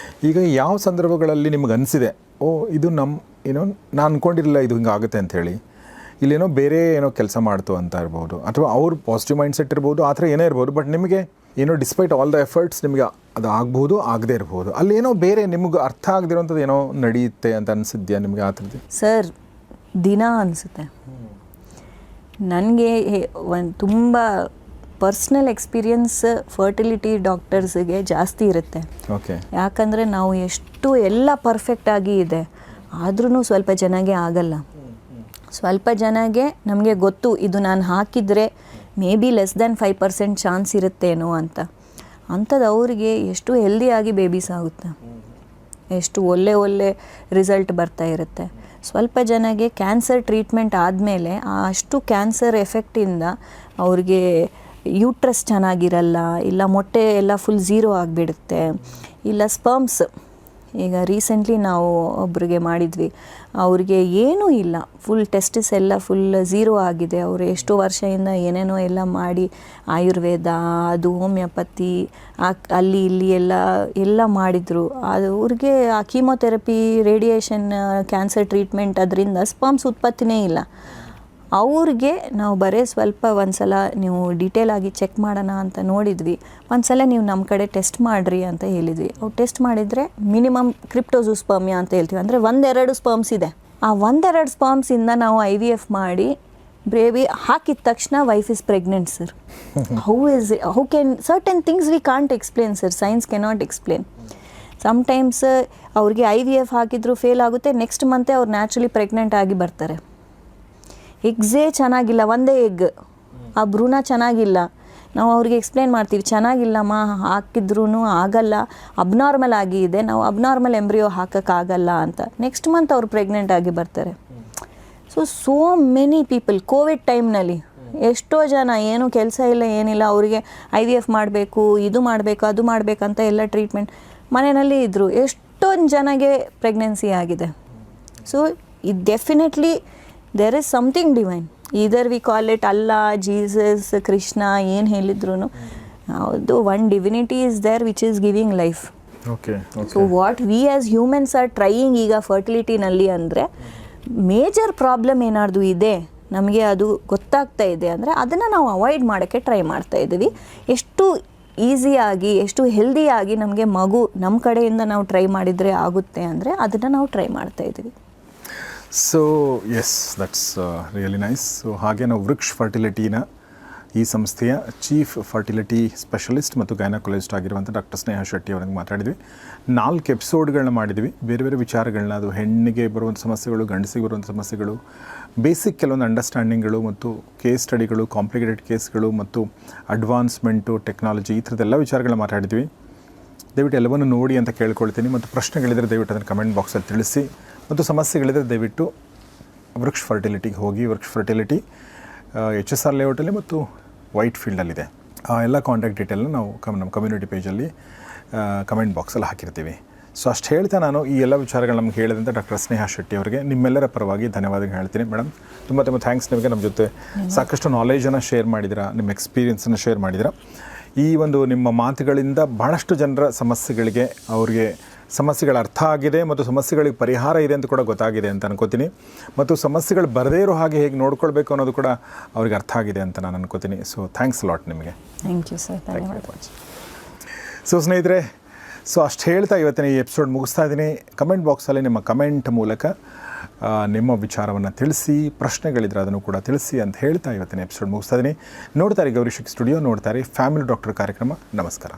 ಈಗ ಯಾವ ಸಂದರ್ಭಗಳಲ್ಲಿ ನಿಮ್ಗೆ ಅನಿಸಿದೆ, ಇದು ನಾನು ಅಂದ್ಕೊಂಡಿರಲಿಲ್ಲ ಇದು ಹಿಂಗೆ ಆಗುತ್ತೆ ಅಂಥೇಳಿ, ಇಲ್ಲೇನೋ ಬೇರೆ ಏನೋ ಕೆಲಸ ಮಾಡ್ತು ಅಂತ ಇರ್ಬೋದು, ಅಥವಾ ಅವ್ರ ಪಾಸಿಟಿವ್ ಮೈಂಡ್ಸೆಟ್ ಇರ್ಬೋದು, ಆ ಥರ ಏನೇ ಇರ್ಬೋದು, ಬಟ್ ನಿಮಗೆ ಏನೋ ಡಿಸ್ಪೈಟ್ ಆಲ್ ದ ಎಫರ್ಟ್ಸ್ ನಿಮಗೆ ಅದು ಆಗ್ಬೋದು, ಆಗದೇ ಇರ್ಬೋದು, ಅಲ್ಲೇನೋ ಬೇರೆ ನಿಮಗೆ ಅರ್ಥ ಆಗದಿರೋಂಥದ್ದು ಏನೋ ನಡೆಯುತ್ತೆ ಅಂತ ಅನಿಸಿದ್ಯಾ ನಿಮಗೆ ಆ ಥರದ್ದು? ಸರ್, ದಿನ ಅನಿಸುತ್ತೆ. ನನಗೆ ಒಂದು ತುಂಬ ಪರ್ಸ್ನಲ್ ಎಕ್ಸ್ಪೀರಿಯನ್ಸ್ ಫರ್ಟಿಲಿಟಿ ಡಾಕ್ಟರ್ಸ್ಗೆ ಜಾಸ್ತಿ ಇರುತ್ತೆ. ಓಕೆ. ಯಾಕಂದರೆ ನಾವು ಎಷ್ಟು ಎಲ್ಲ ಪರ್ಫೆಕ್ಟಾಗಿ ಇದೆ ಆದ್ರೂ ಸ್ವಲ್ಪ ಜನಗೆ ಆಗಲ್ಲ. ಸ್ವಲ್ಪ ಜನಗೆ ನಮಗೆ ಗೊತ್ತು ಇದು ನಾನು ಹಾಕಿದರೆ may be less than 5% chance ಇರುತ್ತೇನೋ ಅಂತ. ಅಂಥದ್ದು ಅವ್ರಿಗೆ ಎಷ್ಟು ಹೆಲ್ದಿಯಾಗಿ ಬೇಬೀಸ್ ಆಗುತ್ತೆ, ಎಷ್ಟು ಒಳ್ಳೆ ರಿಸಲ್ಟ್ ಬರ್ತಾ ಇರುತ್ತೆ. ಸ್ವಲ್ಪ ಜನಗೆ ಕ್ಯಾನ್ಸರ್ ಟ್ರೀಟ್ಮೆಂಟ್ ಆದಮೇಲೆ ಅಷ್ಟು ಕ್ಯಾನ್ಸರ್ ಎಫೆಕ್ಟಿಂದ ಅವ್ರಿಗೆ ಯೂಟ್ರಸ್ ಚೆನ್ನಾಗಿರಲ್ಲ, ಇಲ್ಲ ಮೊಟ್ಟೆ ಎಲ್ಲ ಫುಲ್ ಝೀರೋ ಆಗಿಬಿಡುತ್ತೆ, ಇಲ್ಲ ಸ್ಪರ್ಮ್ಸ್. ಈಗ ರೀಸೆಂಟ್ಲಿ ನಾವು ಒಬ್ರಿಗೆ ಮಾಡಿದ್ವಿ, ಅವ್ರಿಗೆ ಏನೂ ಇಲ್ಲ, ಫುಲ್ ಟೆಸ್ಟಿಸ್ ಎಲ್ಲ ಫುಲ್ ಝೀರೋ ಆಗಿದೆ. ಅವರು ಎಷ್ಟೋ ವರ್ಷದಿಂದ ಏನೇನೋ ಎಲ್ಲ ಮಾಡಿ ಆಯುರ್ವೇದ ಅದು ಹೋಮಿಯೋಪತಿ ಅಲ್ಲಿ ಇಲ್ಲಿ ಎಲ್ಲ ಮಾಡಿದರು. ಅದು ಅವ್ರಿಗೆ ಆ ಕೀಮೊಥೆರಪಿ ರೇಡಿಯೇಷನ್ ಕ್ಯಾನ್ಸರ್ ಟ್ರೀಟ್ಮೆಂಟ್ ಅದರಿಂದ ಸ್ಪರ್ಮ್ಸ್ ಉತ್ಪತ್ತಿನೇ ಇಲ್ಲ. ಅವ್ರಿಗೆ ನಾವು ಬರೀ ಸ್ವಲ್ಪ ಒಂದ್ಸಲ ನೀವು ಡೀಟೇಲ್ ಆಗಿ ಚೆಕ್ ಮಾಡೋಣ ಅಂತ ನೋಡಿದ್ವಿ. ಒಂದ್ಸಲ ನೀವು ನಮ್ಮ ಕಡೆ ಟೆಸ್ಟ್ ಮಾಡಿರಿ ಅಂತ ಹೇಳಿದ್ವಿ. ಅವ್ರು ಟೆಸ್ಟ್ ಮಾಡಿದರೆ ಮಿನಿಮಮ್ ಕ್ರಿಪ್ಟೋಜೂಸ್ಪರ್ಮಿಯಾ ಅಂತ ಹೇಳ್ತೀವಿ, ಅಂದರೆ 1-2 ಸ್ಪರ್ಮ್ಸ್ ಇದೆ. ಆ 1-2 ಸ್ಪರ್ಮ್ಸಿಂದ ನಾವು IVF ಮಾಡಿ ಬೇಬಿ ಹಾಕಿದ ತಕ್ಷಣ wife is pregnant sir. How can certain things we can't explain sir, science cannot explain. Sometimes ಅವ್ರಿಗೆ IVF ಹಾಕಿದ್ರು ಫೇಲ್ ಆಗುತ್ತೆ, ನೆಕ್ಸ್ಟ್ ಮಂತೆ ಅವ್ರು ನ್ಯಾಚುರಲಿ ಪ್ರೆಗ್ನೆಂಟ್ ಆಗಿ ಬರ್ತಾರೆ. ಎಗ್ಸೇ ಚೆನ್ನಾಗಿಲ್ಲ, ಒಂದೇ ಎಗ್, ಆ ಭ್ರೂಣ ಚೆನ್ನಾಗಿಲ್ಲ. ನಾವು ಅವ್ರಿಗೆ ಎಕ್ಸ್ಪ್ಲೇನ್ ಮಾಡ್ತೀವಿ, ಚೆನ್ನಾಗಿಲ್ಲಮ್ಮ ಹಾಕಿದ್ರೂ ಆಗಲ್ಲ, ಅಬ್ನಾರ್ಮಲ್ ಆಗಿ ಇದೆ, ನಾವು ಅಬ್ನಾರ್ಮಲ್ ಎಂಬ್ರಿಯೋ ಹಾಕೋಕ್ಕಾಗಲ್ಲ ಅಂತ. ನೆಕ್ಸ್ಟ್ ಮಂತ್ ಅವ್ರು ಪ್ರೆಗ್ನೆಂಟ್ ಆಗಿ ಬರ್ತಾರೆ. ಸೋ ಮೆನಿ ಪೀಪಲ್ ಕೋವಿಡ್ ಟೈಮ್ನಲ್ಲಿ ಎಷ್ಟೋ ಜನ ಏನೂ ಕೆಲಸ ಇಲ್ಲ ಏನಿಲ್ಲ, ಅವರಿಗೆ IVF ಮಾಡಬೇಕು, ಇದು ಮಾಡಬೇಕು, ಅದು ಮಾಡಬೇಕಂತ ಎಲ್ಲ ಟ್ರೀಟ್ಮೆಂಟ್ ಮನೆಯಲ್ಲಿ ಇದ್ದರು. ಎಷ್ಟೊಂದು ಜನಗೆ ಪ್ರೆಗ್ನೆನ್ಸಿ ಆಗಿದೆ. ಸೊ ಇದು definitely there is something divine. Either we call it Allah, Jesus, Krishna, ಏನು ಹೇಳಿದ್ರು ಅದು one divinity is there which is giving life. So what we as humans are trying ಈಗ ಫರ್ಟಿಲಿಟಿನಲ್ಲಿ ಅಂದರೆ, ಮೇಜರ್ ಪ್ರಾಬ್ಲಮ್ ಏನಾದ್ರು ಇದೆ ನಮಗೆ ಅದು ಗೊತ್ತಾಗ್ತಾ ಇದೆ ಅಂದರೆ ಅದನ್ನು ನಾವು ಅವಾಯ್ಡ್ ಮಾಡೋಕ್ಕೆ ಟ್ರೈ ಮಾಡ್ತಾ ಇದ್ದೀವಿ. ಎಷ್ಟು ಈಸಿಯಾಗಿ ಎಷ್ಟು ಹೆಲ್ದಿಯಾಗಿ ನಮಗೆ ಮಗು ನಮ್ಮ ಕಡೆಯಿಂದ ನಾವು ಟ್ರೈ ಮಾಡಿದರೆ ಆಗುತ್ತೆ ಅಂದರೆ ಅದನ್ನು ನಾವು ಟ್ರೈ ಮಾಡ್ತಾ ಇದ್ದೀವಿ. So yes, that's really nice. So ಹಾಗೆ ನಾವು ವೃಕ್ಷ್ ಫರ್ಟಿಲಿಟಿನ ಈ ಸಂಸ್ಥೆಯ ಚೀಫ್ ಫರ್ಟಿಲಿಟಿ ಸ್ಪೆಷಲಿಸ್ಟ್ ಮತ್ತು ಗೈನಕಾಲಜಿಸ್ಟ್ ಆಗಿರುವಂಥ ಡಾಕ್ಟರ್ ಸ್ನೇಹಾ ಶೆಟ್ಟಿ ಅವರಿಗೆ ಮಾತಾಡಿದ್ವಿ. 4 ಎಪಿಸೋಡ್ಗಳನ್ನ ಮಾಡಿದ್ವಿ, ಬೇರೆ ಬೇರೆ ವಿಚಾರಗಳನ್ನ, ಅದು ಹೆಣ್ಣಿಗೆ ಬರುವಂಥ ಸಮಸ್ಯೆಗಳು, ಗಂಡಸಿಗೆ ಬರುವಂಥ ಸಮಸ್ಯೆಗಳು, ಬೇಸಿಕ್ ಕೆಲವೊಂದು ಅಂಡರ್ಸ್ಟ್ಯಾಂಡಿಂಗ್ಗಳು ಮತ್ತು ಕೇಸ್ ಸ್ಟಡಿಗಳು, ಕಾಂಪ್ಲಿಕೇಟೆಡ್ ಕೇಸ್ಗಳು ಮತ್ತು ಅಡ್ವಾನ್ಸ್ಮೆಂಟು, ಟೆಕ್ನಾಲಜಿ, ಈ ಥರದ್ದೆಲ್ಲ ವಿಚಾರಗಳನ್ನ ಮಾತಾಡಿದ್ವಿ. ದಯವಿಟ್ಟು ಎಲ್ಲವನ್ನು ನೋಡಿ ಅಂತ ಕೇಳ್ಕೊಳ್ತೀನಿ. ಮತ್ತು ಪ್ರಶ್ನೆಗಳಿದ್ದರೆ ದಯವಿಟ್ಟು ಅದನ್ನು ಕಮೆಂಟ್ ಬಾಕ್ಸಲ್ಲಿ ತಿಳಿಸಿ. ಮತ್ತು ಸಮಸ್ಯೆಗಳಿದ್ದರೆ ದಯವಿಟ್ಟು ವೃಕ್ಷ್ ಫರ್ಟಿಲಿಟಿಗೆ ಹೋಗಿ. ವೃಕ್ಷ್ ಫರ್ಟಿಲಿಟಿ HSR ಲೇಔಟಲ್ಲಿ ಮತ್ತು ವೈಟ್ ಫೀಲ್ಡಲ್ಲಿದೆ. ಆ ಎಲ್ಲ ಕಾಂಟ್ಯಾಕ್ಟ್ ಡೀಟೇಲ್ನ ನಾವು ನಮ್ಮ ಕಮ್ಯುನಿಟಿ ಪೇಜಲ್ಲಿ ಕಮೆಂಟ್ ಬಾಕ್ಸಲ್ಲಿ ಹಾಕಿರ್ತೀವಿ. ಸೊ ಅಷ್ಟು ಹೇಳ್ತಾ ನಾನು ಈ ಎಲ್ಲ ವಿಚಾರಗಳು ನಮ್ಗೆ ಹೇಳಿದಂಥ ಡಾಕ್ಟರ್ ಸ್ನೇಹಾ ಶೆಟ್ಟಿ ಅವರಿಗೆ ನಿಮ್ಮೆಲ್ಲರ ಪರವಾಗಿ ಧನ್ಯವಾದ ಹೇಳ್ತೀನಿ. ಮೇಡಮ್, ತುಂಬ ಥ್ಯಾಂಕ್ಸ್. ನಿಮಗೆ ನಮ್ಮ ಜೊತೆ ಸಾಕಷ್ಟು ನಾಲೆಜನ್ನು ಶೇರ್ ಮಾಡಿದ್ದೀರಾ, ನಿಮ್ಮ ಎಕ್ಸ್ಪೀರಿಯನ್ಸನ್ನು ಶೇರ್ ಮಾಡಿದ್ದೀರಾ. ಈ ಒಂದು ನಿಮ್ಮ ಮಾತುಗಳಿಂದ ಬಹಳಷ್ಟು ಜನರ ಸಮಸ್ಯೆಗಳಿಗೆ, ಅವ್ರಿಗೆ ಸಮಸ್ಯೆಗಳ ಅರ್ಥ ಆಗಿದೆ ಮತ್ತು ಸಮಸ್ಯೆಗಳಿಗೆ ಪರಿಹಾರ ಇದೆ ಅಂತ ಕೂಡ ಗೊತ್ತಾಗಿದೆ ಅಂತ ಅನ್ಕೋತೀನಿ. ಮತ್ತು ಸಮಸ್ಯೆಗಳು ಬರದೇ ಇರೋ ಹಾಗೆ ಹೇಗೆ ನೋಡ್ಕೊಳ್ಬೇಕು ಅನ್ನೋದು ಕೂಡ ಅವ್ರಿಗೆ ಅರ್ಥ ಆಗಿದೆ ಅಂತ ನಾನು ಅನ್ಕೋತೀನಿ. ಸೊ ಥ್ಯಾಂಕ್ಸ್ ಲಾಟ್ ನಿಮಗೆ. Thank you sir. ಧನ್ಯವಾದ. ಸೊ ಸ್ನೇಹಿತರೆ, ಸೊ ಅಷ್ಟು ಹೇಳ್ತಾ ಇವತ್ತಿನ ಈ ಎಪಿಸೋಡ್ ಮುಗಿಸ್ತಾ ಇದ್ದೀನಿ. ಕಮೆಂಟ್ ಬಾಕ್ಸಲ್ಲಿ ನಿಮ್ಮ ಕಮೆಂಟ್ ಮೂಲಕ ನಿಮ್ಮ ವಿಚಾರವನ್ನು ತಿಳಿಸಿ, ಪ್ರಶ್ನೆಗಳಿದ್ರೆ ಅದನ್ನು ಕೂಡ ತಿಳಿಸಿ ಅಂತ ಹೇಳ್ತಾ ಇವತ್ತಿನ ಎಪಿಸೋಡ್ ಮುಗಿಸ್ತಾ ಇದ್ದೀನಿ. ನೋಡ್ತಾರೆ ಗೌರಿ ಶಿಕ್ ಸ್ಟುಡಿಯೋ, ನೋಡ್ತಾರೆ ಫ್ಯಾಮಿಲಿ ಡಾಕ್ಟರ್ ಕಾರ್ಯಕ್ರಮ. ನಮಸ್ಕಾರ.